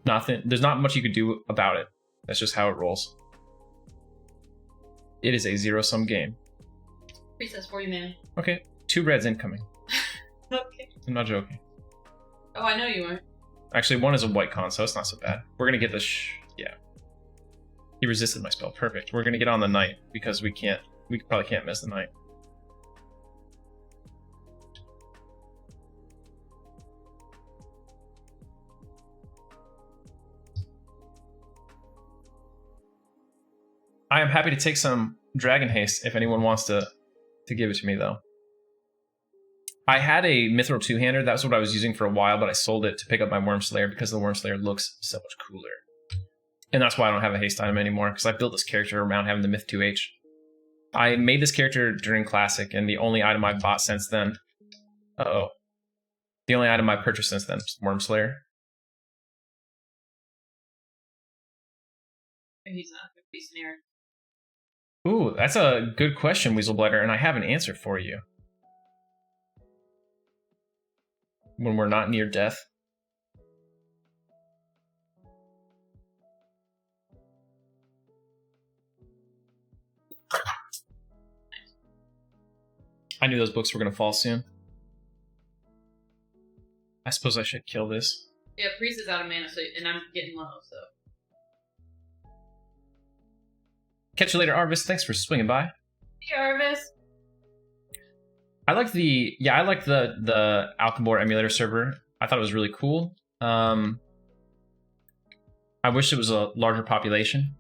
There's not much you could do about it. That's just how it rolls. It is a zero-sum game. Recess for you, man. Okay, 2 reds incoming. Okay. I'm not joking. Oh, I know you weren't. Actually, 1 is a white con, so it's not so bad. We're gonna get this. Yeah. He resisted my spell. Perfect. We're gonna get on the knight because we probably can't miss the knight. I am happy to take some Dragon Haste if anyone wants to give it to me, though. I had a Mithril two-hander. That's what I was using for a while, but I sold it to pick up my Worm Slayer because the Worm Slayer looks so much cooler. And that's why I don't have a haste item anymore, because I built this character around having the Myth 2H. I made this character during Classic, and the only item I've bought since then... Uh-oh. The only item I've purchased since then is Worm Slayer. He's not going to be snared. Ooh, that's a good question, Weaselblighter, and I have an answer for you. When we're not near death. I knew those books were going to fall soon. I suppose I should kill this. Yeah, Priest is out of mana, and I'm getting low, so... Catch you later, Arvis. Thanks for swinging by. Hey, Arvis. I like the Alchebor emulator server. I thought it was really cool. I wish it was a larger population.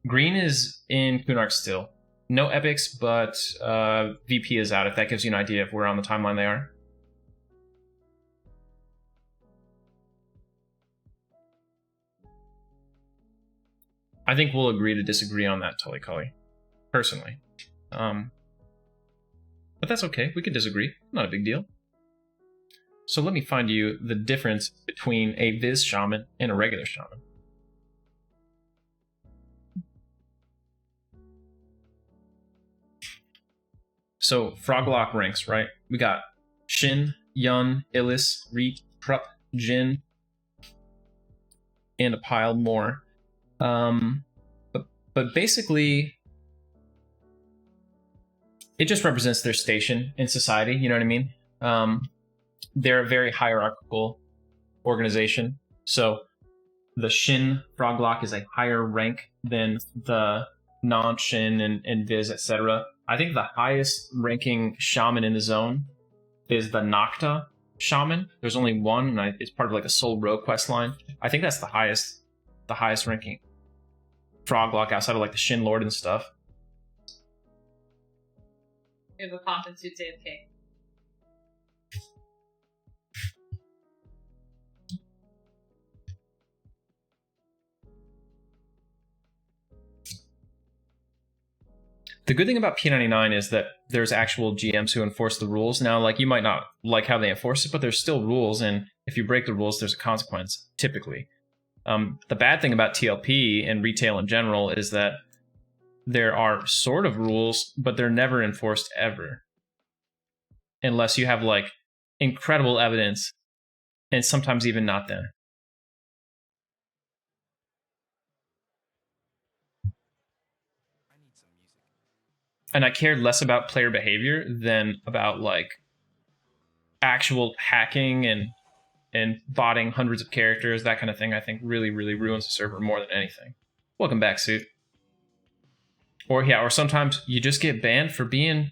Green is in Kunark still. No epics, but VP is out, if that gives you an idea of where on the timeline they are. I think we'll agree to disagree on that, Tully Cully. Personally. But that's okay. We could disagree. Not a big deal. So let me find you the difference between a Viz Shaman and a regular Shaman. So, Froglock ranks, right? We got Shin, Yun, Illis, Reet, Krupp, Jin, and a pile more. But basically, it just represents their station in society, you know what I mean? They're a very hierarchical organization. So the Shin Froglock is a higher rank than the non-Shin and Viz, etc. I think the highest ranking shaman in the zone is the Nocta, shaman. There's only one, and it's part of like a Soul Row quest line. I think that's the highest ranking Froglock outside of like the Shin Lord and stuff. We have a Pompin Suits AFK. The good thing about P99 is that there's actual GMs who enforce the rules. Now, like, you might not like how they enforce it, but there's still rules, and if you break the rules, there's a consequence, typically. The bad thing about TLP and retail in general is that there are sort of rules, but they're never enforced ever. Unless you have, like, incredible evidence, and sometimes even not then. And I cared less about player behavior than about like actual hacking and botting hundreds of characters, that kind of thing. I think really ruins the server more than anything. Welcome back, Suit. Or sometimes you just get banned for being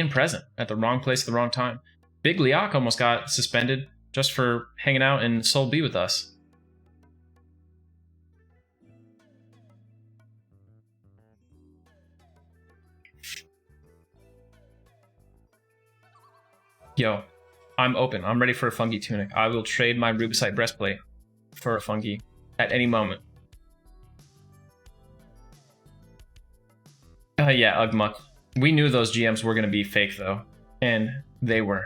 present at the wrong place at the wrong time. Big Liak almost got suspended just for hanging out in Soul B with us. Yo, I'm open. I'm ready for a fungi tunic. I will trade my Rubicite breastplate for a fungi at any moment. Yeah, Ugmuck. We knew those GMs were going to be fake, though. And they were.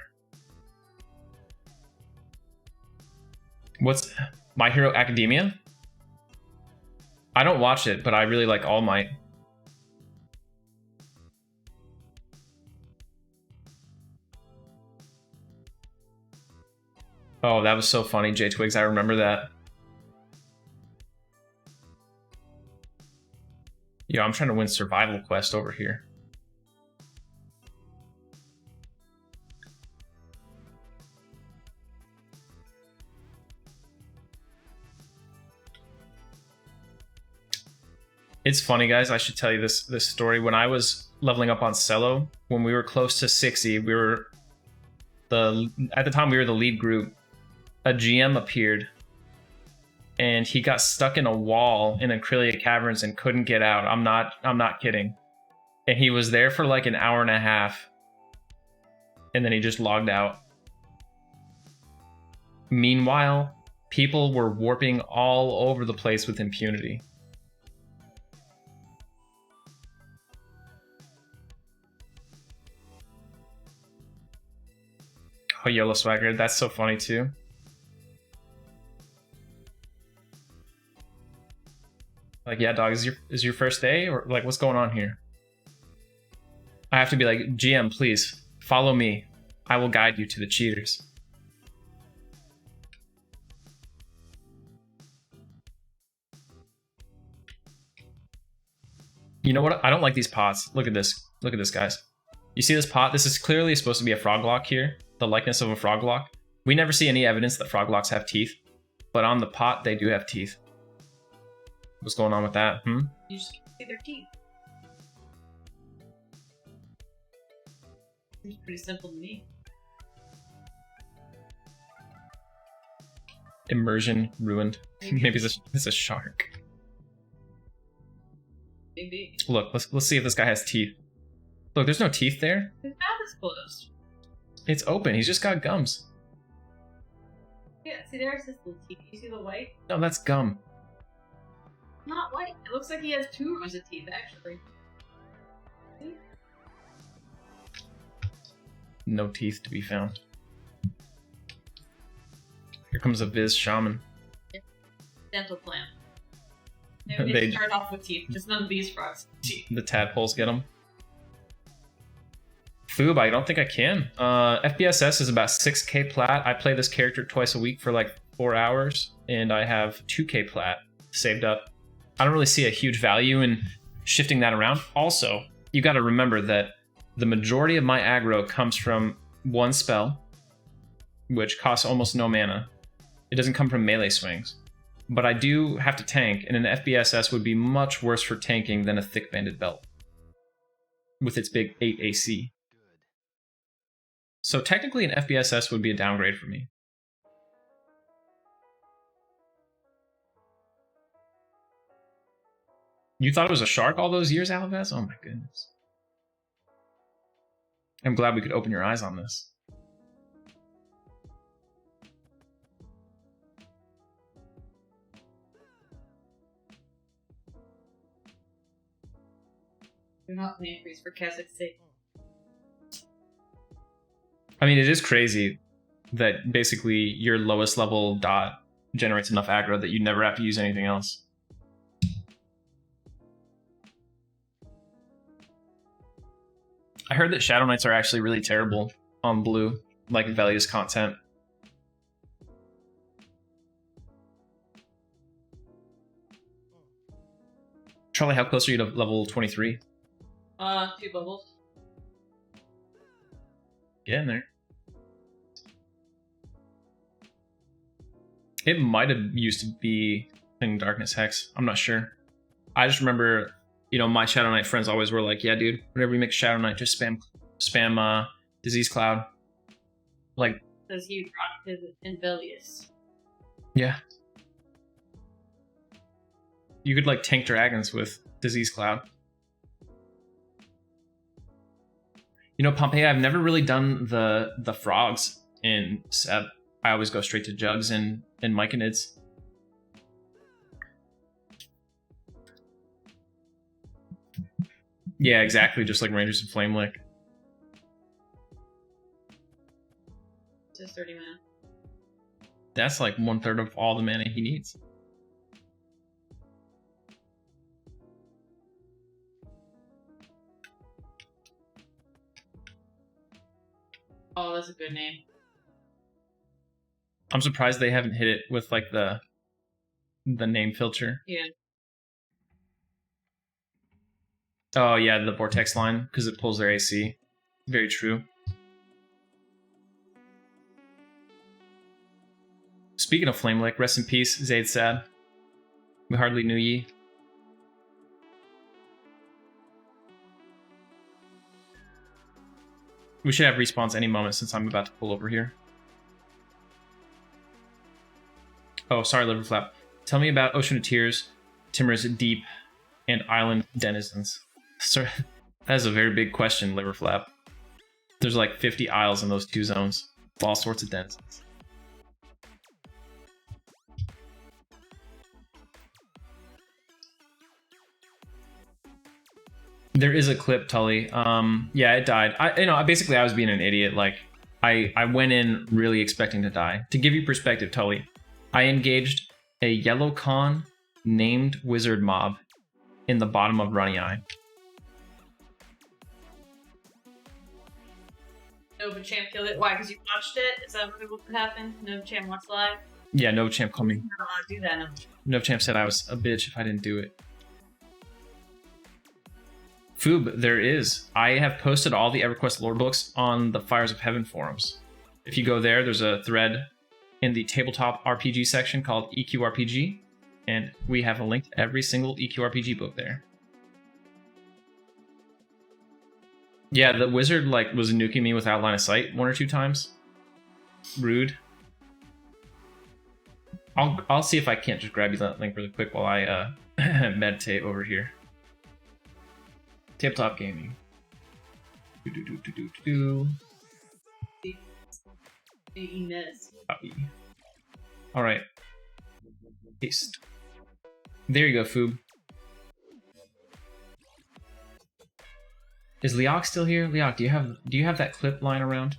What's My Hero Academia? I don't watch it, but I really like All Might. Oh, that was so funny, J-Twigs. I remember that. Yo, I'm trying to win Survival Quest over here. It's funny, guys. I should tell you this story. When I was leveling up on Cello, when we were close to 60, at the time we were the lead group. A GM appeared, and he got stuck in a wall in Acrylia Caverns and couldn't get out. I'm not kidding. And he was there for like an hour and a half, and then he just logged out. Meanwhile, people were warping all over the place with impunity. Oh, Yellow Swagger, that's so funny too. Like, yeah, dog, is your first day? Or, like, what's going on here? I have to be like, GM, please, follow me. I will guide you to the cheaters. You know what? I don't like these pots. Look at this. Look at this, guys. You see this pot? This is clearly supposed to be a Froglock here. The likeness of a Froglock. We never see any evidence that Froglocks have teeth. But on the pot, they do have teeth. What's going on with that? You just can't see their teeth. Seems pretty simple to me. Immersion ruined. Maybe it's a shark. Maybe. Look, let's see if this guy has teeth. Look, there's no teeth there. His mouth is closed. It's open. He's just got gums. Yeah, see, there's his little teeth. You see the white? No, that's gum. Not white. It looks like he has 2 rows of teeth, actually. See? No teeth to be found. Here comes a Viz Shaman. Dental plan. They start off with teeth, just none of these frogs. The tadpoles get them. Foob, I don't think I can. FBSS is about 6k plat. I play this character twice a week for like 4 hours, and I have 2k plat saved up. I don't really see a huge value in shifting that around. Also, you got to remember that the majority of my aggro comes from one spell, which costs almost no mana. It doesn't come from melee swings. But I do have to tank, and an FBSS would be much worse for tanking than a thick banded belt with its big 8 AC. So technically an FBSS would be a downgrade for me. You thought it was a shark all those years, Alavaz? Oh my goodness. I'm glad we could open your eyes on this. You're not the increase for Kazakhstan. I mean, it is crazy that basically your lowest level dot generates enough aggro that you never have to use anything else. I heard that Shadow Knights are actually really terrible on blue, like Velia's content. Charlie, how close are you to level 23? 2 bubbles. Get in there. It might have used to be in Darkness Hex. I'm not sure. I just remember, you know, my Shadow Knight friends always were like, yeah, dude, whenever you make Shadow Knight, just spam Disease Cloud. Like, Says you dropped his Invelius. yeah. You could like tank dragons with Disease Cloud. You know, Pompeii, I've never really done the frogs in Seb. I always go straight to Jugs and Myconids. Yeah, exactly, just like Rangers and Flamelick. Just 30 mana. That's like 1/3 of all the mana he needs. Oh, that's a good name. I'm surprised they haven't hit it with like the name filter. Yeah. Oh yeah, the Vortex line, because it pulls their AC. Very true. Speaking of Flamelick, rest in peace, Zaide sad. We hardly knew ye. We should have respawns any moment since I'm about to pull over here. Oh, sorry, Liverflap. Tell me about Ocean of Tears, Timor's Deep, and Island Denizens. Sir, that is a very big question, Liverflap. There's like 50 isles in those 2 zones. All sorts of denizens. There is a clip, Tully. Yeah, it died. I was being an idiot. Like, I went in really expecting to die. To give you perspective, Tully, I engaged a yellow con named wizard mob in the bottom of Runny Eye. Novachamp killed it. Why? Because you watched it? Is that what happened? Novachamp watched live? Yeah, Novachamp called me. I don't want to do that. Novachamp said I was a bitch if I didn't do it. Foob, there is. I have posted all the Everquest lore books on the Fires of Heaven forums. If you go there, there's a thread in the tabletop RPG section called EQRPG, and we have a link to every single EQRPG book there. Yeah, the wizard like was nuking me without line of sight 1 or 2 times. Rude. I'll see if I can't just grab you that link really quick while I meditate over here. Tabletop gaming. All right. Paste. There you go, Foob. Is Leok still here? Leok, do you have that clip lying around?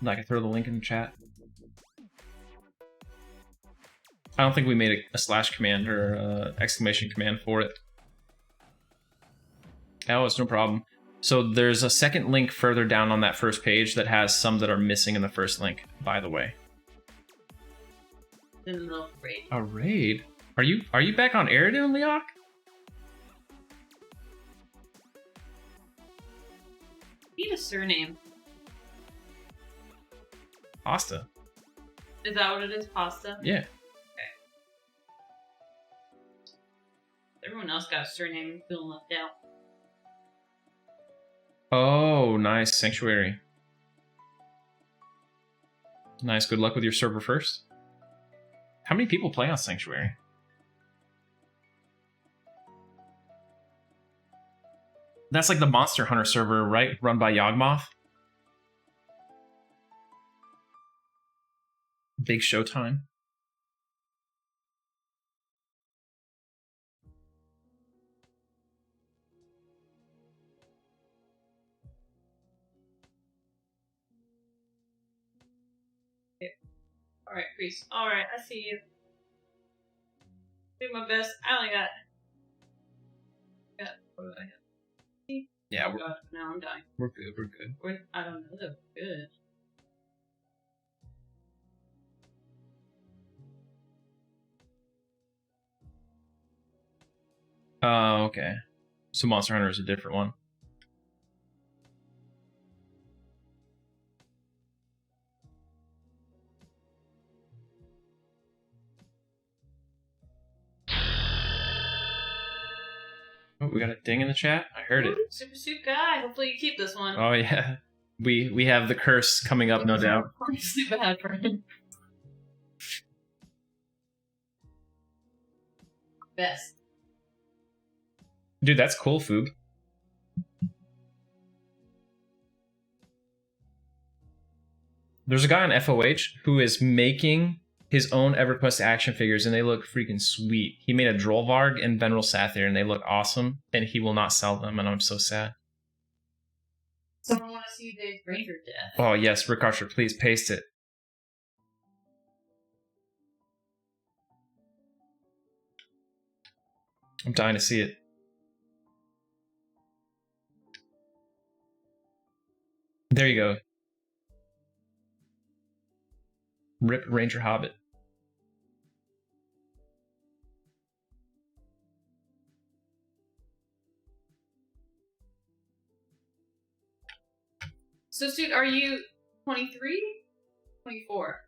I can throw the link in the chat. I don't think we made a slash command or exclamation command for it. Oh, it's no problem. So there's a second link further down on that first page that has some that are missing in the first link, by the way. In the middle of a raid. A raid? Are you back on Eridan, Leok? Need a surname. Pasta. Is that what it is? Pasta? Yeah. Okay. Everyone else got a surname. Feeling left out. Oh, nice. Sanctuary. Nice. Good luck with your server first. How many people play on Sanctuary? That's like the Monster Hunter server, right? Run by Yawgmoth. Big Showtime. All right, priest. All right, I see you. Do my best. I only got. What did I have? Yeah, Oh god, now I'm dying. we're good. We're good. I don't know. They're good. Oh, okay. So Monster Hunter is a different one. Oh, we got a ding in the chat. I heard it. Super suit guy. Hopefully you keep this one. Oh yeah, we have the curse coming up, no doubt. It's too bad for him. Best. Dude, that's cool, Foog. There's a guy on FOH who is making his own EverQuest action figures, and they look freaking sweet. He made a Drollvarg and Veneral Sathir, and they look awesome, and he will not sell them, and I'm so sad. Someone want to see the Ranger death. Oh, yes, Rick Archer, please paste it. I'm dying to see it. There you go. Rip Ranger Hobbit. So, Suit, are you 23? 24.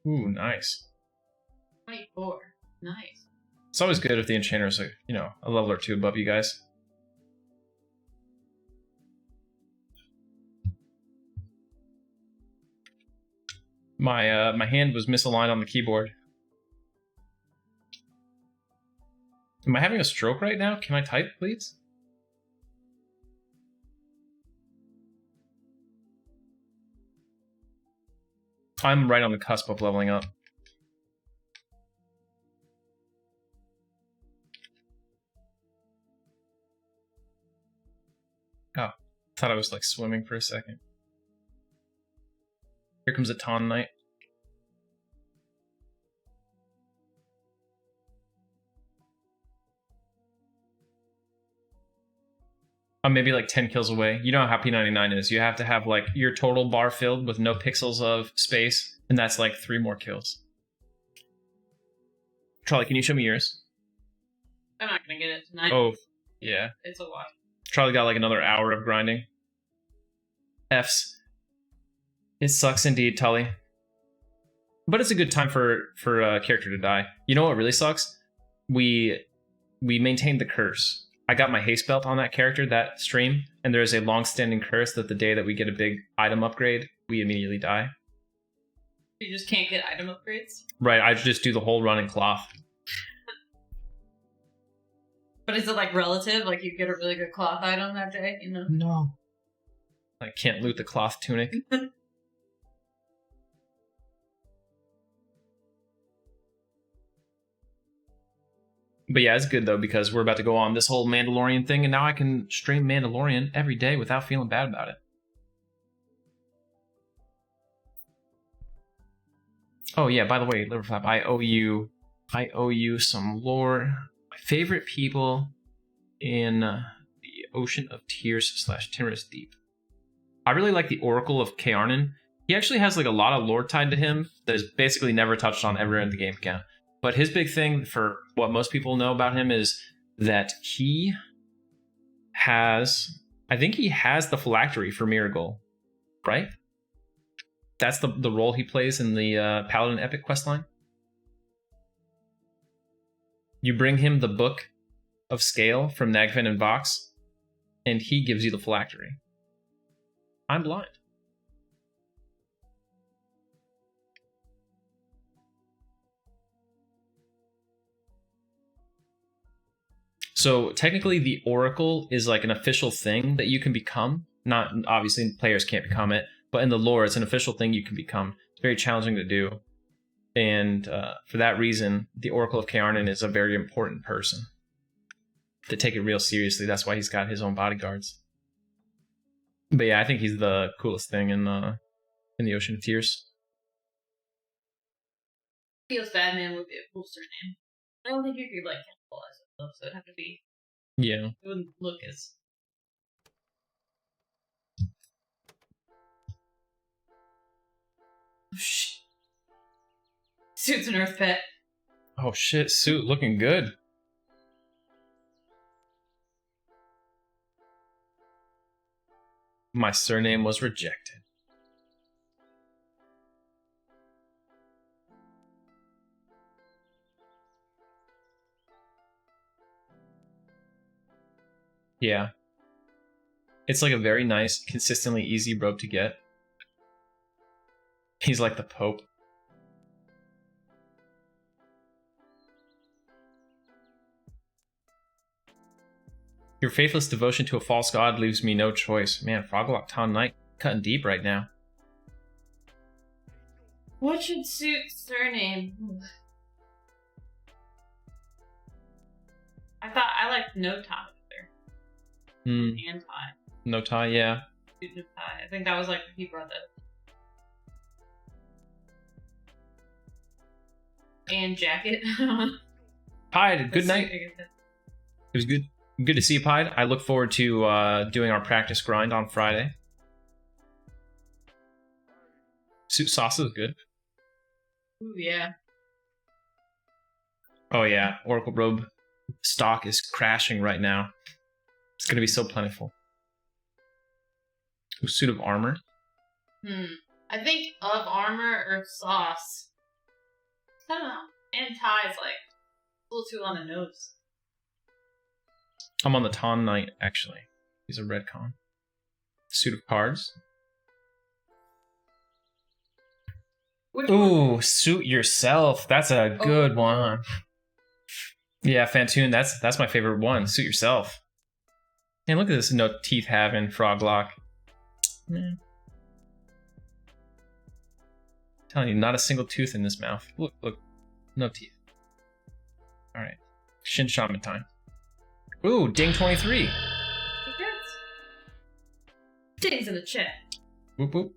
Ooh, nice. 24. Nice. It's always good if the enchanter's like, you know, a level or two above you guys. My hand was misaligned on the keyboard. Am I having a stroke right now? Can I type, please? I'm right on the cusp of leveling up. Oh, thought I was like swimming for a second. Here comes a Ton Knight. I'm maybe like 10 kills away. You know how P99 is. You have to have like your total bar filled with no pixels of space, and that's like 3 more kills. Trolley, can you show me yours? I'm not gonna get it tonight. Oh, yeah. It's a lot. Trolley got like another hour of grinding. Fs. It sucks indeed, Tully. But it's a good time for a character to die. You know what really sucks? We maintained the curse. I got my haste belt on that character that stream, and there is a long-standing curse that the day that we get a big item upgrade, we immediately die. You just can't get item upgrades? Right, I just do the whole run in cloth. But is it like relative? Like you get a really good cloth item that day, you know? No. I can't loot the cloth tunic. But yeah, it's good though, because we're about to go on this whole Mandalorian thing, and now I can stream Mandalorian every day without feeling bad about it. Oh yeah, by the way, Liverflap, I owe you some lore. My favorite people in the Ocean of Tears / Timorous Deep. I really like the Oracle of Kaarnan. He actually has like a lot of lore tied to him that is basically never touched on ever in the game account. But his big thing for what most people know about him is that he has, I think he has the phylactery for Miracle, right? That's the role he plays in the Paladin Epic questline. You bring him the book of scale from Nagfin and Vox, and he gives you the phylactery. I'm blind. So technically the Oracle is like an official thing that you can become. Not obviously players can't become it, but in the lore it's an official thing you can become. It's very challenging to do. And for that reason, the Oracle of Kaarnan is a very important person. To take it real seriously, that's why he's got his own bodyguards. But yeah, I think he's the coolest thing in the Ocean of Tears. Feels Batman would be a cool surname. I don't think you could like capitalize it though, so it'd have to be. Yeah. It wouldn't look as. Oh shit. Suit's an Earth pet. Oh shit, Suit looking good. My surname was rejected. Yeah. It's like a very nice, consistently easy robe to get. He's like the Pope. Your faithless devotion to a false god leaves me no choice. Man, Froglock Town Knight cutting deep right now. What should Suit's surname? I thought I liked No Tie better. And Tie. No tie, yeah. Suit and Tie. I think that was like he brought that. And Jacket. Pied, good night. It was good. Good to see you, Pied. I look forward to doing our practice grind on Friday. Suit sauce is good. Ooh, yeah. Oh yeah, Oracle robe stock is crashing right now. It's gonna be so plentiful. Ooh, suit of armor. I think of armor or sauce. I don't know. And Tie is like a little too on the nose. I'm on the Ton Knight, actually. He's a redcon. Suit of cards. Ooh, Suit Yourself. That's a good one. Yeah, Fantoon, that's my favorite one. Suit Yourself. And look at this no teeth having Froglock. Man. Telling you, not a single tooth in this mouth. Look, no teeth. Alright. Shin Shaman time. Ooh, Ding 23. Ding's in the chat. Whoop whoop.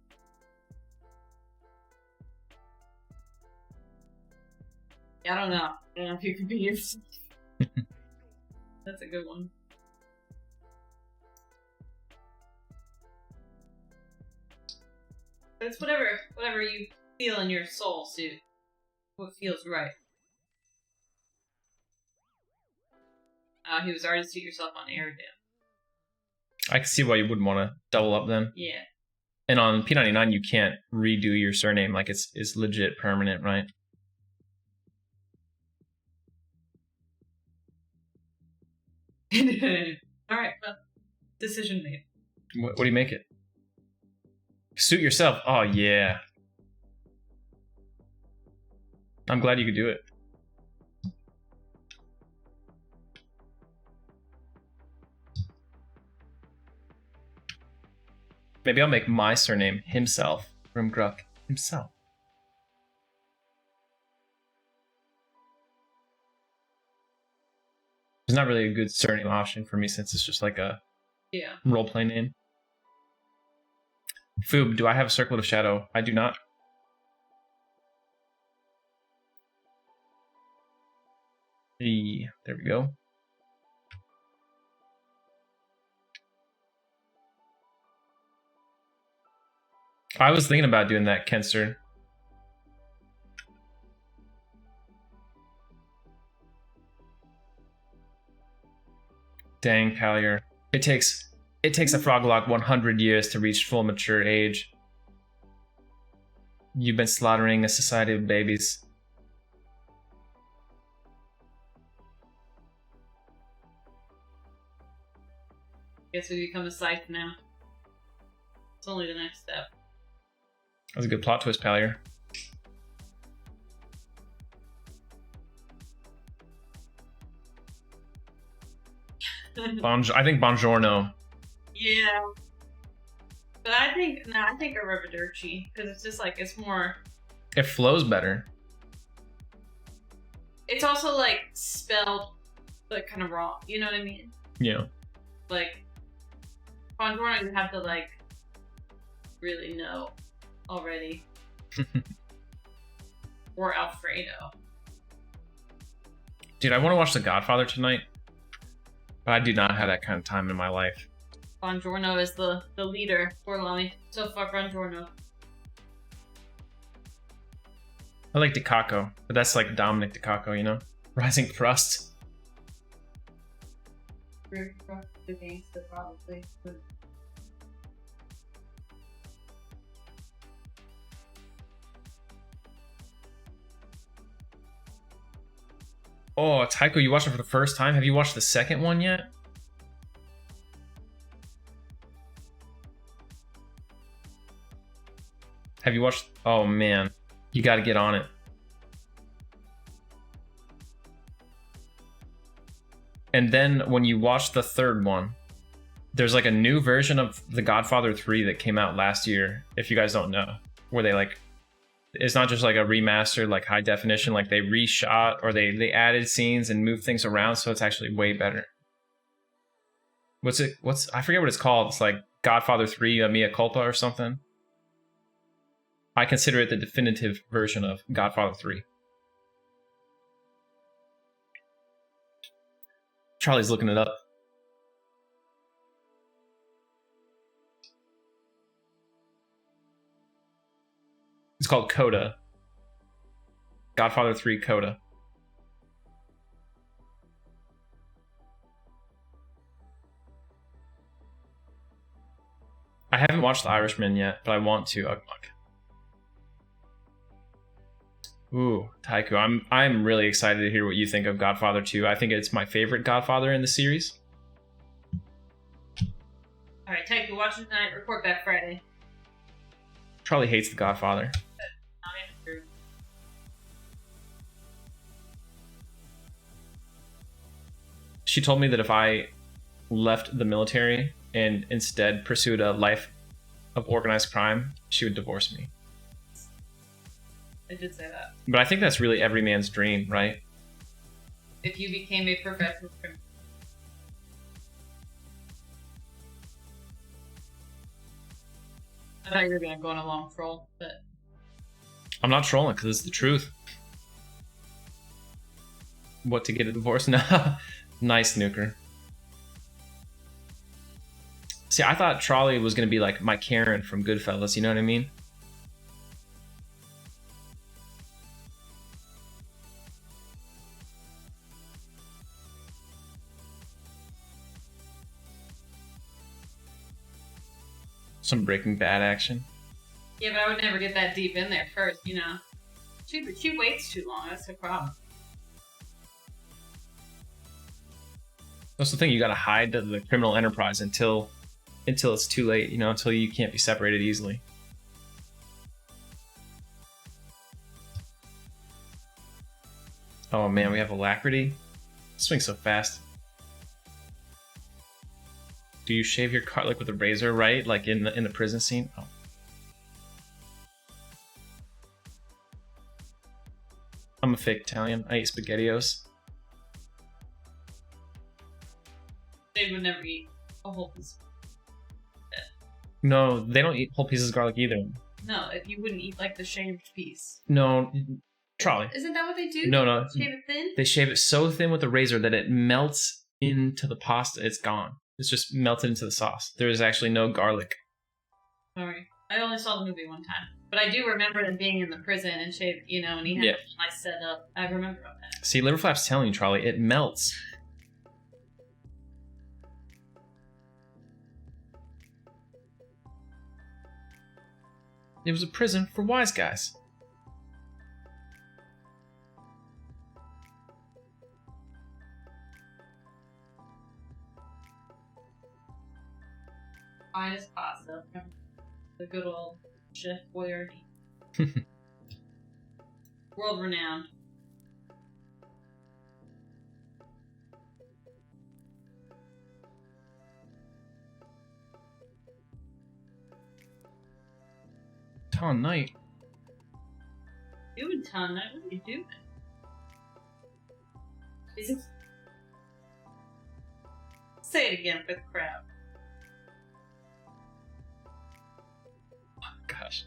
Yeah, I don't know if you could be yours. That's a good one. It's whatever you feel in your soul, Suit. What feels right. He was already Suit Yourself on Airedale. I can see why you wouldn't want to double up then. Yeah. And on P99, you can't redo your surname. Like, it's legit permanent, right? Alright, well, decision made. What do you make it? Suit Yourself. Oh, yeah. I'm glad you could do it. Maybe I'll make my surname Himself. Grimgruck himself. There's not really a good surname option for me since it's just like a roleplay name. Foob, do I have a Circlet of Shadow? I do not. There we go. I was thinking about doing that, Kenster. Dang, Pallier. It takes a Froglock 100 years to reach full mature age. You've been slaughtering a society of babies. Guess we become a scythe now. It's only the next step. That's a good plot twist, Pallier. I think Buongiorno. Yeah. But I think Arrivederci, because it's just like, it's more... It flows better. It's also like spelled like kind of wrong, you know what I mean? Yeah. Like, Buongiorno, you have to like really know already. Or Alfredo. Dude, I want to watch The Godfather tonight, but I do not have that kind of time in my life. Buongiorno is the leader for Lummy. So fuck Buongiorno. I like DiCacco, but that's like Dominic DiCacco, you know? Rising Thrust. The gangster, probably. Oh, Taiko, you watched it for the first time? Have you watched the second one yet? Have you watched... Oh, man. You gotta get on it. And then when you watch the third one, there's like a new version of The Godfather 3 that came out last year, if you guys don't know, where they like... It's not just like a remastered, like high definition, like they reshot or they added scenes and moved things around, so it's actually way better. I forget what it's called. It's like Godfather 3 Mea Culpa or something. I consider it the definitive version of Godfather 3. Charlie's looking it up. It's called Coda. Godfather 3 Coda. I haven't watched The Irishman yet, but I want to. Ooh, Taiko, I'm really excited to hear what you think of Godfather 2. I think it's my favorite Godfather in the series. Alright, Taiko, watch it tonight, report back Friday. Charlie hates The Godfather. She told me that if I left the military and instead pursued a life of organized crime, she would divorce me. I did say that. But I think that's really every man's dream, right? If you became a professional criminal. I thought you were going to go on a long troll, but... I'm not trolling, because it's the truth. What, to get a divorce? No. Nice, Nuker. See, I thought Trolley was going to be like my Karen from Goodfellas, you know what I mean? Some Breaking Bad action. Yeah, but I would never get that deep in there first, you know? She waits too long, that's the problem. That's the thing, you gotta hide the criminal enterprise until it's too late, you know, until you can't be separated easily. Oh man, we have Alacrity. Swings so fast. Do you shave your garlic with a razor, right? Like in the prison scene? Oh. I'm a fake Italian. I eat SpaghettiOs. They would never eat a whole piece. No, they don't eat whole pieces of garlic either. No, you wouldn't eat like the shaved piece. No, Trolley. Isn't that what they do? No. Shave it thin? They shave it so thin with a razor that it melts into the pasta. It's gone. It's just melted into the sauce. There is actually no garlic. Sorry. I only saw the movie one time. But I do remember them being in the prison and shaved, you know, and he had a nice setup. I remember all that. See, Liverflap's telling you, Trolley, it melts. It was a prison for wise guys. Finest pasta. The good old Chef Boyardee. World renowned. Ton night. Doing ton night? What are you doing? Is it? Say it again for the crowd. Gosh.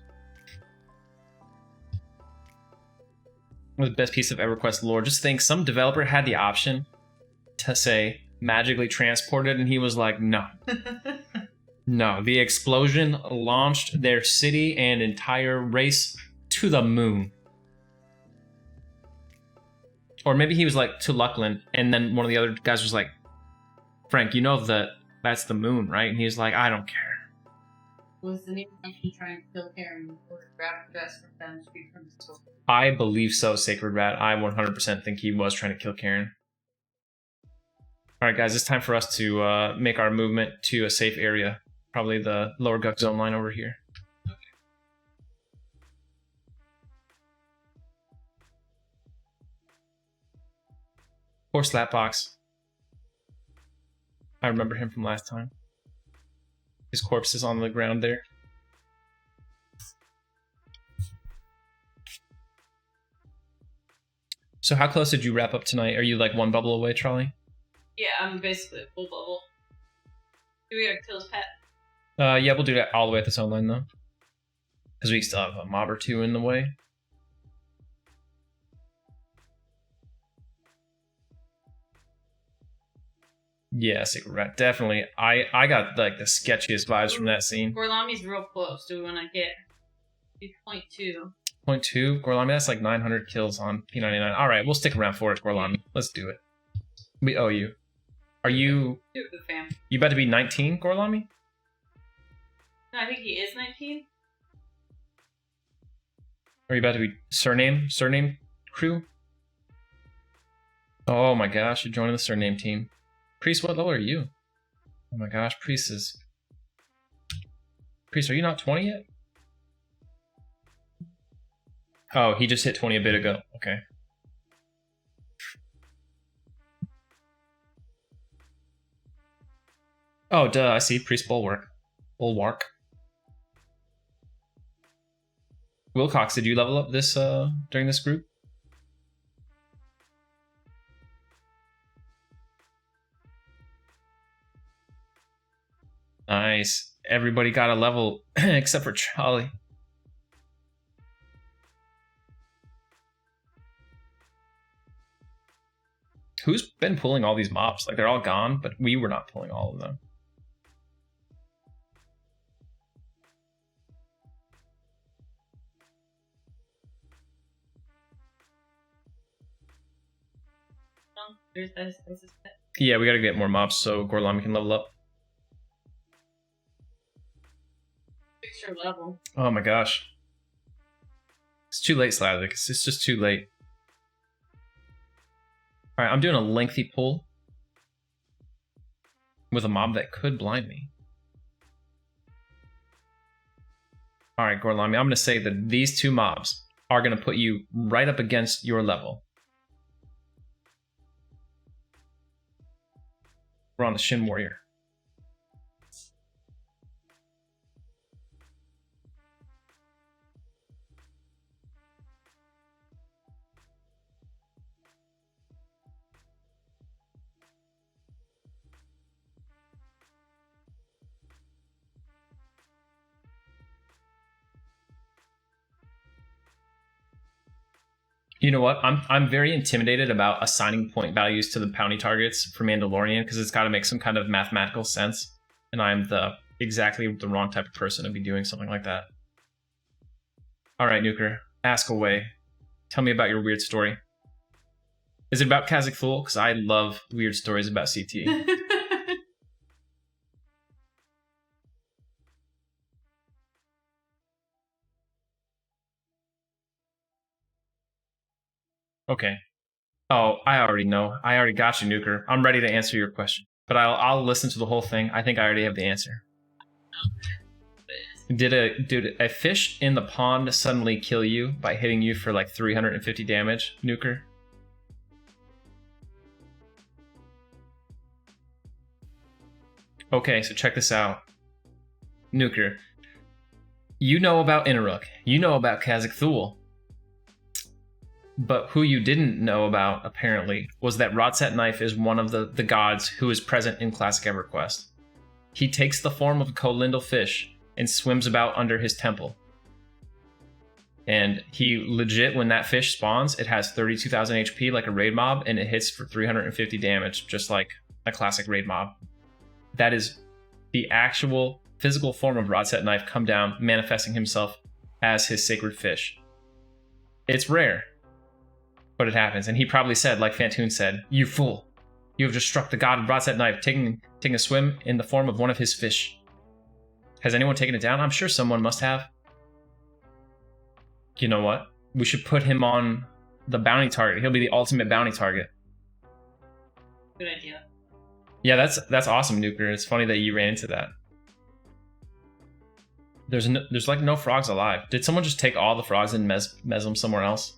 One of the best piece of Everquest lore. Just think, some developer had the option to say magically transported, and he was like, no. No, the explosion launched their city and entire race to the moon. Or maybe he was like, to Luckland, and then one of the other guys was like, Frank, you know that that's the moon, right? And he's like, I don't care. Was the name of you trying to kill Karen or grab the dress from down the street from the store? I believe so, Sacred Rat. I 100% think he was trying to kill Karen. Alright guys, it's time for us to make our movement to a safe area. Probably the lower Guk zone line over here. Okay. Poor Slapbox. I remember him from last time. His corpse is on the ground there. So how close did you wrap up tonight? Are you like one bubble away, Trolley? Yeah, I'm basically a full bubble. Do we gotta kill his pet? Yeah, we'll do that all the way at the zone line though. Because we still have a mob or two in the way. Yeah, Sacred Rat, definitely. I got like the sketchiest vibes from that scene. Gorlami's real close. Do we want to get 2.2? 0.2, Gorlami, that's like 900 kills on P99. Alright, we'll stick around for it, Gorlami. Let's do it. We owe you. Are you... Do it for the fam. You about to be 19, Gorlami? No, I think he is 19. Are you about to be surname crew? Oh my gosh, you're joining the surname team. Priest, what level are you? Oh my gosh, Priest, are you not 20 yet? Oh, he just hit 20 a bit ago. Okay. Oh, duh, I see. Priest Bulwark. Wilcox, did you level up this during this group? Nice. Everybody got a level except for Trolley. Who's been pulling all these mobs? Like, they're all gone, but we were not pulling all of them. There's his pet. Yeah, we gotta get more mobs so Gorlami can level up. Picture level. Oh my gosh. It's too late, Slavic. It's just too late. Alright, I'm doing a lengthy pull with a mob that could blind me. Alright, Gorlami, I'm going to say that these two mobs are going to put you right up against your level. We're on the Shin Warrior. You know what? I'm very intimidated about assigning point values to the bounty targets for Mandalorian because it's got to make some kind of mathematical sense, and I'm exactly the wrong type of person to be doing something like that. All right, Nuker, ask away. Tell me about your weird story. Is it about Kazakh Thul? Because I love weird stories about CT. Okay. Oh, I already know. I already got you, Nuker. I'm ready to answer your question. But I'll listen to the whole thing. I think I already have the answer. Did a fish in the pond suddenly kill you by hitting you for like 350 damage, Nuker? Okay, so check this out. Nuker, you know about Inaruk. You know about Kazakh Thule. But who you didn't know about, apparently, was that Rodset Knife is one of the gods who is present in Classic EverQuest. He takes the form of a Kolindal fish and swims about under his temple. And he legit, when that fish spawns, it has 32,000 HP like a raid mob, and it hits for 350 damage, just like a classic raid mob. That is the actual physical form of Rodset Knife come down, manifesting himself as his sacred fish. It's rare, but it happens. And he probably said, like Fantoon said, "You fool, you have just struck the god of Rodset Knife, taking a swim in the form of one of his fish." Has anyone taken it down? I'm sure someone must have. You know what? We should put him on the bounty target. He'll be the ultimate bounty target. Good idea. Yeah, that's awesome, Nuker. It's funny that you ran into that. There's like no frogs alive. Did someone just take all the frogs and mez them somewhere else?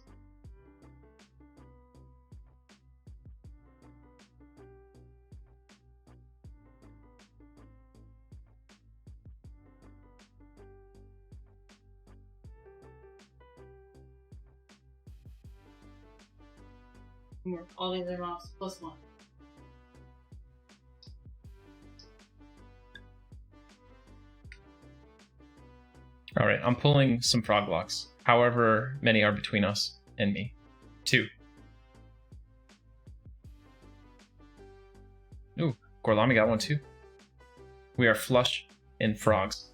All these are mobs plus one. All right, I'm pulling some frog blocks. However many are between us and me. 2. Ooh, Gorlami got one too. We are flush in frogs.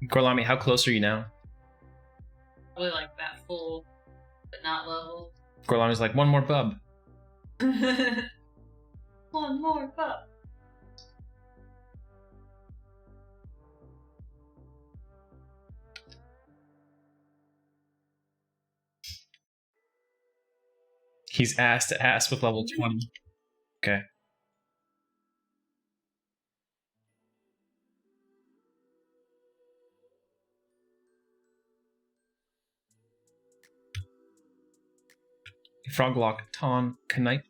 Gorlami, how close are you now? Probably like that full, but not level. Gorlami's like, one more bub. One more bub. He's ass to ass with level 20. Okay. Froglock, Ton, Knipe.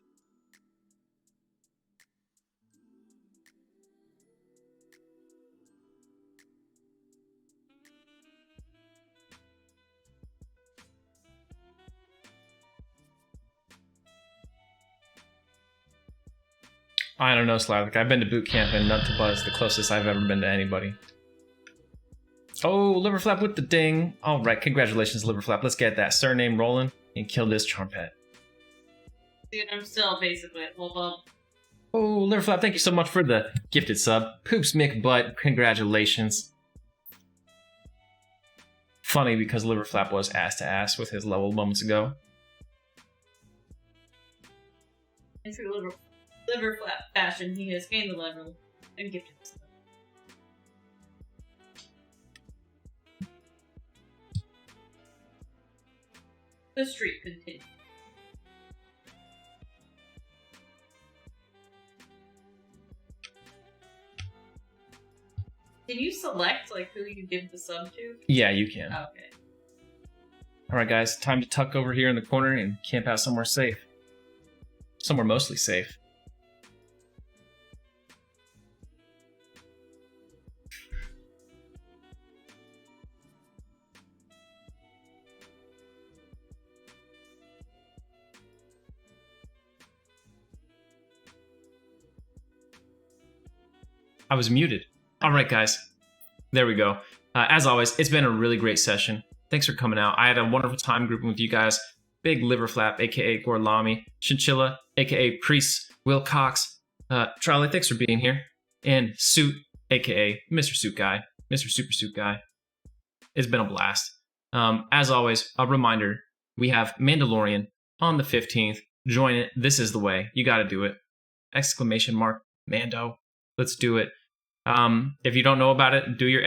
I don't know, Slavic. I've been to boot camp and Nut to Buzz, the closest I've ever been to anybody. Oh, Liverflap with the ding. All right, congratulations, Liverflap. Let's get that surname rolling and kill this charm pet. Dude, I'm still basically at full bub. Oh, Liverflap, thank you so much for the gifted sub. Poops McButt, congratulations. Funny because Liverflap was ass to ass with his level moments ago. In true liver flap fashion, he has gained the level and gifted the sub. The streak continues. Can you select like who you give the sub to? Yeah, you can. Oh, okay. Alright guys, time to tuck over here in the corner and camp out somewhere safe. Somewhere mostly safe. I was muted. All right, guys. There we go. As always, it's been a really great session. Thanks for coming out. I had a wonderful time grouping with you guys. Big Liverflap, a.k.a. Gorlami. Chinchilla, a.k.a. Priest. Will Cox. Trolley, thanks for being here. And Suit, aka Mr. Suit Guy, Mr. Super Suit Guy. It's been a blast. As always, a reminder, we have Mandalorian on the 15th. Join it. This is the way. You got to do it. ! Mando. Let's do it. If you don't know about it, do your !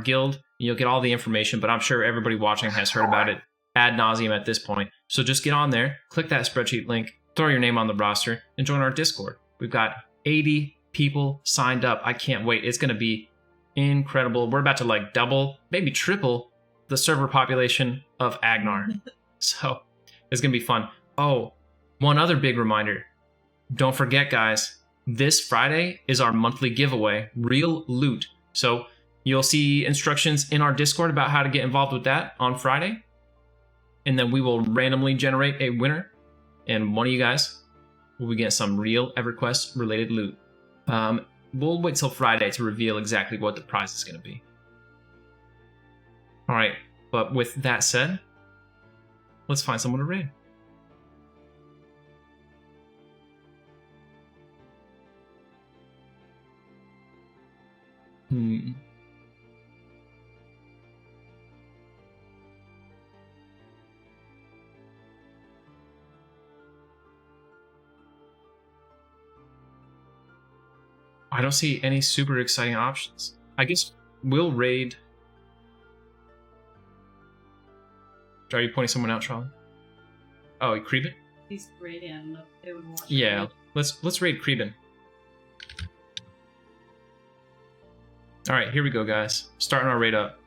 Guild. You'll get all the information, but I'm sure everybody watching has heard about it ad nauseum at this point. So just get on there, click that spreadsheet link, throw your name on the roster, and join our Discord. We've got 80 people signed up. I can't wait. It's going to be incredible. We're about to like double, maybe triple the server population of Agnar. So it's going to be fun. Oh, one other big reminder. Don't forget, guys, this Friday is our monthly giveaway, Real Loot. So you'll see instructions in our Discord about how to get involved with that on Friday. And then we will randomly generate a winner. And one of you guys will be getting some real EverQuest related loot. We'll wait till Friday to reveal exactly what the prize is going to be. All right, but with that said, let's find someone to raid. I don't see any super exciting options. I guess we'll raid. Are you pointing someone out, Trolley? Oh, Creeben? He's raiding. I don't know if they would want to Yeah, raid. let's raid Creeben. All right, here we go, guys. Starting our raid up.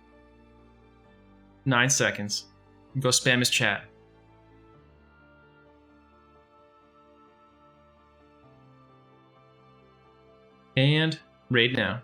9 seconds. Go spam his chat. And raid now.